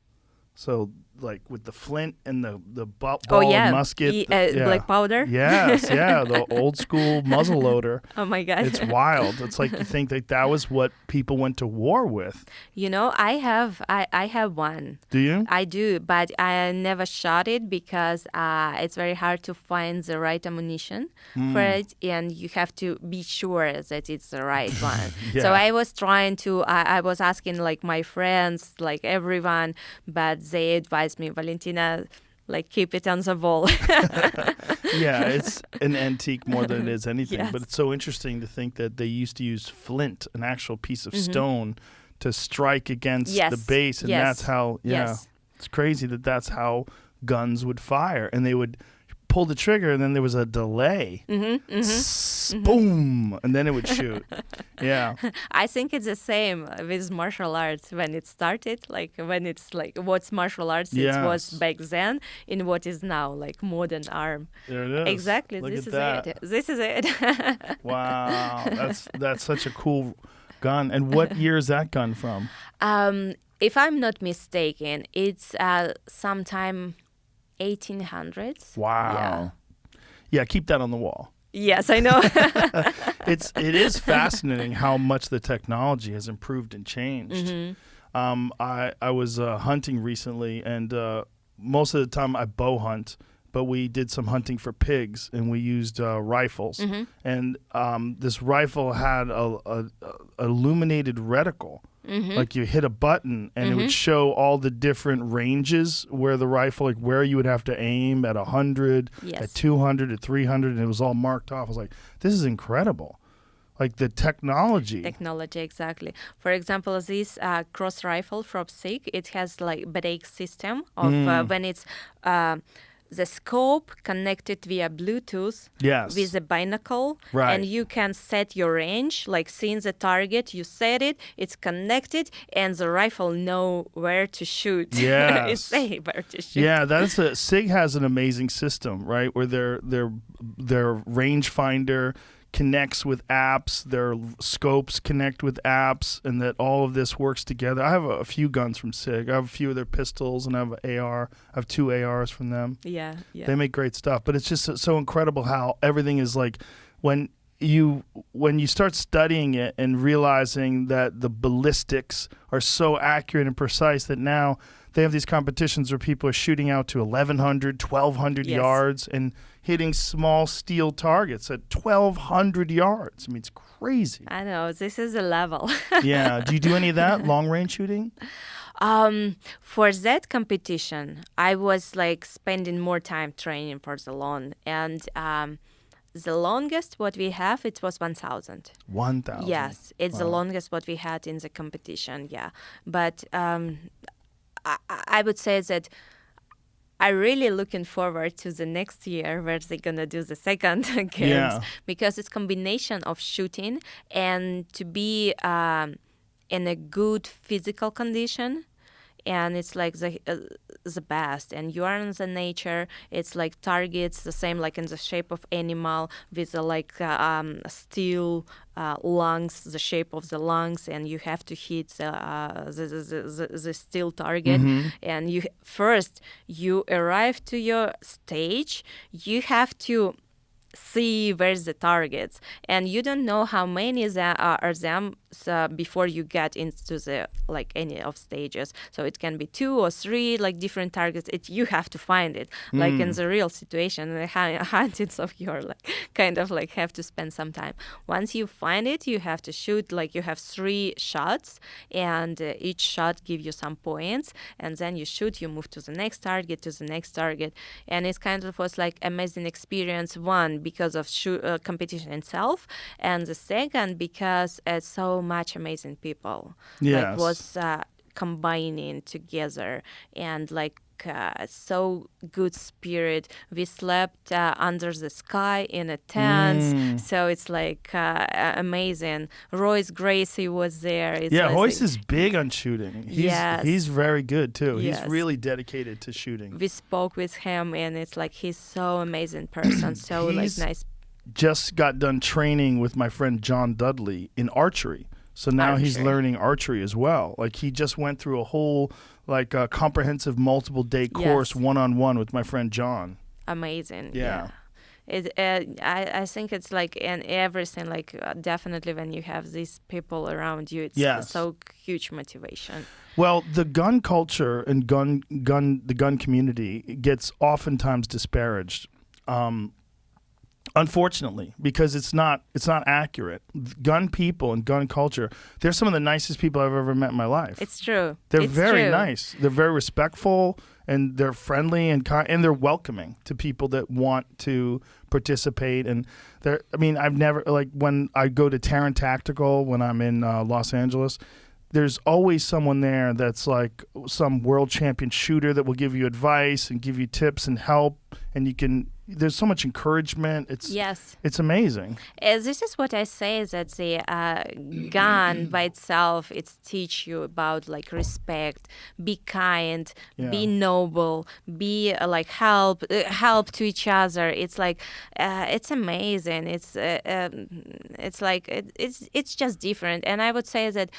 So, like with the flint and the ball and musket. Black powder? Yes, the old school muzzle loader. Oh my God. It's wild. It's like you think that was what people went to war with. I have one. Do you? I do, but I never shot it because it's very hard to find the right ammunition for it, and you have to be sure that it's the right one. So I was trying to, I was asking like my friends, like everyone, but they advised me, Valentina, like keep it on the wall. Yeah, it's an antique more than it is anything. Yes. But it's so interesting to think that they used to use flint, an actual piece of stone, to strike against the base, and that's how. It's crazy that's how guns would fire, and they would pull the trigger, and then there was a delay. Boom, and then it would shoot. Yeah. I think it's the same with martial arts when it started, like when it's like what's martial arts it was back then in what is now like modern arm. There it is. Exactly. Look This at is that. it. This is it. Wow, that's such a cool gun. And what year is that gun from? If I'm not mistaken, it's sometime 1800s. Wow. Yeah, keep that on the wall. Yes, I know. It is fascinating how much the technology has improved and changed. I was hunting recently, and most of the time I bow hunt, but we did some hunting for pigs, and we used rifles. And this rifle had a illuminated reticle. Like you hit a button and it would show all the different ranges where the rifle, like where you would have to aim at 100, at 200, at 300, and it was all marked off. I was like, this is incredible. Like the technology. Technology, exactly. For example, this cross rifle from SIG, it has like brake system of when it's the scope connected via Bluetooth with a binacle, and you can set your range, like seeing the target, you set it, it's connected, and the rifle know where to shoot. Yes. It's say where to shoot. Yeah, SIG has an amazing system, right? Where their rangefinder connects with apps, their scopes connect with apps, and that all of this works together. I have a few guns from SIG. I have a few of their pistols, and I have an AR. I have 2 ARs from them. Yeah. They make great stuff, but it's just so incredible how everything is like when you start studying it and realizing that the ballistics are so accurate and precise that now they have these competitions where people are shooting out to 1,100, 1,200 yards and hitting small steel targets at 1,200 yards. I mean, it's crazy. I know, this is a level. Yeah. Do you do any of that, long-range shooting? For that competition, I was like spending more time training for the long, and the longest what we have, it was 1,000. 1,000? Yes, it's the longest what we had in the competition, yeah. But I would say that I'm really looking forward to the next year where they're going to do the second games, because it's combination of shooting and to be in a good physical condition. And it's like the best, and you are in the nature. It's like targets the same, like in the shape of animal with steel lungs, the shape of the lungs, and you have to hit the steel target. And you arrive to your stage. You have to see where's the targets, and you don't know how many are them before you get into the like any of stages. So it can be 2 or 3 like different targets. You have to find it like in the real situation. Hundreds of your like kind of like have to spend some time. Once you find it, you have to shoot, like you have 3 shots, and each shot give you some points, and then you shoot, you move to the next target, and it kind of was like amazing experience. One, because of competition itself, and the second because it's so much amazing people like was combining together, and like so good spirit. We slept under the sky in a tent, so it's like amazing. Royce Gracie was there. Royce is big on shooting. He's very good too. He's really dedicated to shooting. We spoke with him, and it's like he's so amazing person. So like nice. Just got done training with my friend John Dudley in archery. So now he's learning archery as well. Like he just went through a whole like comprehensive multiple day course one-on-one with my friend John. Amazing. Yeah. I think it's like in everything, like definitely when you have these people around you, it's so huge motivation. Well, the gun culture and the gun community gets oftentimes disparaged. Unfortunately, because it's not accurate. Gun people and gun culture, they're some of the nicest people I've ever met in my life. It's true. They're very nice. They're very respectful, and they're friendly and they're welcoming to people that want to participate. And I've never, like when I go to Terran Tactical when I'm in Los Angeles, there's always someone there that's like some world champion shooter that will give you advice and give you tips and help, and there's so much encouragement. It's amazing. This is what I say, that the gun by itself, it teach you about like respect, be kind, be noble, be like help to each other. It's like it's amazing. It's like it's just different. And I would say that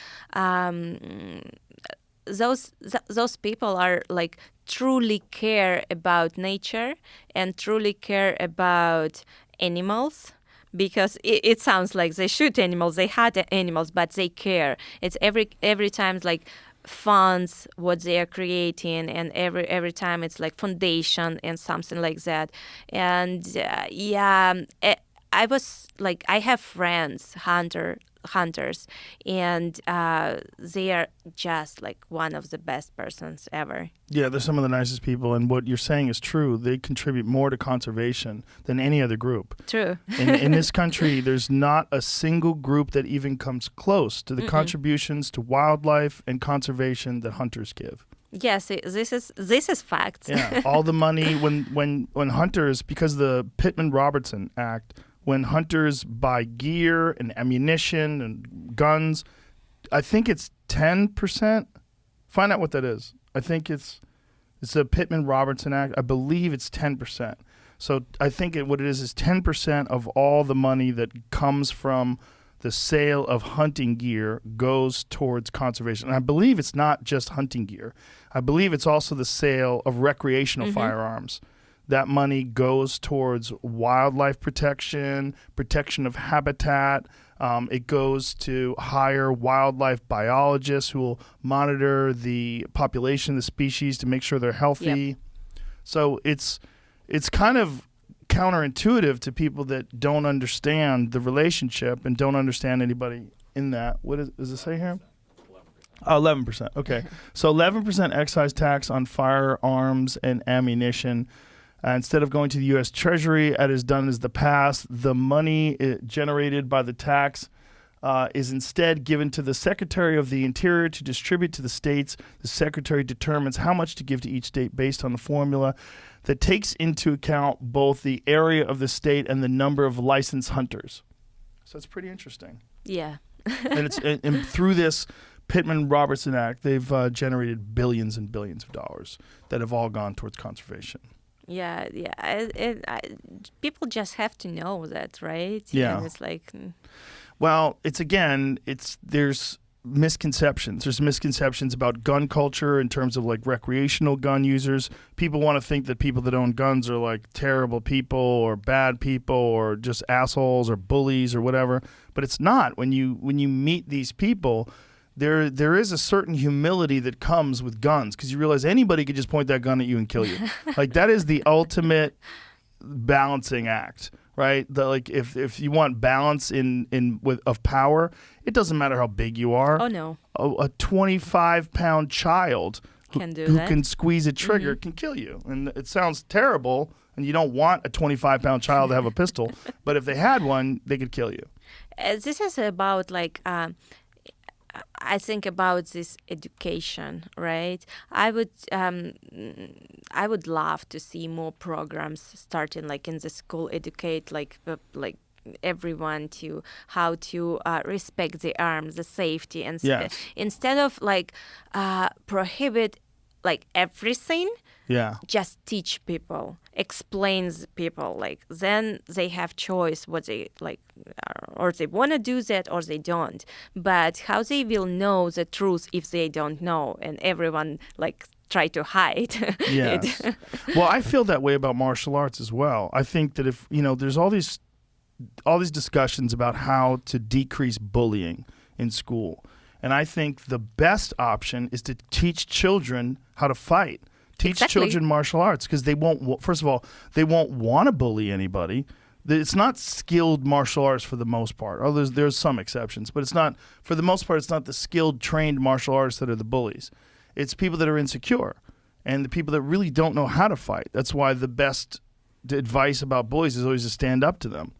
those people are like truly care about nature and truly care about animals, because it sounds like they shoot animals, they hunt animals, but they care. It's every time like funds what they are creating, and every time it's like foundation and something like that. And I was like, I have friends hunters, and they are just like one of the best persons ever. Yeah, they're some of the nicest people, and what you're saying is true. They contribute more to conservation than any other group. True. In this country, there's not a single group that even comes close to the contributions to wildlife and conservation that hunters give. Yes, this is fact. Yeah, all the money when hunters, because of the Pittman-Robertson Act, when hunters buy gear and ammunition and guns, I think it's 10%. Find out what that is. I think it's the Pittman-Robertson Act. I believe it's 10%. So I think what it is 10% of all the money that comes from the sale of hunting gear goes towards conservation. And I believe it's not just hunting gear. I believe it's also the sale of recreational firearms. That money goes towards wildlife protection, protection of habitat. It goes to hire wildlife biologists who will monitor the population of the species to make sure they're healthy. Yep. So it's kind of counterintuitive to people that don't understand the relationship and don't understand anybody in that. What does it say here? 11%. Okay. So 11% excise tax on firearms and ammunition. Instead of going to the U.S. Treasury, as done as the past, the money generated by the tax is instead given to the Secretary of the Interior to distribute to the states. The Secretary determines how much to give to each state based on the formula that takes into account both the area of the state and the number of licensed hunters. So it's pretty interesting. Yeah. And through this Pittman-Robertson Act, they've generated billions and billions of dollars that have all gone towards conservation. Yeah. People just have to know that, right? Yeah. And it's like, well, there's misconceptions. There's misconceptions about gun culture in terms of like recreational gun users. People want to think that people that own guns are like terrible people or bad people or just assholes or bullies or whatever. But it's not. When you meet these people, there is a certain humility that comes with guns, because you realize anybody could just point that gun at you and kill you. Like, that is the ultimate balancing act, right? If you want balance of power, it doesn't matter how big you are. oh no, A 25-pound child who that. can squeeze a trigger can kill you. And it sounds terrible, and you don't want a 25-pound child to have a pistol, but if they had one, they could kill you. This is about like. I think about this education, right? I would love to see more programs starting like in the school, educate like everyone to how to respect the arms, the safety, and Yes. instead of like prohibit like everything. Yeah. Just teach people, explains people, like then they have choice what they like, or they want to do that or they don't. But how they will know the truth if they don't know, and everyone like try to hide Yes. it. Well, I feel that way about martial arts as well. I think that if, there's all these discussions about how to decrease bullying in school. And I think the best option is to teach children how to fight. Teach Exactly. children martial arts, because they won't, first of all, they won't want to bully anybody. It's not skilled martial arts for the most part. Oh, there's some exceptions, but it's not, for the most part, it's not the skilled, trained martial artists that are the bullies. It's people that are insecure and the people that really don't know how to fight. That's why the best advice about bullies is always to stand up to them.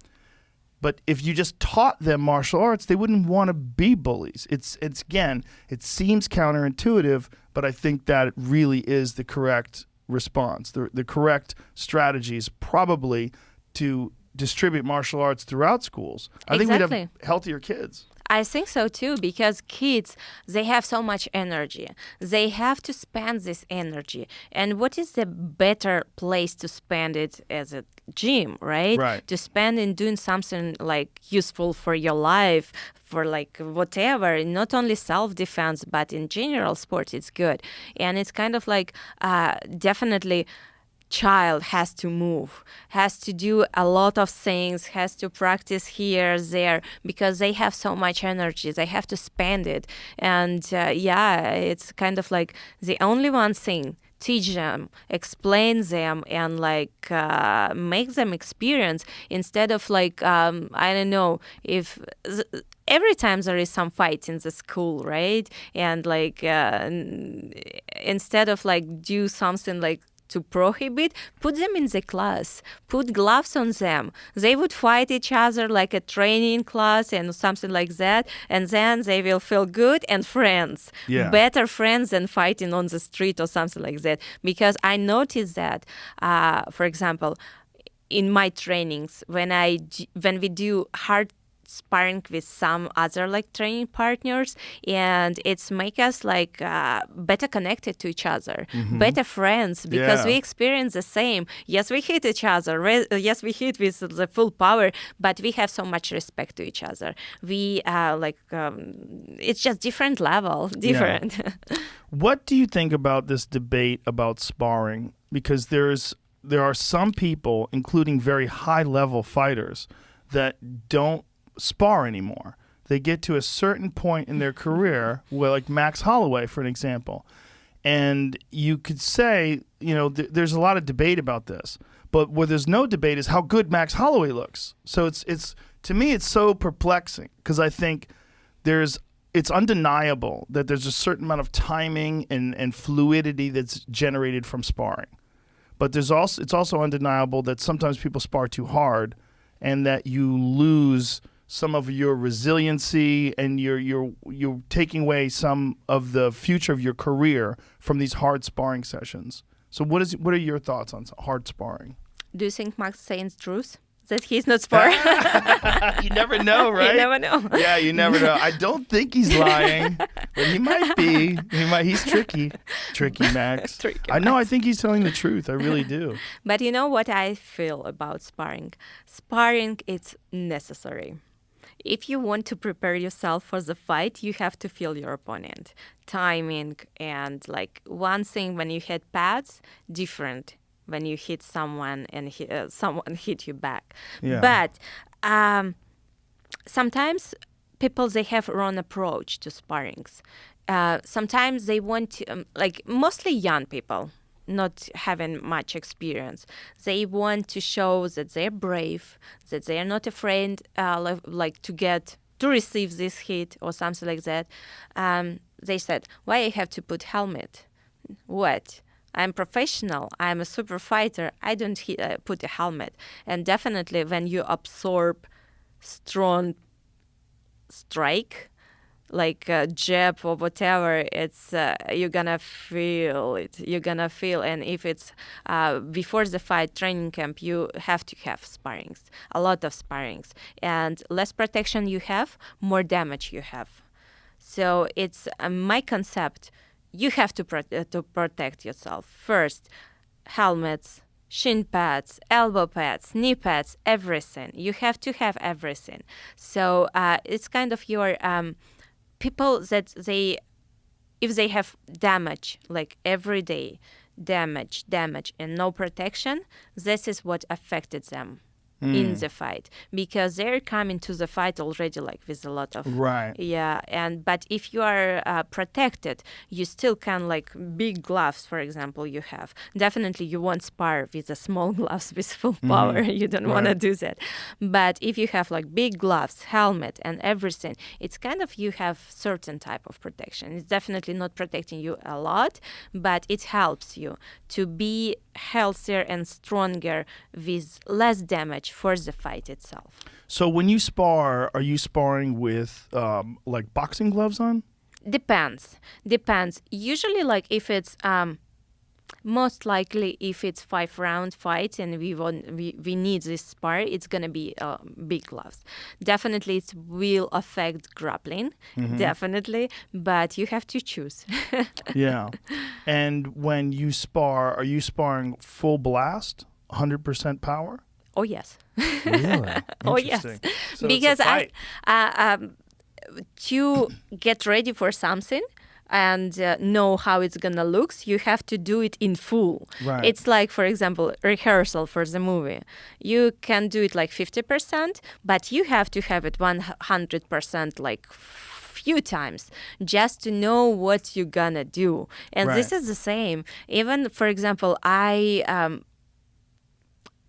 But if you just taught them martial arts, they wouldn't want to be bullies. It's again, it seems counterintuitive, but I think that it really is the correct response. The correct strategy is probably to distribute martial arts throughout schools. I think we'd have healthier kids. I think so too, because kids, they have so much energy. They have to spend this energy. And what is the better place to spend it as a gym, right? Right. To spend in doing something like useful for your life, for like whatever, not only self-defense, but in general sports, it's good. And it's kind of like definitely child has to move, has to do a lot of things, has to practice here, there, because they have so much energy. They have to spend it. And it's kind of like the only one thing. Teach them, explain them, and make them experience instead of I don't know if every time there is some fight in the school, right? And instead of do something to prohibit, put them in the class, put gloves on them. They would fight each other like a training class and something like that, and then they will feel good and friends, better friends than fighting on the street or something like that. Because I noticed that, for example, in my trainings, when we do hard sparring with some other training partners, and it's make us better connected to each other, better friends, because we experience the same. Yes, we hit each other. Yes, we hit with the full power, but we have so much respect to each other. We it's just different level, different. Yeah. What do you think about this debate about sparring? Because there are some people, including very high level fighters, that don't spar anymore. They get to a certain point in their career, where, like Max Holloway, for an example, and you could say, there's a lot of debate about this, but where there's no debate is how good Max Holloway looks. So it's to me, it's so perplexing, because I think it's undeniable that there's a certain amount of timing and fluidity that's generated from sparring, but it's also undeniable that sometimes people spar too hard, and that you lose some of your resiliency, and you're taking away some of the future of your career from these hard sparring sessions. So what are your thoughts on hard sparring? Do you think Max saying truth? That he's not sparring? You never know, right? You never know. Yeah, you never know. I don't think he's lying, but he might be. He's tricky. Tricky Max. I know, I think he's telling the truth. I really do. But you know what I feel about sparring? Sparring, it's necessary. If you want to prepare yourself for the fight, you have to feel your opponent. Timing, and one thing, when you hit pads, different when you hit someone and someone hit you back. Yeah. But sometimes people, they have wrong approach to sparrings. Sometimes they want to, mostly young people, not having much experience, they want to show that they're brave, that they are not afraid to receive this hit or something like that. They said, why I have to put helmet? What? I'm professional. I'm a super fighter. I don't put a helmet. And definitely when you absorb strong strike, like a jab or whatever, it's you're gonna feel it. And if it's before the fight training camp, you have to have sparrings, a lot of sparrings, and less protection you have, more damage you have. So it's my concept. You have to protect yourself first. Helmets, shin pads, elbow pads, knee pads, everything. You have to have everything. So it's kind of your people that if they have damage, every day, damage, and no protection, this is what affected them in the fight, because they're coming to the fight already with a lot of but if you are protected, you still can, big gloves, for example, you have, definitely you won't spar with a small gloves with full power. You don't want to do that. But if you have big gloves, helmet, and everything, it's kind of, you have certain type of protection. It's definitely not protecting you a lot, but it helps you to be healthier and stronger with less damage for the fight itself. So when you spar, are you sparring with boxing gloves on? Depends. Usually, if it's most likely, if it's 5-round fight and we need this spar, it's gonna be big gloves. Definitely, it will affect grappling. Definitely, but you have to choose. Yeah. And when you spar, are you sparring full blast, 100% power? Oh yes. Really? Oh yes. So because it's a fight. to get ready for something, and know how it's gonna look, you have to do it in full. Right. It's like, for example, rehearsal for the movie. You can do it like 50%, but you have to have it 100% like few times just to know what you're gonna do. And this Right. is the same. Even, for example,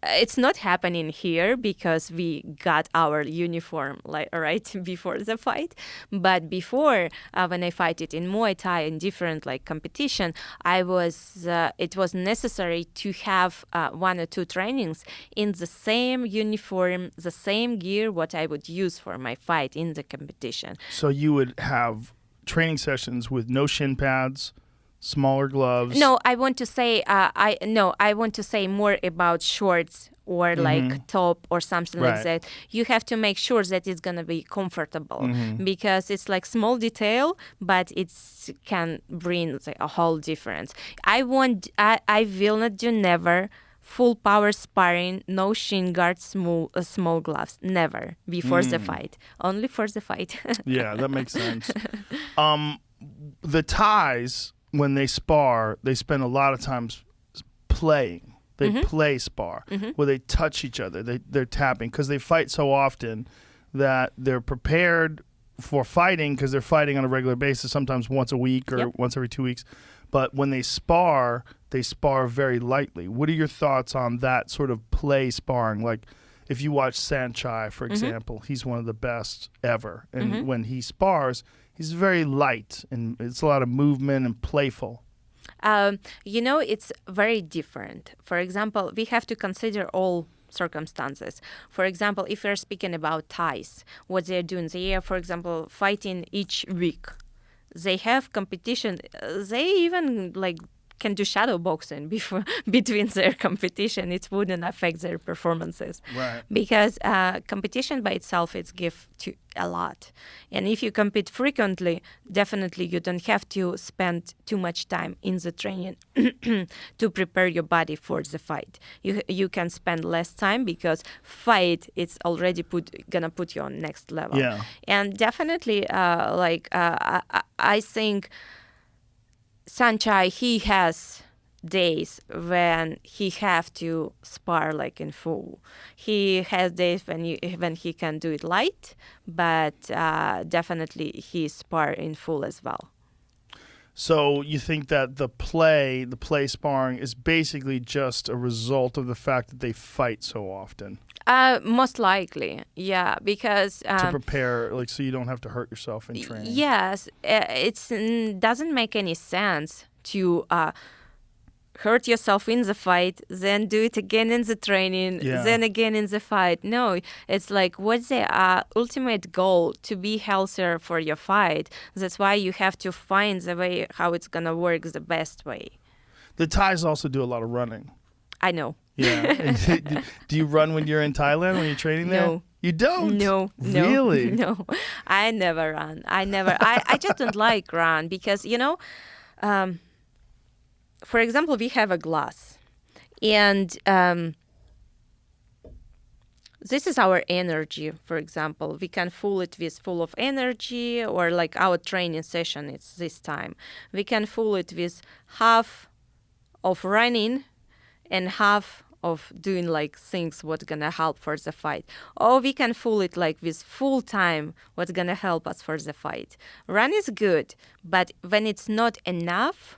it's not happening here because we got our uniform like right before the fight. But before, when I fight it in Muay Thai in different like competition, it was necessary to have 1 or 2 trainings in the same uniform, the same gear what I would use for my fight in the competition. So you would have training sessions with no shin pads, smaller gloves. No, I want to say I want to say more about shorts or like top or something like Right. that. You have to make sure that it's gonna be comfortable because it's like small detail, but it can bring like, a whole difference. I will not do never full power sparring, no shin guards, small gloves, never before the fight, only for the fight. Yeah, that makes sense. The Thais, when they spar, they spend a lot of times playing. They play spar, where they touch each other. They're tapping because they fight so often that they're prepared for fighting because they're fighting on a regular basis, sometimes once a week or once every 2 weeks. But when they spar very lightly. What are your thoughts on that sort of play sparring? Like if you watch Sanchai, for example, he's one of the best ever. And when he spars, he's very light and it's a lot of movement and playful. It's very different. For example, we have to consider all circumstances. For example, if we're speaking about Thais, what they're doing, they are, for example, fighting each week. They have competition. They even like can do shadow boxing between their competition. It wouldn't affect their performances. Right. Because competition by itself it's give to a lot. And if you compete frequently, definitely you don't have to spend too much time in the training to prepare your body for the fight. You can spend less time because fight it's already gonna put you on next level. Yeah. And definitely I think Sanchai, he has days when he have to spar like in full. He has days when he can do it light, but definitely he spar in full as well. So you think that the play sparring is basically just a result of the fact that they fight so often? Most likely, yeah, because to prepare, like, so you don't have to hurt yourself in training. Yes, it doesn't make any sense to hurt yourself in the fight, then do it again in the training, then again in the fight. No, it's like what's the ultimate goal? To be healthier for your fight. That's why you have to find the way how it's gonna work the best way. The Thais also do a lot of running. I know. Yeah. Do you run when you're in Thailand, when you're training there? No. You don't? No. Really? No. I never run. I just don't like run because, for example, we have a glass. And this is our energy, for example. We can fill it with full of energy or like our training session, it's this time. We can fill it with half of running and half of doing like things what's gonna help for the fight. Or we can fill it like with full time what's gonna help us for the fight. Run is good, but when it's not enough,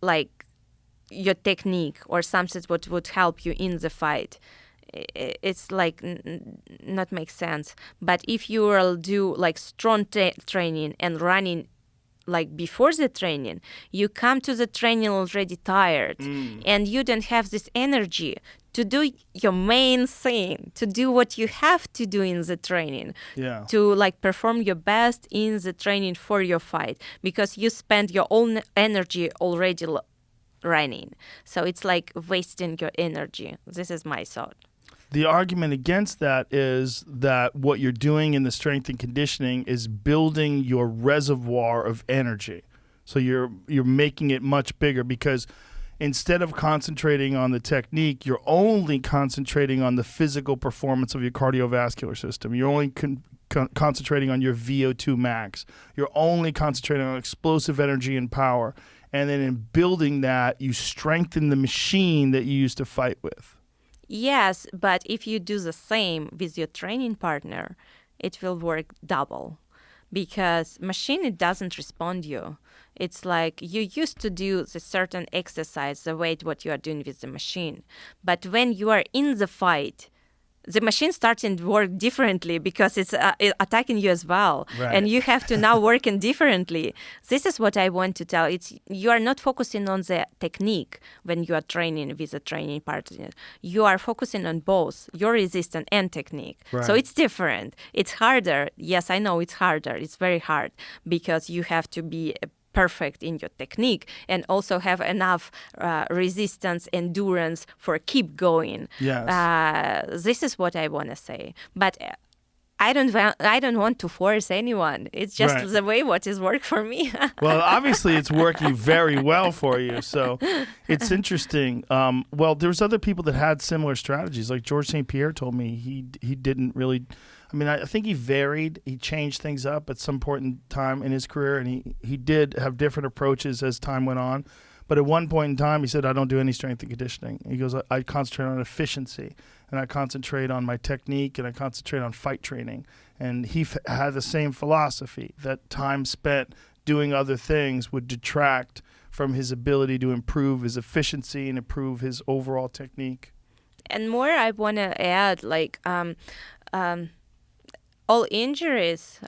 like your technique or something what would help you in the fight, it's like not make sense. But if you will do like strong training and running like before the training, you come to the training already tired and you don't have this energy to do your main thing, to do what you have to do in the training, to like perform your best in the training for your fight, because you spend your own energy already running. So it's like wasting your energy. This is my thought. The argument against that is that what you're doing in the strength and conditioning is building your reservoir of energy. So you're making it much bigger, because instead of concentrating on the technique, you're only concentrating on the physical performance of your cardiovascular system. You're only concentrating on your VO2 max. You're only concentrating on explosive energy and power. And then in building that, you strengthen the machine that you used to fight with. Yes, but if you do the same with your training partner, it will work double. Because machine, it doesn't respond you. It's like you used to do the certain exercise, the weight what you are doing with the machine. But when you are in the fight, the machine starting to work differently because it's attacking you as well. Right. And you have to now work in differently. This is what I want to tell. You are not focusing on the technique when you are training with a training partner. You are focusing on both your resistance and technique. Right. So it's different. It's harder. Yes, I know it's harder. It's very hard because you have to be perfect in your technique and also have enough resistance, endurance for keep going. Yes. This is what I want to say. But I don't want to force anyone. It's just Right. the way what is work for me. Well, obviously it's working very well for you. So it's interesting. Well, there's other people that had similar strategies. Like George St. Pierre told me he didn't really. I mean, I think he varied. He changed things up at some point in time in his career, and he did have different approaches as time went on. But at one point in time, he said, I don't do any strength and conditioning. He goes, I concentrate on efficiency, and I concentrate on my technique, and I concentrate on fight training. And he had the same philosophy, that time spent doing other things would detract from his ability to improve his efficiency and improve his overall technique. And more, I want to add, like, all injuries,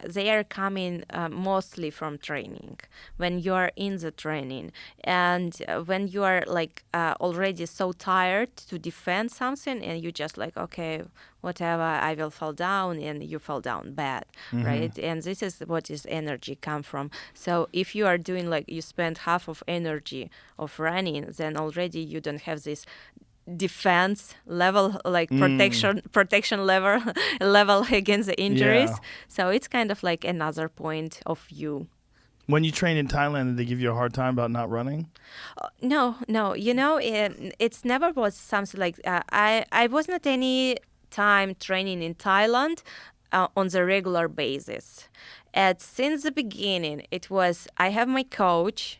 they are coming mostly from training, when you are in the training. And when you are like already so tired to defend something and you just like, okay, whatever, I will fall down, and you fall down bad, right? And this is what is energy come from. So if you are doing like, you spend half of energy of running, then already you don't have this defense level, like protection level against the injuries. Yeah. So it's kind of like another point of view. When you trained in Thailand, did they give you a hard time about not running? No. You know, it's never was something like I was not any time training in Thailand on the regular basis. And since the beginning, it was I have my coach.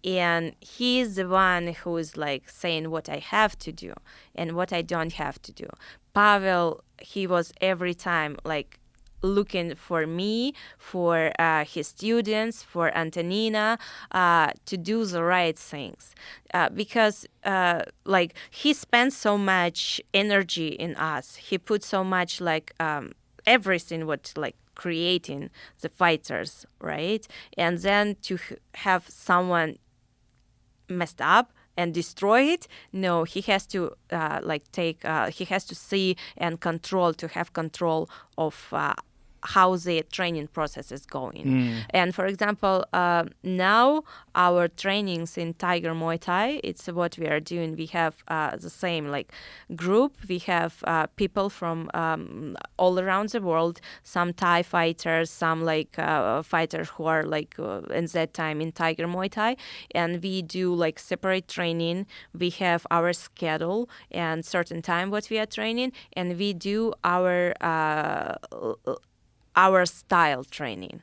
And he's the one who is like saying what I have to do and what I don't have to do. Pavel, he was every time like looking for me, for his students, for Antonina, to do the right things. Because like he spends so much energy in us. He put so much like everything what like creating the fighters, right? And then to have someone messed up and destroy it, no, he has to he has to see and control, to have control of how the training process is going. And for example, now our trainings in Tiger Muay Thai, it's what we are doing. We have the same like group. We have people from all around the world, some Thai fighters, some like fighters who are like in that time in Tiger Muay Thai. And we do like separate training. We have our schedule and certain time what we are training, and we do our style training.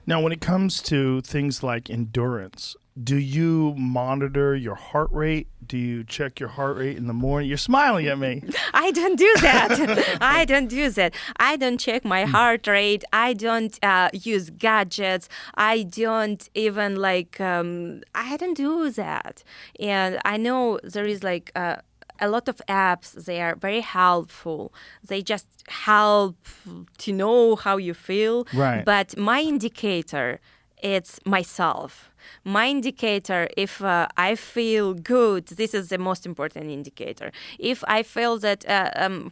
Now, when it comes to things like endurance, do you monitor your heart rate? Do you check your heart rate in the morning? You're smiling at me. I don't do that. I don't do that. I don't check my heart rate. I don't use gadgets. I don't even like, I don't do that. And I know there is like a lot of apps, they are very helpful. They just help to know how you feel. Right. But my indicator, it's myself. My indicator, if I feel good, this is the most important indicator. If I feel that,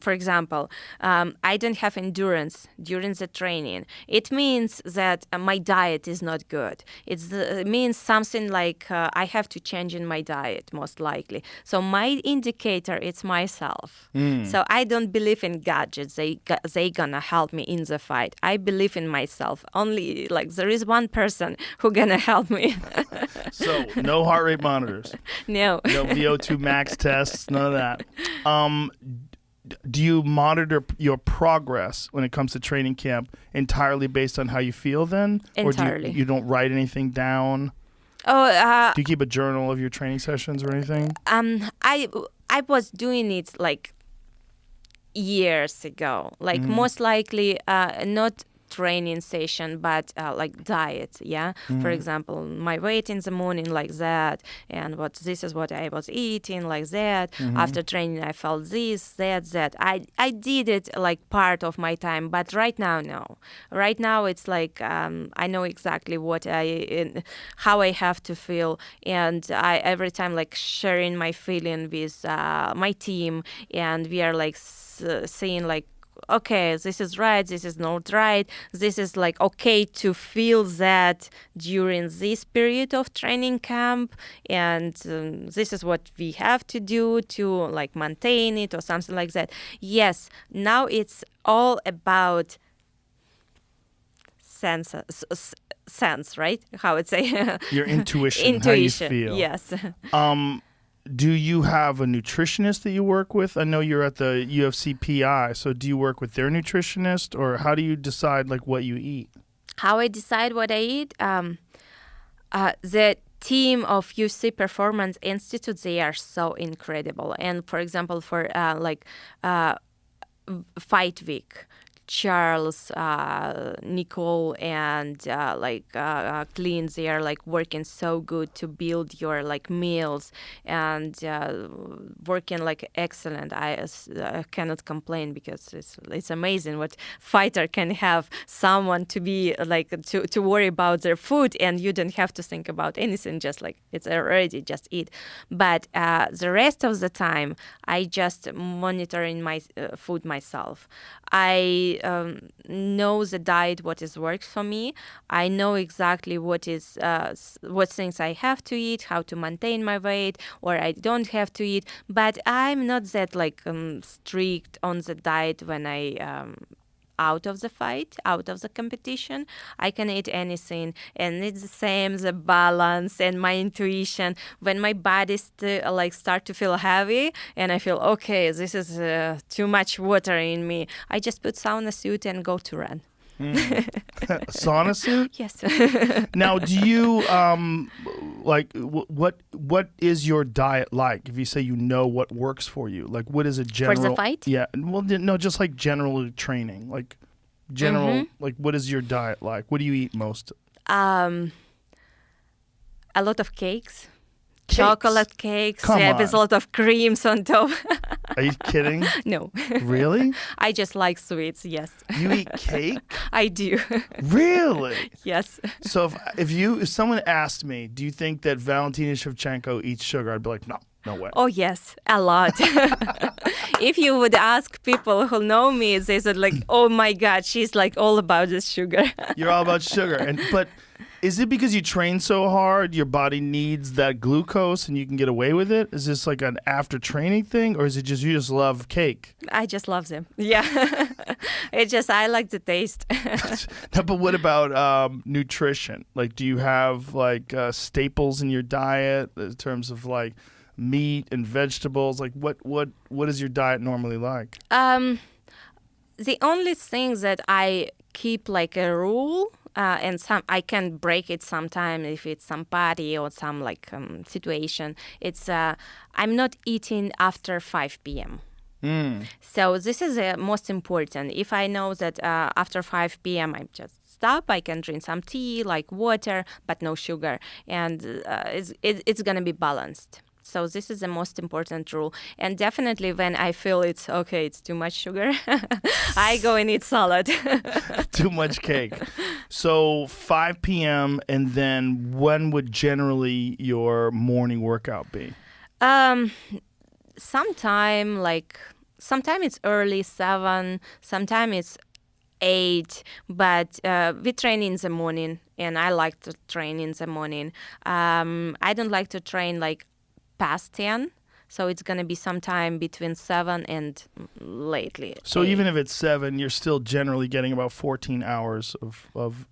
for example, I don't have endurance during the training, it means that my diet is not good. It means something like I have to change in my diet, most likely. So my indicator, it's myself. So I don't believe in gadgets. They gonna help me in the fight. I believe in myself. Only like there is one person who gonna help me. So no heart rate monitors. No. No VO2 max tests, none of that. do you monitor your progress when it comes to training camp entirely based on how you feel then? Entirely. Or you don't write anything down? Oh, Do you keep a journal of your training sessions or anything? I was doing it like years ago, like most likely not training session, but like diet. Yeah, for example, my weight in the morning like that, and this is what I was eating like that. After training, I felt this, that. I did it like part of my time, but right now, no. Right now, it's like I know exactly how I have to feel, and I every time like sharing my feeling with my team, and we are like saying like, okay, this is right, this is not right, this is like okay to feel that during this period of training camp, and this is what we have to do to like maintain it or something like that. Yes, now it's all about sense, right? How would say? Your intuition, Intuition, how you feel. yes. Do you have a nutritionist that you work with? I know you're at the UFC PI, so do you work with their nutritionist, or how do you decide like what you eat? How I decide what I eat? The team of UFC Performance Institute, they are so incredible. And for example, for fight week, Charles, Nicole, and Clean, they are like working so good to build your like meals, and working like excellent. I cannot complain, because it's amazing what fighter can have someone to be like to worry about their food, and you don't have to think about anything, just like it's already just eat. But the rest of the time, I just monitoring my food myself. I know the diet, what is works for me. I know exactly what things I have to eat, how to maintain my weight, or I don't have to eat. But I'm not that like strict on the diet when I out of the fight, out of the competition. I can eat anything, and it's the same, the balance and my intuition. When my body start to feel heavy, and I feel okay, this is too much water in me, I just put sauna suit and go to run. Sauna suit? Yes. Now, do you what is your diet like? If you say you know what works for you, like what is a general For the fight? Yeah, well, no, just like general training, like general, like what is your diet like? What do you eat most? A lot of cakes. Chocolate cakes, Come on. with a lot of creams on top. Are you kidding? No. Really? I just like sweets, yes. You eat cake? I do. Really? Yes. So if someone asked me, do you think that Valentina Shevchenko eats sugar? I'd be like, no way. Oh, yes, a lot. If you would ask people who know me, they said like, oh my God, she's like all about this sugar. You're all about sugar. But is it because you train so hard, your body needs that glucose and you can get away with it? Is this like an after training thing, or is it just you just love cake? I just love them. Yeah. I like the taste. But what about nutrition? Like, do you have like staples in your diet in terms of like meat and vegetables? Like, what is your diet normally like? The only thing that I keep like a rule, and I can break it sometime if it's some party or some like situation. It's I'm not eating after 5 p.m. So this is most important. If I know that after 5 p.m. I just stop, I can drink some tea, like water, but no sugar, and it's gonna be balanced. So this is the most important rule. And definitely when I feel it's too much sugar, I go and eat salad. Too much cake. So 5 p.m. and then when would generally your morning workout be? Sometime it's early 7, sometime it's 8, but we train in the morning, and I like to train in the morning. I don't like to train like past 10, so it's going to be sometime between 7 and lately. So 8. even if it's 7, you're still generally getting about 14 hours of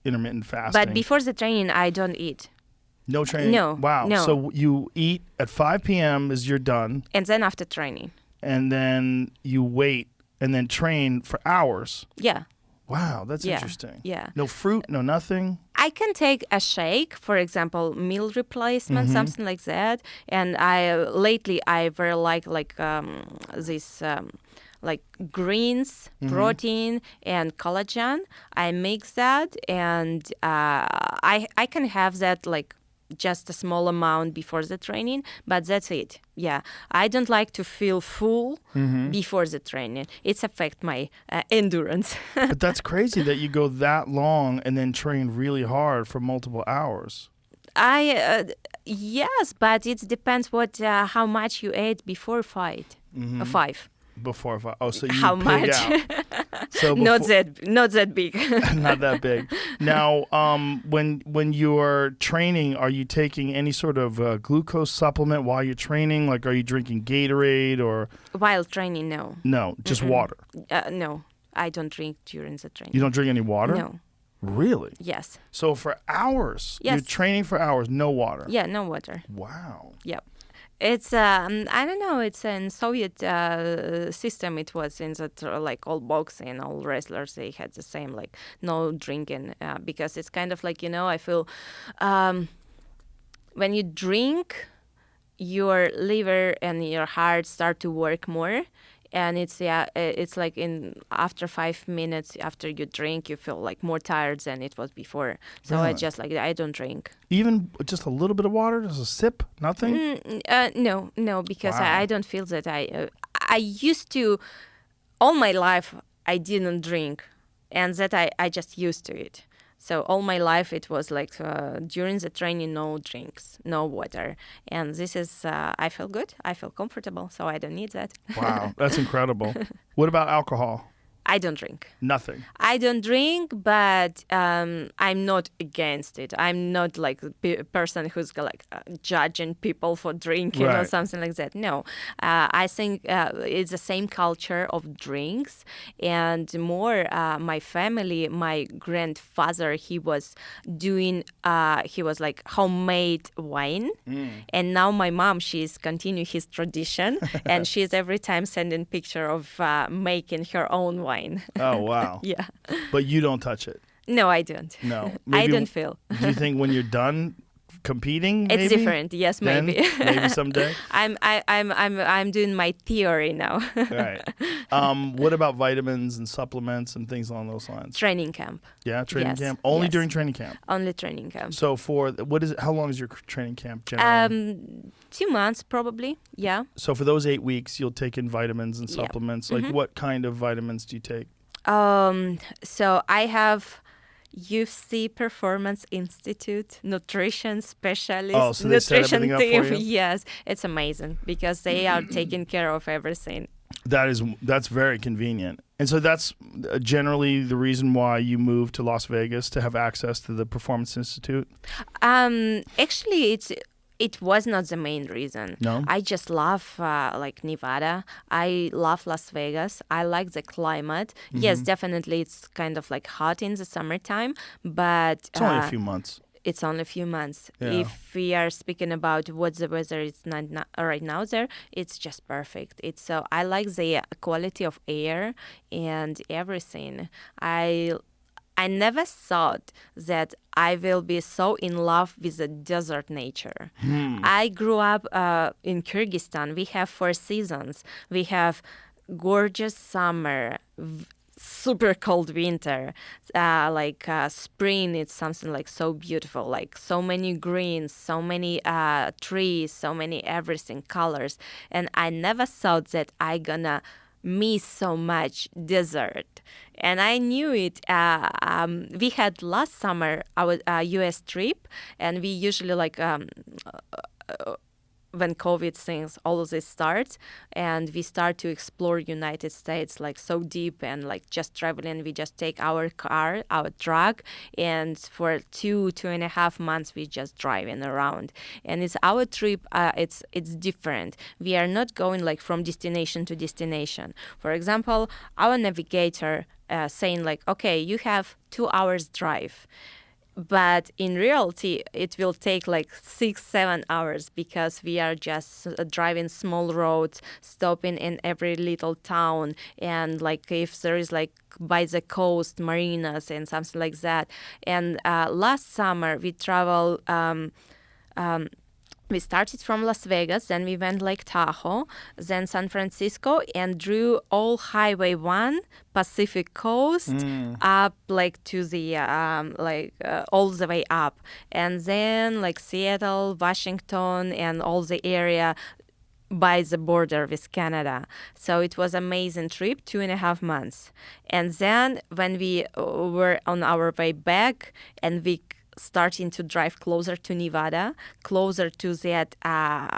intermittent fasting. But before the training, I don't eat. No training? No. Wow. No. So you eat at 5 p.m. as you're done. And then after training. and then you wait and then train for hours. Yeah. Wow, that's Yeah, interesting. yeah. No fruit, no nothing. I can take a shake, for example, meal replacement, Mm-hmm. something like that. And I lately I very like this like greens, Mm-hmm. protein, and collagen. I mix that, and I can have that like just a small amount before the training, but that's it. Yeah, I don't like to feel full Mm-hmm. before the training. It's affect my endurance. But that's crazy that you go that long and then train really hard for multiple hours. Yes, but it depends what how much you ate before fight. Mm-hmm. 5. Before five. Oh, so you How pig much? out. So Not before- not that big. not that big. Now, when you're training, are you taking any sort of glucose supplement while you're training? Like, are you drinking Gatorade or While training, no. no, just water? No, I don't drink during the training. You don't drink any water? No. Really? Yes. So for hours, you're Yes. training for hours, no water. Yeah, no water. Wow. Yep. It's I don't know. It's in Soviet system. It was in that like all boxing, all wrestlers they had the same like no drinking because it's kind of like I feel when you drink, your liver and your heart start to work more. And it's like after 5 minutes after you drink, you feel like more tired than it was before. So I Really? just I don't drink. Even just a little bit of water, just a sip, nothing. No, because Wow. I don't feel that I used to, all my life I didn't drink, and that I just used to it. So all my life it was like during the training, no drinks, no water, and this is I feel good, I feel comfortable, so I don't need that. Wow, that's incredible. What about alcohol? I don't drink. Nothing. I don't drink, but I'm not against it. I'm not like a person who's like judging people for drinking or Right. something like that. No, I think it's the same culture of drinks, and more my family, my grandfather, he was doing, he was like homemade wine, and now my mom, she's continuing his tradition, and she's every time sending picture of making her own wine. Oh, wow. Yeah. But you don't touch it. No, I don't. No. I Maybe- don't feel. Do you think when you're done competing, It's maybe? different. Yes, Then? maybe. Maybe someday? I'm doing my theory now. Right. What about vitamins and supplements and things along those lines? Training camp. Yeah, training Yes, camp? Only yes. during training camp? Only training camp. So what is it? How long is your training camp generally? 2 months probably. Yeah. So for those 8 weeks, you'll take in vitamins and Yeah. supplements. Like what kind of vitamins do you take? So I have UFC Performance Institute nutrition specialist. Oh, so they set nutrition everything up for you? Yes, it's amazing because they are taking care of everything. That's very convenient. And so that's generally the reason why you moved to Las Vegas to have access to the Performance Institute? Actually, it was not the main reason. No? I just love like Nevada. I love Las Vegas. I like the climate. Mm-hmm. Yes, definitely it's kind of like hot in the summertime, but It's only a few months. it's only a few months. Yeah. If we are speaking about what the weather is not right now there, it's just perfect. It's so I like the quality of air and everything. I never thought that I will be so in love with the desert nature. I grew up in Kyrgyzstan. We have 4 seasons. We have gorgeous summer, super cold winter, spring. It's something like so beautiful, like so many greens, so many trees, so many everything colors. And I never thought that I gonna miss so much desert, and I knew it. We had last summer our U.S. trip, and we usually when COVID things, all of this starts, and we start to explore United States like so deep and like just traveling. We just take our car, our truck, and for 2.5 months we just driving around. And it's our trip. It's different. We are not going like from destination to destination. For example, our navigator saying like, okay, you have 2 hours drive. But in reality, it will take like 6-7 hours because we are just driving small roads, stopping in every little town, and like if there is like by the coast marinas and something like that. And last summer we traveled. We started from Las Vegas, then we went Lake Tahoe, then San Francisco, and drew all Highway 1, Pacific Coast, up like to the all the way up, and then like Seattle, Washington, and all the area by the border with Canada. So it was amazing trip, 2.5 months. And then when we were on our way back, and we starting to drive closer to Nevada, closer to that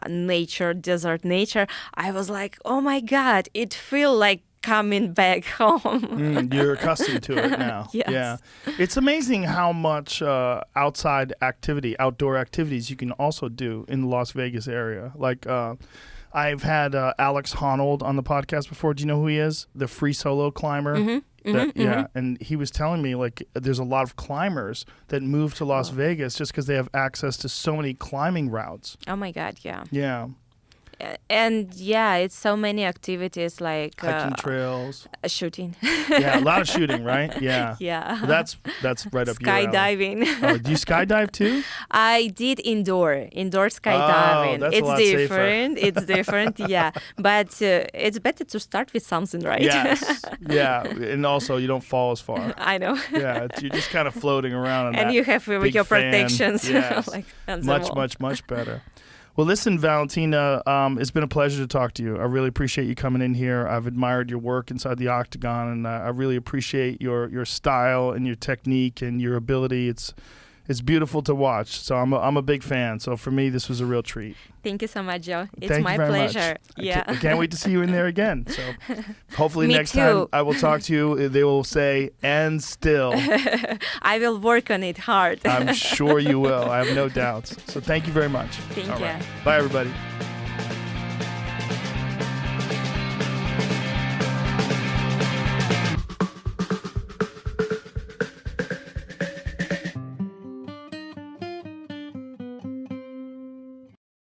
nature, desert nature, I was like, oh my God, it feels like coming back home. You're accustomed to it now. Yes. Yeah. It's amazing how much outside activity, outdoor activities you can also do in the Las Vegas area. Like I've had Alex Honnold on the podcast before. Do you know who he is? The free solo climber. Yeah, and he was telling me like there's a lot of climbers that move to Las Vegas just because they have access to so many climbing routes. Oh my God, yeah. Yeah. And yeah, it's so many activities like Hiking trails. Shooting. Yeah, a lot of shooting, right? Yeah. Yeah. That's right up your alley. Skydiving. Oh, do you skydive too? I did indoor skydiving. That's a it's lot different. It's different, yeah. But it's better to start with something, right? Yes. Yeah, and also you don't fall as far. I know. Yeah, you're just kind of floating around on And that you have big your fan. protections. Yes. like on the wall. much better. Well, listen, Valentina, it's been a pleasure to talk to you. I really appreciate you coming in here. I've admired your work inside the octagon, and I really appreciate your style and your technique and your ability. It's beautiful to watch. So I'm a big fan. So for me, this was a real treat. Thank you so much, Joe. It's Thank my you very pleasure. Much. Yeah. I can't wait to see you in there again. So hopefully Me next too. time I will talk to you, they will say, and still. I will work on it hard. I'm sure you will. I have no doubts. So thank you very much. Thank All you. right. Bye, everybody.